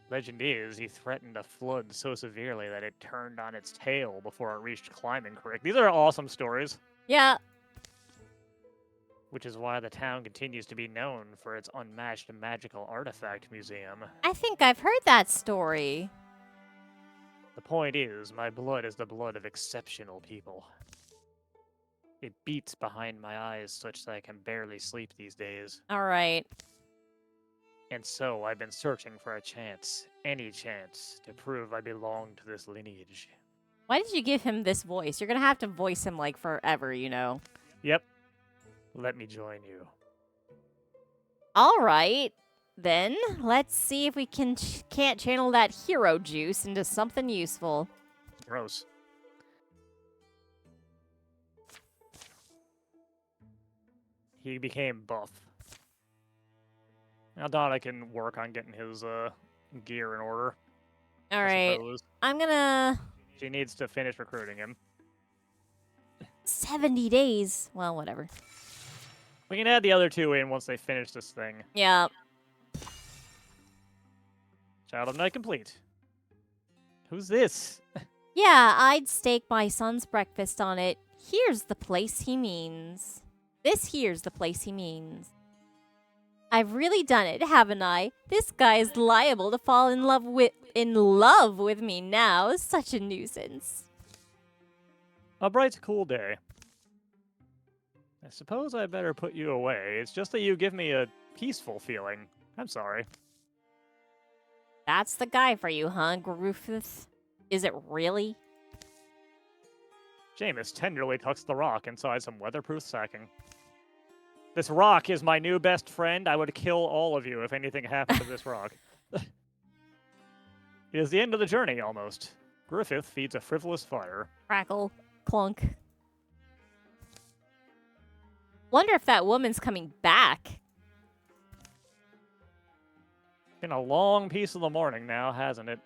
Legend is, he threatened a flood so severely that it turned on its tail before it reached Climbing Creek. These are awesome stories. yeah. Which is why the town continues to be known for its unmatched magical artifact museum. I think I've heard that story. The point is, my blood is the blood of exceptional people. It beats behind my eyes such that I can barely sleep these days. All right. And so I've been searching for a chance, any chance, to prove I belong to this lineage. Why did you give him this voice? You're gonna have to voice him, like, forever, you know. Yep. Let me join you. All right. Then, let's see if we can't channel that hero juice into something useful. Gross. He became buff. Now Donna can work on getting his gear in order. All I right. suppose. I'm gonna... She needs to finish recruiting him. 70 days. Well, whatever. We can add the other two in once they finish this thing. Yeah. Child of Night complete. Who's this? Yeah, I'd stake my son's breakfast on it. Here's the place he means. This here's the place he means. I've really done it, haven't I? This guy is liable to fall in love with me now. Such a nuisance. A bright, cool day. I suppose I better put you away. It's just that you give me a peaceful feeling. I'm sorry. That's the guy for you, huh, Griffith? Is it really? Jameis tenderly tucks the rock inside some weatherproof sacking. This rock is my new best friend. I would kill all of you if anything happened to this rock. It is the end of the journey, almost. Griffith feeds a frivolous fire. Crackle. Clunk. Wonder if that woman's coming back. Been a long piece of the morning now, hasn't it?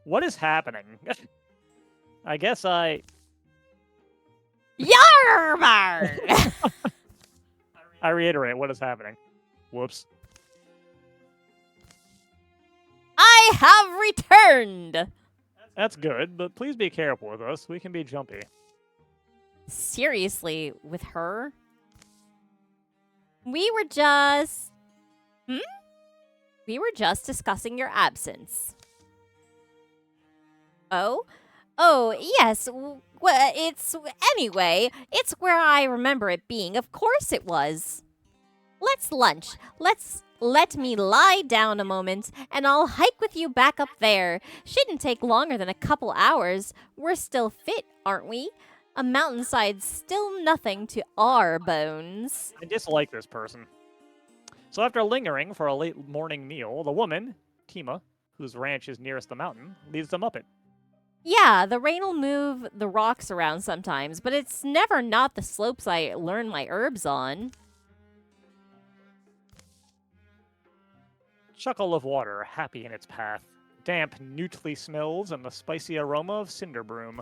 What is happening? I guess I... Yarmar! I reiterate, what is happening? Whoops. I have returned! That's good, but please be careful with us. We can be jumpy. Seriously, with her? We were just... We were just discussing your absence. Oh? Oh, yes. Well, anyway, it's where I remember it being. Of course it was. Let's lunch. Let me lie down a moment, and I'll hike with you back up there. Shouldn't take longer than a couple hours. We're still fit, aren't we? A mountainside's still nothing to our bones. I dislike this person. So after lingering for a late morning meal, the woman, Tima, whose ranch is nearest the mountain, leads them up it. Yeah, the rain'll move the rocks around sometimes, but it's never not the slopes I learn my herbs on. Chuckle of water, happy in its path. Damp, newtly smells and the spicy aroma of cinder broom.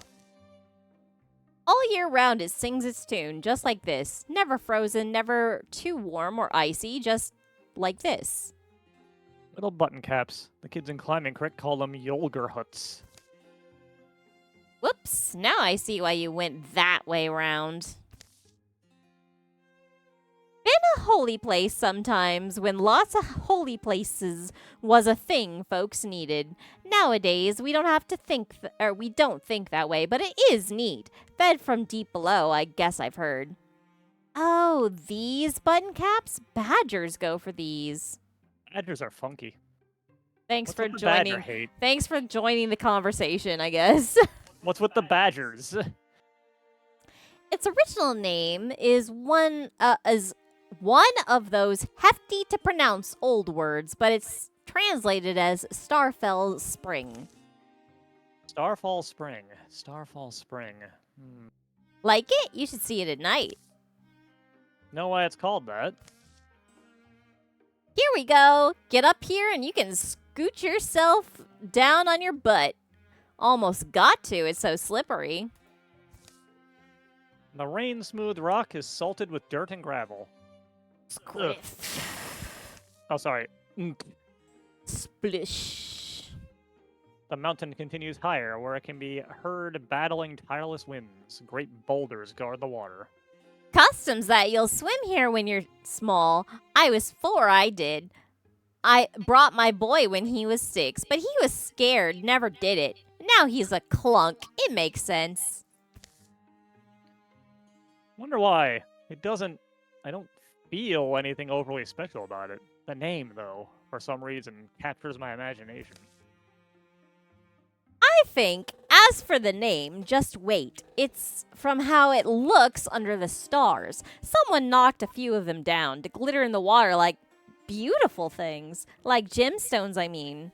All year round it sings its tune, just like this. Never frozen, never too warm or icy, just like this. Little button caps. The kids in Climbing Creek call them Yolger huts. Whoops, now I see why you went that way round. Been a holy place sometimes, when lots of holy places was a thing folks needed. Nowadays, we don't have to think, we don't think that way, but it is neat. Fed from deep below, I guess I've heard. Oh, these button caps? Badgers go for these. Badgers are funky. Thanks What's for with the badger joining. hate? Thanks for joining the conversation, I guess. What's with the badgers? Its original name is one of those hefty to pronounce old words, but it's translated as Starfell Spring. Starfall Spring. Starfall Spring. Like it? You should see it at night. Know why it's called that? Here we go. Get up here and you can scoot yourself down on your butt. Almost got to. It's so slippery. The rain-smooth rock is salted with dirt and gravel. Squiff. Oh, sorry. Splish. The mountain continues higher, where it can be heard battling tireless winds. Great boulders guard the water. Customs that you'll swim here when you're small. I was 4, I did. I brought my boy when he was 6, but he was scared, never did it. Now he's a clunk. It makes sense. Wonder why. It doesn't... I don't feel anything overly special about it. The name, though, for some reason, captures my imagination. I think, as for the name, just wait. It's from how it looks under the stars. Someone knocked a few of them down to glitter in the water like beautiful things. Like gemstones, I mean.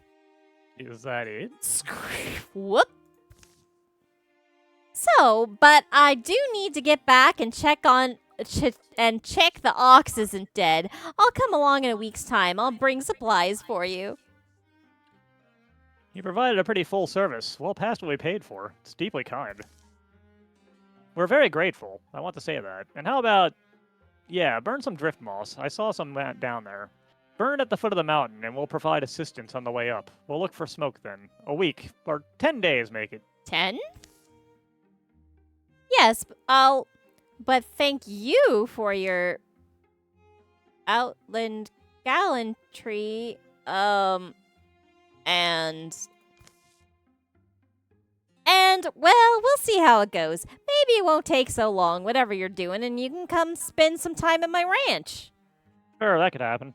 Is that it? Whoop. So, but I do need to get back and check the ox isn't dead. I'll come along in a week's time. I'll bring supplies for you. You provided a pretty full service, well past what we paid for. It's deeply kind. We're very grateful. I want to say that. And how about... Yeah, burn some drift moss. I saw some down there. Burn at the foot of the mountain, and we'll provide assistance on the way up. We'll look for smoke then. A week, or 10 days make it. 10? Yes, but thank you for your outland gallantry, and well, we'll see how it goes. Maybe it won't take so long, whatever you're doing, and you can come spend some time at my ranch. Sure, that could happen.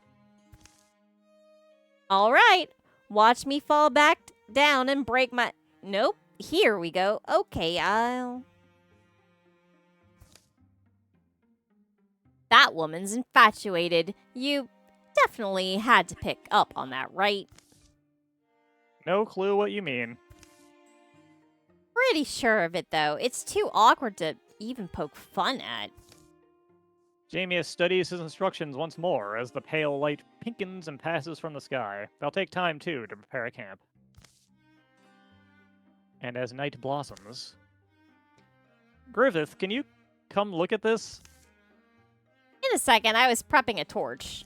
All right, watch me fall back down and break my... Nope, here we go. Okay, That woman's infatuated. You definitely had to pick up on that, right? No clue what you mean. Pretty sure of it, though. It's too awkward to even poke fun at. Jamius studies his instructions once more as the pale light pinkens and passes from the sky. They'll take time, too, to prepare a camp. And as night blossoms... Griffith, can you come look at this? In a second, I was prepping a torch.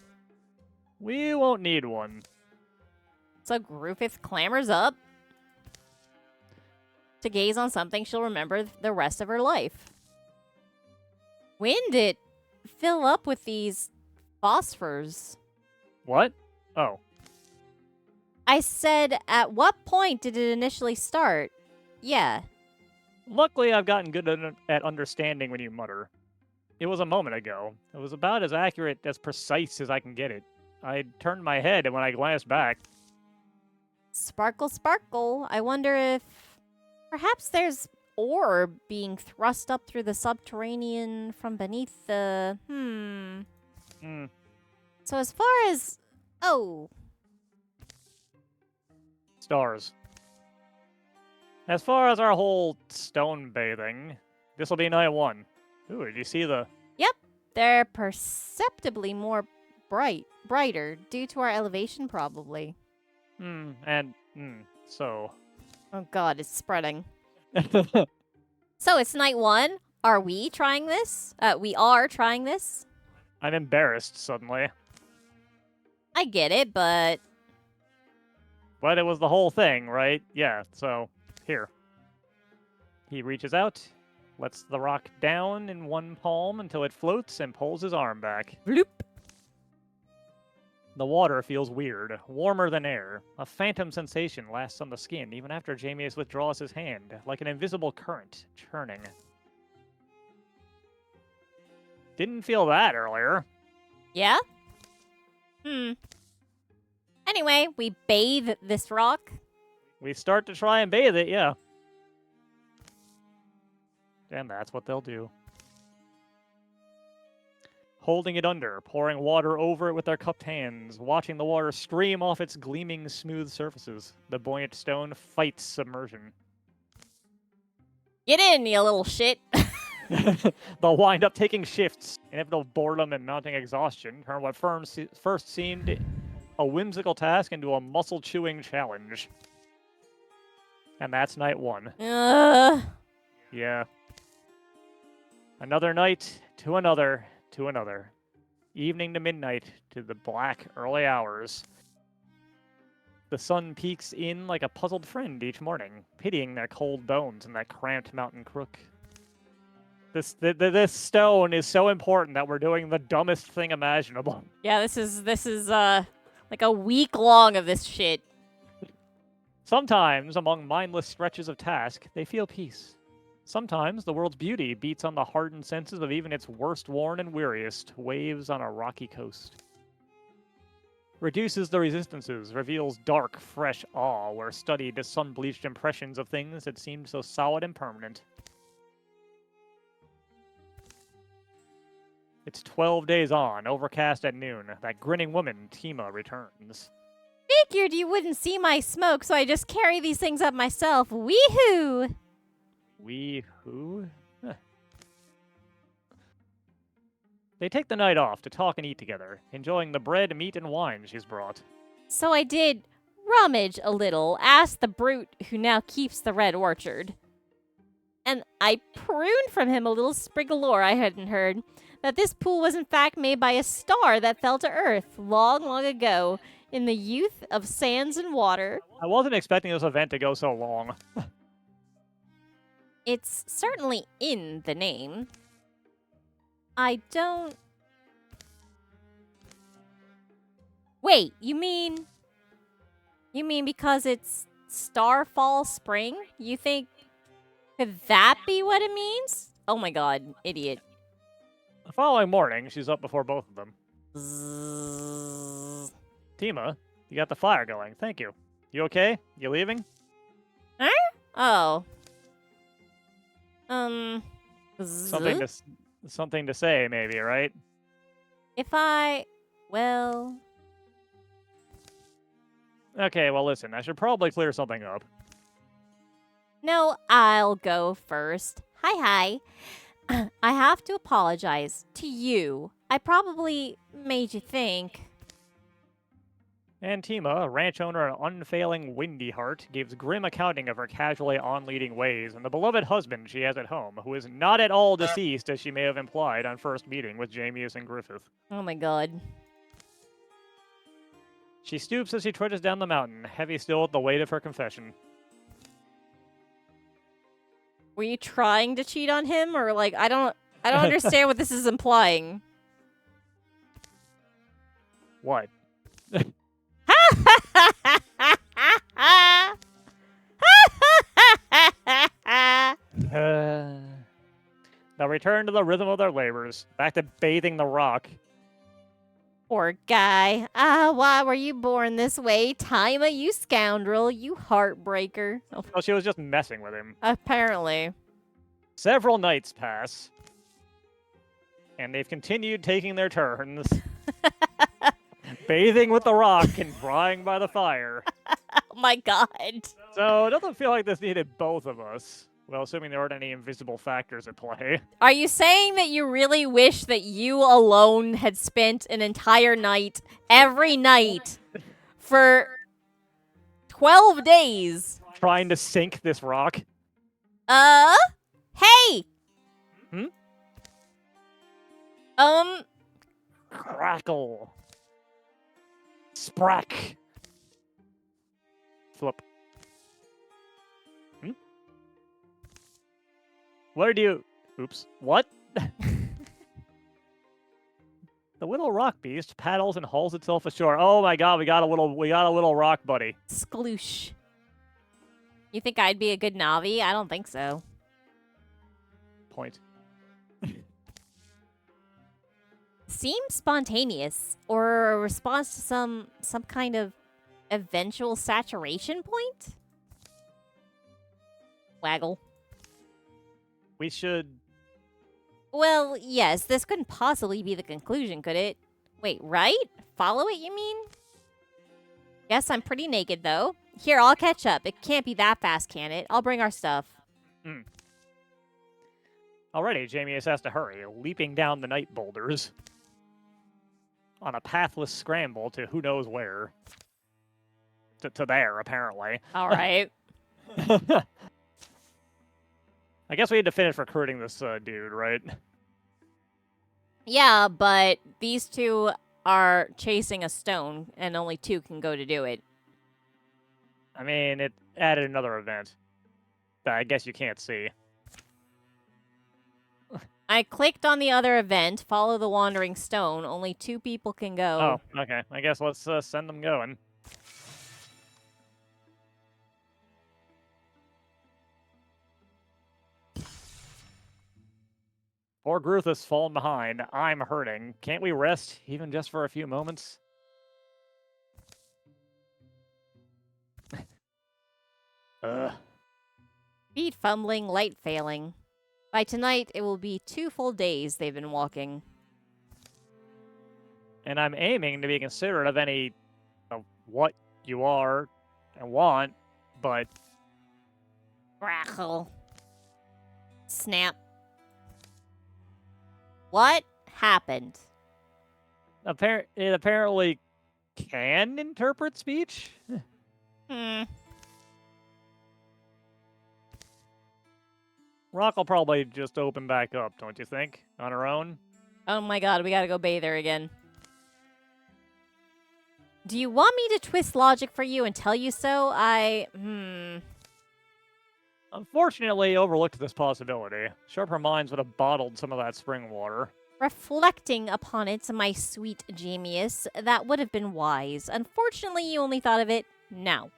We won't need one. So Griffith clambers up to gaze on something she'll remember the rest of her life. When did it fill up with these phosphors? What? Oh. I said, at what point did it initially start? Yeah. Luckily, I've gotten good at understanding when you mutter. It was a moment ago. It was about as accurate, as precise as I can get it. I turned my head, and when I glanced back... Sparkle, sparkle. I wonder if... Perhaps there's ore being thrust up through the subterranean from beneath the... So as far as... Oh. Stars. As far as our whole stone bathing, this'll be night 1. Ooh, did you see the... Yep. They're perceptibly more brighter due to our elevation, probably. So... Oh god, it's spreading. So it's night 1. Are we trying this? We are trying this? I'm embarrassed, suddenly. I get it, but... But it was the whole thing, right? Yeah, so... Here. He reaches out, lets the rock down in one palm until it floats and pulls his arm back. Bloop. The water feels weird, warmer than air. A phantom sensation lasts on the skin even after Jamius withdraws his hand, like an invisible current, churning. Didn't feel that earlier. Yeah? Anyway, we bathe this rock. We start to try and bathe it, yeah. And that's what they'll do. holding it under, pouring water over it with their cupped hands, watching the water stream off its gleaming, smooth surfaces. The buoyant stone fights submersion. Get in, you little shit. They'll wind up taking shifts. Inevitable boredom and mounting exhaustion turn what first seemed a whimsical task into a muscle-chewing challenge. And that's night 1. Yeah. Another night to another to another. Evening to midnight to the black early hours. The sun peeks in like a puzzled friend each morning, pitying their cold bones and that cramped mountain crook. This stone is so important that we're doing the dumbest thing imaginable. Yeah, this is like a week long of this shit. Sometimes, among mindless stretches of task, they feel peace. Sometimes the world's beauty beats on the hardened senses of even its worst worn and weariest waves on a rocky coast. Reduces the resistances, reveals dark, fresh awe where studied sun-bleached impressions of things that seemed so solid and permanent. It's 12 days on, overcast at noon. That grinning woman, Tima, returns. Figured you wouldn't see my smoke, so I just carry these things up myself. Wee-hoo! Wee-hoo? Huh. They take the night off to talk and eat together, enjoying the bread, meat, and wine she's brought. So I did rummage a little, asked the brute who now keeps the red orchard. And I pruned from him a little sprig of lore I hadn't heard, that this pool was in fact made by a star that fell to Earth long, long ago in the youth of sands and water. I wasn't expecting this event to go so long. It's certainly in the name. I don't... Wait, you mean because it's Starfall Spring? You think... Could that be what it means? Oh my god, idiot. The following morning, she's up before both of them. Zzz. Tima, you got the fire going. Thank you. You okay? You leaving? Huh? Oh. Something to say, maybe, right? Well... Okay, well, listen. I should probably clear something up. No, I'll go first. Hi. I have to apologize to you. I probably made you think. And Tima, a ranch owner and unfailing windy heart, gives grim accounting of her casually on-leading ways and the beloved husband she has at home, who is not at all deceased as she may have implied on first meeting with Jamius and Griffith. Oh my god. She stoops as she trudges down the mountain, heavy still with the weight of her confession. Were you trying to cheat on him, or like I don't understand what this is implying. What? They'll return to the rhythm of their labors, back to bathing the rock. Poor guy. Why were you born this way, Tima, you scoundrel, you heartbreaker. Oh, Well, she was just messing with him. apparently. Several nights pass, and they've continued taking their turns, bathing with the rock and drying by the fire. Oh my god. So it doesn't feel like this needed both of us. Well, assuming there aren't any invisible factors at play. Are you saying that you really wish that you alone had spent an entire night, every night, for 12 days? Trying to sink this rock. Hey! Hmm? Crackle. Sprack. Flip. Where do you... Oops. What? The little rock beast paddles and hauls itself ashore. Oh my god, we got a little rock buddy. Skloosh. You think I'd be a good Navi? I don't think so. Point. Seems spontaneous, or a response to some kind of eventual saturation point? Waggle. We should... Well, yes, this couldn't possibly be the conclusion, could it? Wait, right? Follow it, you mean? Guess I'm pretty naked, though. Here, I'll catch up. It can't be that fast, can it? I'll bring our stuff. Already, Jamius has to hurry, leaping down the night boulders on a pathless scramble to who knows where. To there, apparently. All right. I guess we had to finish recruiting this dude, right? Yeah, but these two are chasing a stone, and only two can go to do it. I mean, it added another event that I guess you can't see. I clicked on the other event, follow the wandering stone. Only two people can go. Oh, okay. I guess let's send them going. Poor Gruth has fallen behind. I'm hurting. Can't we rest, even just for a few moments? Feet fumbling, light failing. By tonight, it will be 2 full days they've been walking. And I'm aiming to be considerate of any of what you are and want, but Crackle. Snap. What happened? it apparently can interpret speech. Rock will probably just open back up, don't you think? On her own? Oh my god, we gotta go bathe her again. Do you want me to twist logic for you and tell you so? Unfortunately, overlooked this possibility. Sharper minds would have bottled some of that spring water. Reflecting upon it, my sweet Jamius, that would have been wise. Unfortunately, you only thought of it now.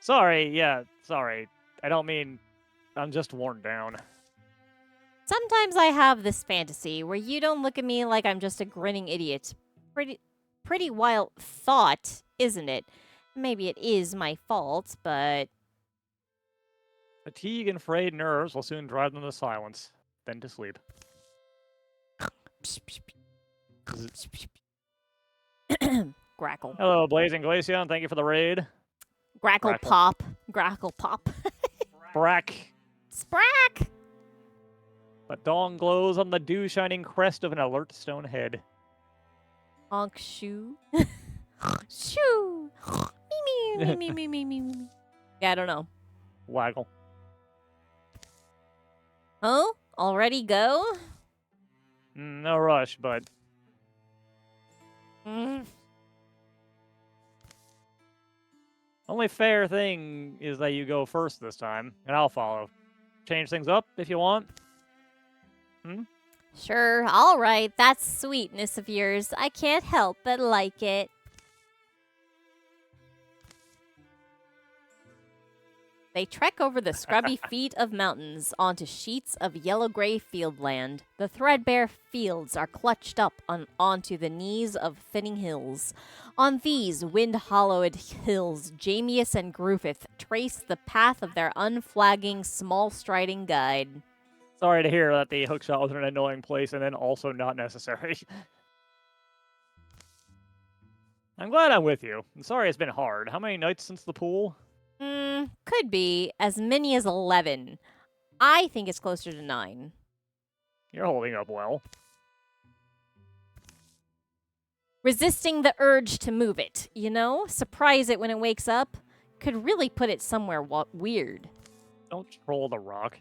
Sorry, sorry. I don't mean... I'm just worn down. Sometimes I have this fantasy where you don't look at me like I'm just a grinning idiot. Pretty wild thought, isn't it? Maybe it is my fault, but... Fatigue and frayed nerves will soon drive them to silence, then to sleep. Grackle. Hello, Blazing Glaceon. Thank you for the raid. Grackle Grackle. pop. Grackle pop. Brack. Sprack! The dawn glows on the dew-shining crest of an alert stone head. Honk shoo. Shoo! Me, me, me, me, me, me, me, me. Yeah, I don't know. Waggle. Oh? Already go? No rush, but... Only fair thing is that you go first this time, and I'll follow. Change things up if you want. Sure, alright. That sweetness of yours. I can't help but like it. They trek over the scrubby feet of mountains onto sheets of yellow-gray fieldland. The threadbare fields are clutched up onto the knees of thinning hills. On these wind-hollowed hills, Jamius and Griffith trace the path of their unflagging, small-striding guide. Sorry to hear that the hookshot was in an annoying place and then also not necessary. I'm glad I'm with you. I'm sorry it's been hard. How many nights since the pool? Could be as many as 11. I think it's closer to 9. You're holding up well. Resisting the urge to move it, you know? Surprise it when it wakes up. Could really put it somewhere weird. Don't troll the rock.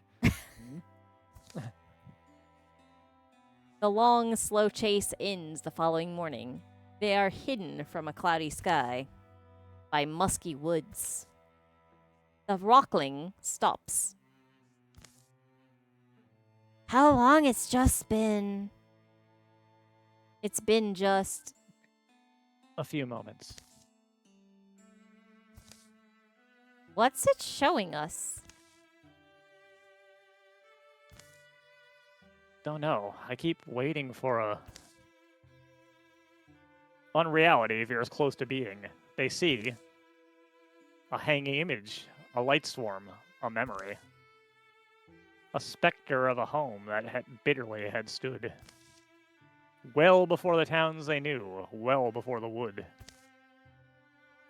The long, slow chase ends the following morning. They are hidden from a cloudy sky by musky woods. The rockling stops. How long it's just been? It's been just... A few moments. What's it showing us? Don't know. I keep waiting for a... unreality if you're as close to being. They see a hanging image, a light swarm, a memory. a specter of a home that bitterly had stood. Well before the towns they knew, well before the wood.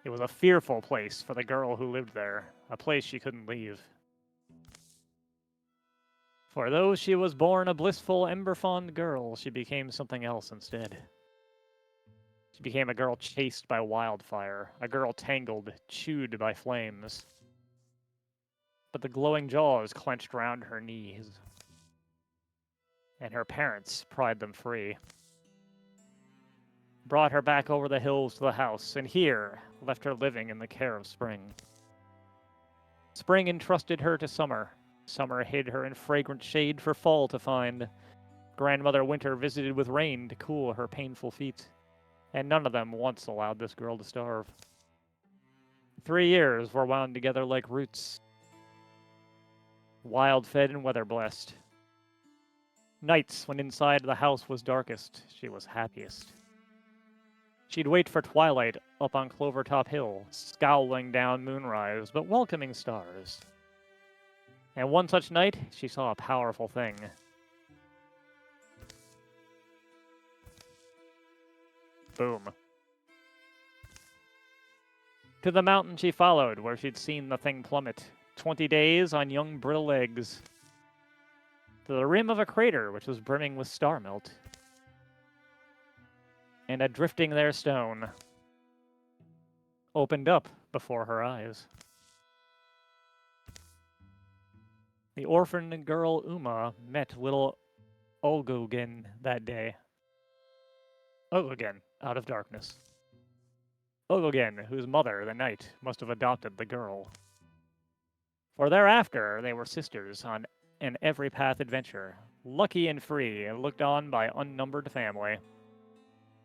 It was a fearful place for the girl who lived there, a place she couldn't leave. For though she was born a blissful, ember-fond girl, she became something else instead. She became a girl chased by wildfire, a girl tangled, chewed by flames. But the glowing jaws clenched round her knees, and her parents pried them free. Brought her back over the hills to the house, and here left her living in the care of spring. Spring entrusted her to summer. Summer hid her in fragrant shade for fall to find. Grandmother Winter visited with rain to cool her painful feet, and none of them once allowed this girl to starve. 3 years were wound together like roots, wild-fed and weather-blessed. Nights when inside the house was darkest, she was happiest. She'd wait for twilight up on Clovertop Hill, scowling down moonrise, but welcoming stars. And one such night, she saw a powerful thing. Boom. To the mountain she followed, where she'd seen the thing plummet, 20 days on young brittle legs. To the rim of a crater which was brimming with star melt. And a drifting there stone opened up before her eyes. The orphan girl Uma met little Olgogen that day. Olgogen, out of darkness. Olgogen, whose mother, the knight, must have adopted the girl. For thereafter they were sisters on an every path adventure, lucky and free, and looked on by unnumbered family.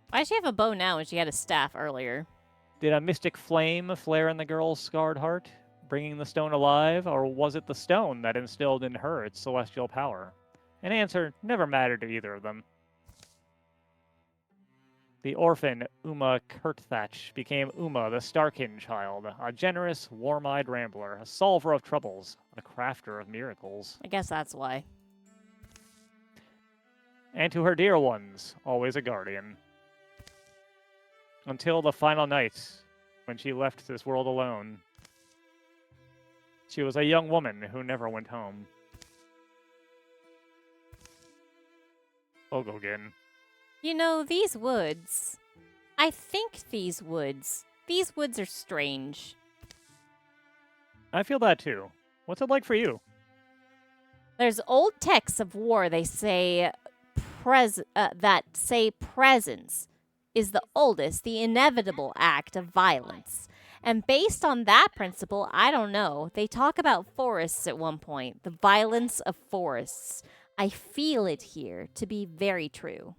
Why does she have a bow now when she had a staff earlier? Did a mystic flame flare in the girl's scarred heart, bringing the stone alive, or was it the stone that instilled in her its celestial power? An answer never mattered to either of them. The orphan Uma Kurtthatch became Uma the Starkin child, a generous, warm-eyed rambler, a solver of troubles, a crafter of miracles. I guess that's why. And to her dear ones, always a guardian. Until the final night, when she left this world alone. She was a young woman who never went home. Olgogen. You know, these woods... I think these woods are strange. I feel that too. What's it like for you? There's old texts of war they say that say presence is the oldest, the inevitable act of violence. And based on that principle, I don't know. They talk about forests at one point, the violence of forests. I feel it here to be very true.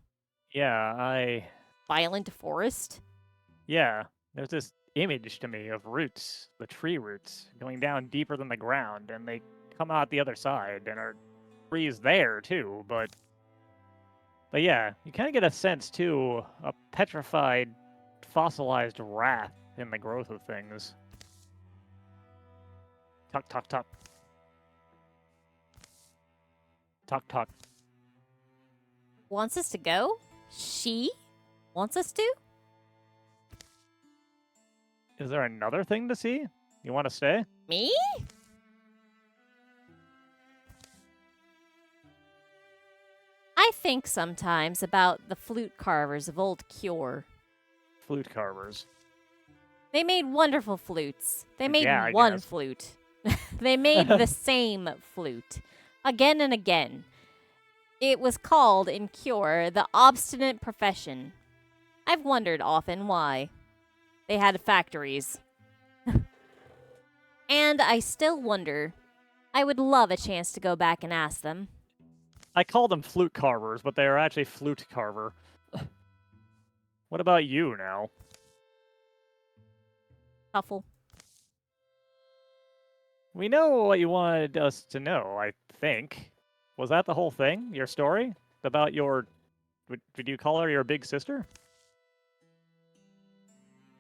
Yeah, Violent forest? Yeah, there's this image to me of roots, the tree roots, going down deeper than the ground, and they come out the other side, and are trees there, too, but yeah, you kind of get a sense, too, a petrified, fossilized wrath in the growth of things. Tuck, tuck, tuck. Tuck, tuck. Wants us to go? She wants us to? Is there another thing to see? You want to stay? Me? I think sometimes about the flute carvers of old Cure. Flute carvers. They made wonderful flutes. They made Yeah, I one guess. flute. They made the same flute again and again. It was called in Cure the obstinate profession. I've wondered often why. They had factories. And I still wonder. I would love a chance to go back and ask them. I call them flute carvers, but they are actually flute carver. What about you now? Shuffle. We know what you wanted us to know, I think. Was that the whole thing? Your story? About your... Did you call her your big sister?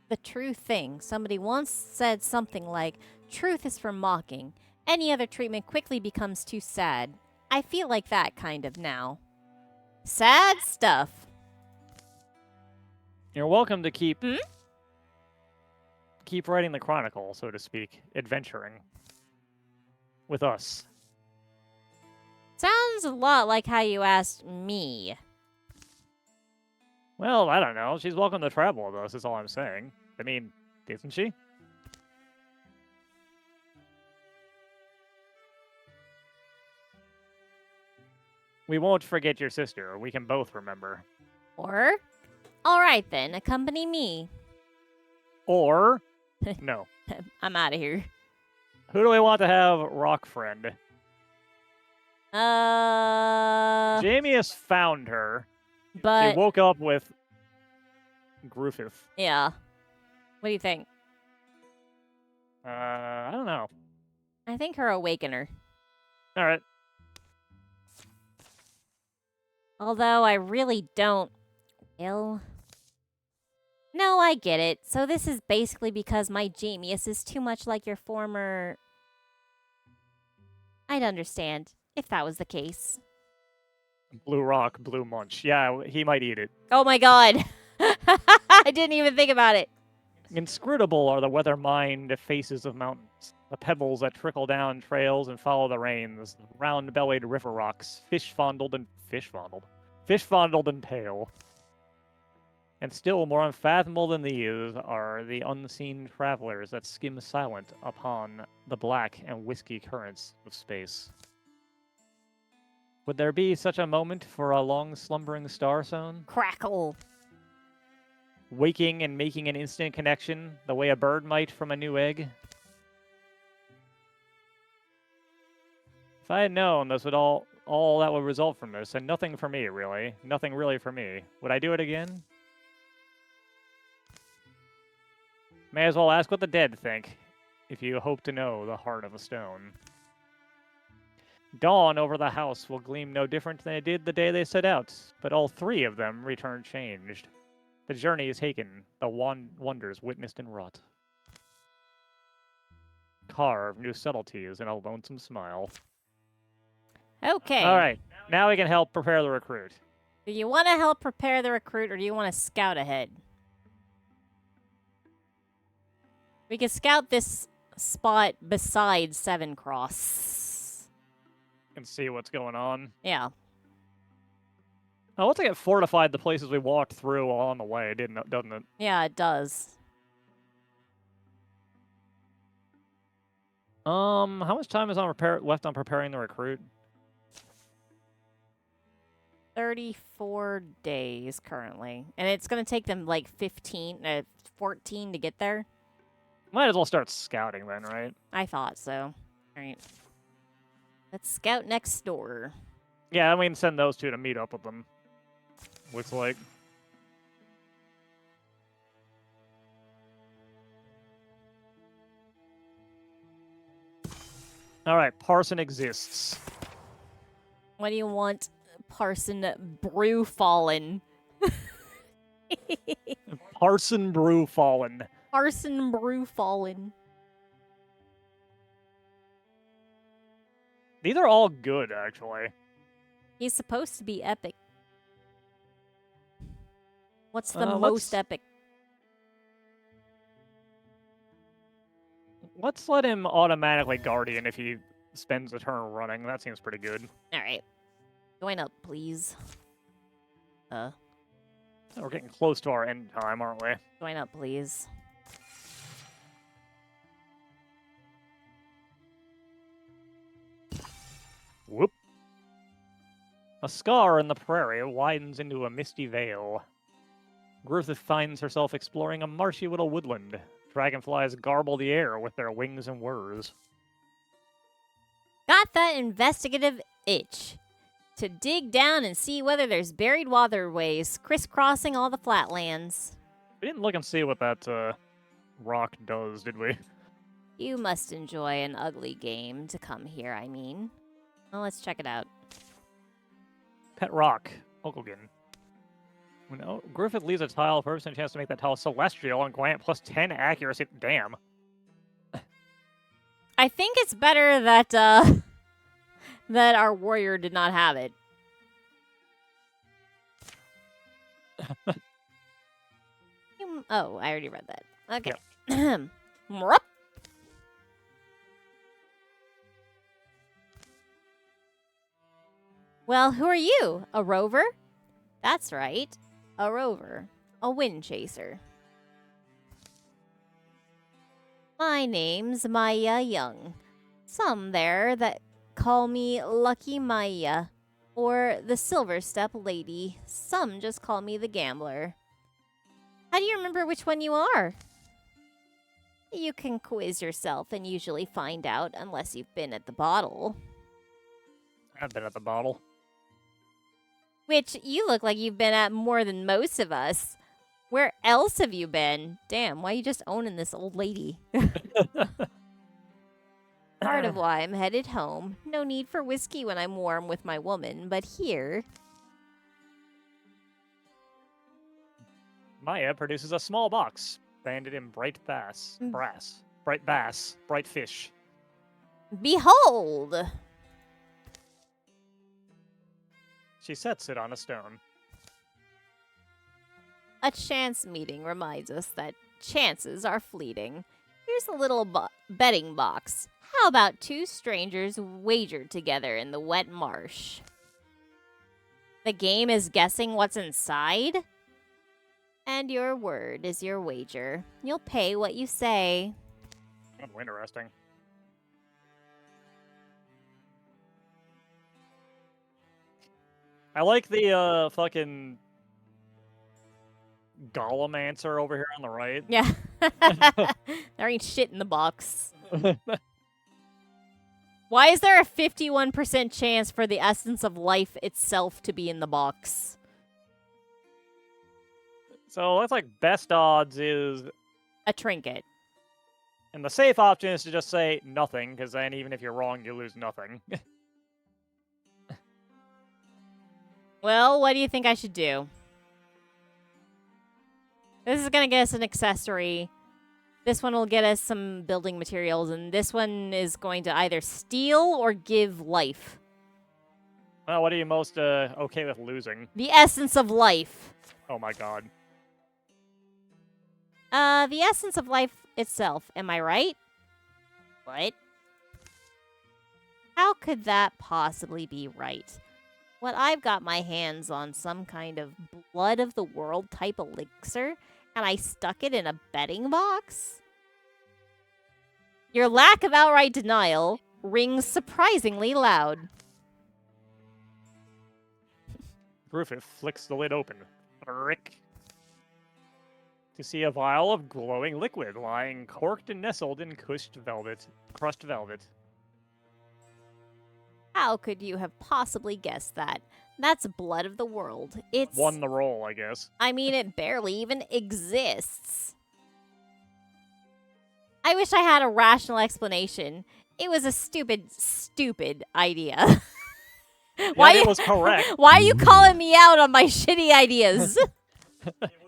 The true thing. Somebody once said something like, truth is for mocking. Any other treatment quickly becomes too sad. I feel like that kind of now. Sad stuff. You're welcome to keep Hmm? keep writing the chronicle, so to speak, adventuring with us. Sounds a lot like how you asked me. Well, I don't know. She's welcome to travel with us, is all I'm saying. I mean, isn't she? We won't forget your sister. We can both remember. Or? Alright then, accompany me. Or, no. I'm out of here. Who do we want to have rock friend? Jamie has found her. But, She woke up with Griffith. yeah. What do you think? I don't know. I think her awakener. All right. Although I really don't... Well... No, I get it. So this is basically because my genius is too much like your former... I'd understand if that was the case. Blue rock, blue munch. Yeah, he might eat it. Oh my god! I didn't even think about it. Inscrutable are the weather-mined faces of mountains, the pebbles that trickle down trails and follow the rains, the round-bellied river rocks, fish-fondled and pale. And still more unfathomable than these are the unseen travelers that skim silent upon the black and whiskey currents of space. Would there be such a moment for a long-slumbering star zone? Crackle. Waking and making an instant connection, the way a bird might from a new egg? If I had known this would all that would result from this, and nothing for me, really. Nothing really for me. Would I do it again? May as well ask what the dead think, if you hope to know the heart of a stone. Dawn over the house will gleam no different than it did the day they set out, but all three of them return changed. The journey is taken, the wonders witnessed and wrought. Carve new subtleties in a lonesome smile. Okay. All right, now we can help prepare the recruit. Do you want to help prepare the recruit, or do you want to scout ahead? We can scout this spot beside Seven Cross. And see what's going on. Yeah. Oh, looks like it fortified the places we walked through along the way, doesn't it? Yeah, it does. How much time is left on preparing the recruit? 34 days currently. And it's going to take them like 14 to get there. Might as well start scouting then, right? I thought so. All right. Let's scout next door. Yeah, I mean, send those two to meet up with them. Looks like. All right, Parson exists. What do you want, Parson Brew Fallen? Parson Brew Fallen. Parson Brew Fallen. These are all good, actually. He's supposed to be epic. What's the let's- most epic? Let's let him automatically Guardian if he spends a turn running. That seems pretty good. All right. Join up, please. We're getting close to our end time, aren't we? Join up, please. Whoop. A scar in the prairie widens into a misty veil. Griffith finds herself exploring a marshy little woodland. Dragonflies garble the air with their wings and whirs. Got that investigative itch to dig down and see whether there's buried waterways crisscrossing all the flatlands. We didn't look and see what that rock does, did we? You must enjoy an ugly game to come here, I mean. Well, let's check it out. Pet rock. Okogan. When Griffith leaves a tile, first and a chance to make that tile celestial and grant plus 10 accuracy. Damn. I think it's better that that our warrior did not have it. Oh, I already read that. Okay. Mwrup. Well, who are you? A rover? That's right. A rover. A wind chaser. My name's Maya Young. Some there that call me Lucky Maya, or the Silver Step Lady. Some just call me the Gambler. How do you remember which one you are? You can quiz yourself and usually find out unless you've been at the bottle. I've been at the bottle. Which you look like you've been at more than most of us. Where else have you been? Damn, why are you just owning this old lady? Part of why I'm headed home. No need for whiskey when I'm warm with my woman, but here... Maya produces a small box, banded in bright brass, bright fish. Behold! She sets it on a stone. A chance meeting reminds us that chances are fleeting. Here's a little betting box. How about two strangers wager together in the wet marsh? The game is guessing what's inside? And your word is your wager. You'll pay what you say. Oh, interesting. I like the fucking Gollum answer over here on the right. Yeah. There ain't shit in the box. Why is there a 51% chance for the essence of life itself to be in the box? So that's like best odds is, A trinket. and the safe option is to just say nothing, because then even if you're wrong, you lose nothing. Well, what do you think I should do? This is going to get us an accessory. This one will get us some building materials, and this one is going to either steal or give life. Well, what are you most okay with losing? The essence of life. Oh my god. The essence of life itself. Am I right? What? How could that possibly be right? What I've got my hands on some kind of blood of the world type elixir, and I stuck it in a betting box? Your lack of outright denial rings surprisingly loud. Griffith flicks the lid open. Rick. To see a vial of glowing liquid lying corked and nestled in crushed velvet. How could you have possibly guessed that? That's blood of the world. It's... Won the roll, I guess. I mean, it barely even exists. I wish I had a rational explanation. It was a stupid, stupid idea. Yeah, it was correct. Why are you calling me out on my shitty ideas?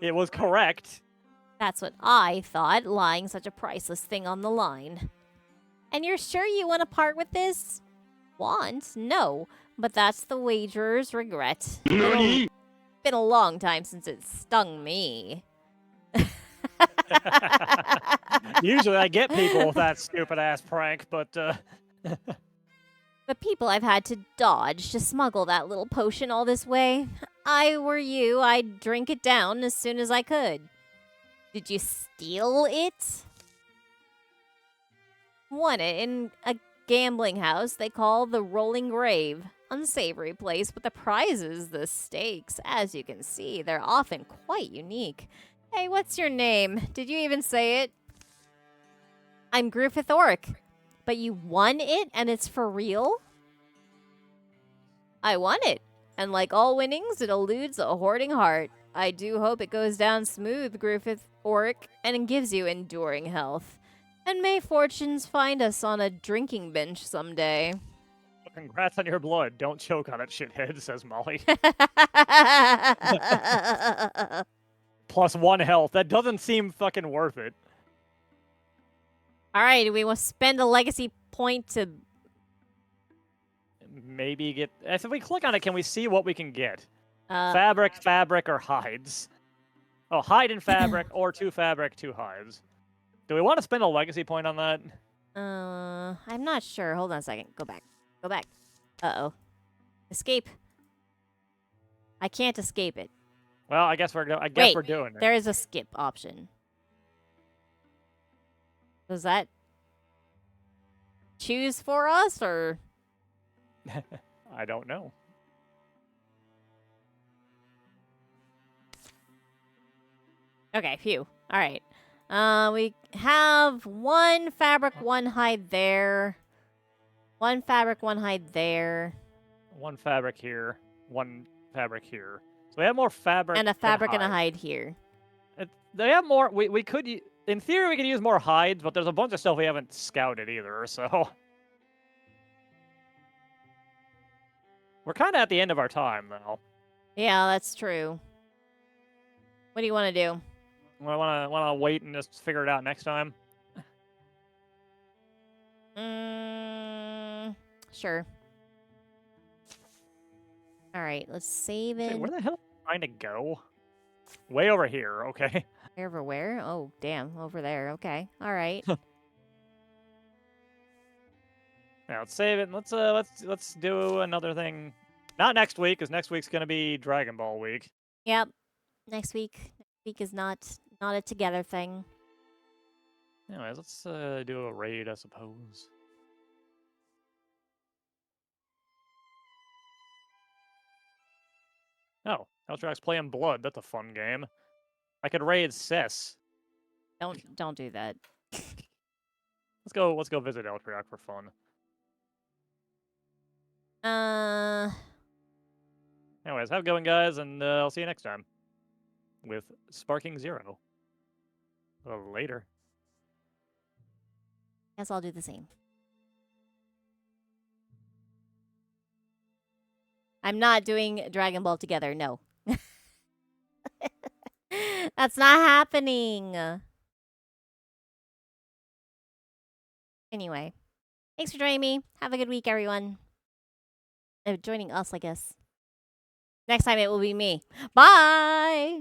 It was correct. That's what I thought, lying such a priceless thing on the line. And you're sure you want to part with this? Want? No. But that's the wagerer's regret. It's been a long time since it stung me. Usually I get people with that stupid-ass prank, but, The people I've had to dodge to smuggle that little potion all this way. I were you, I'd drink it down as soon as I could. Did you steal it? Won it in a gambling house they call the Rolling Grave. Unsavory place, but the prizes, the stakes, as you can see, they're often quite unique. Hey, what's your name? Did you even say it? I'm Griffith Orc. But you won it and it's for real? I won it. And like all winnings, it eludes a hoarding heart. I do hope it goes down smooth, Griffith Orc, and gives you enduring health. And may fortunes find us on a drinking bench someday. congrats on your blood. Don't choke on it, shithead, says Molly. +1 health. That doesn't seem fucking worth it. Alright, do we want to spend a legacy point to maybe get... If we click on it, can we see what we can get? Uh, Fabric, or hides? Oh, hide and fabric, or 2 fabric, 2 hides. Do we want to spend a legacy point on that? I'm not sure. Hold on a second. Go back. Go back. Uh-oh. Escape. I can't escape it. Well, I guess we're doing it. There is a skip option. Does that choose for us, or? I don't know. Okay, phew. All right. We have 1 fabric, 1 hide there. 1 fabric, 1 hide there. 1 fabric here, 1 fabric here. So we have more fabric And a fabric than and a hide here. They have more. We could, in theory, we could use more hides, but there's a bunch of stuff we haven't scouted either. So we're kind of at the end of our time, though. Yeah, that's true. What do you want to do? I want to wait and just figure it out next time. Sure. All right, let's save Hey, it. where the hell am I trying to go? Way over here. Okay. Where? Oh, damn, over there. Okay, all right. Now let's save it. And let's do another thing. Not next week, because next week's gonna be Dragon Ball week. Yep. Next week is not a together thing. Anyways, let's do a raid, I suppose. Oh, Eltrax playing Blood. That's a fun game. I could raid Sis. Don't do that. Let's go visit Eltrax for fun. Anyways, have a good one, guys, and I'll see you next time with Sparking Zero. Later. Guess I'll do the same. I'm not doing Dragon Ball together, no. That's not happening. Anyway, thanks for joining me. Have a good week, everyone. Joining us, I guess. Next time it will be me. Bye!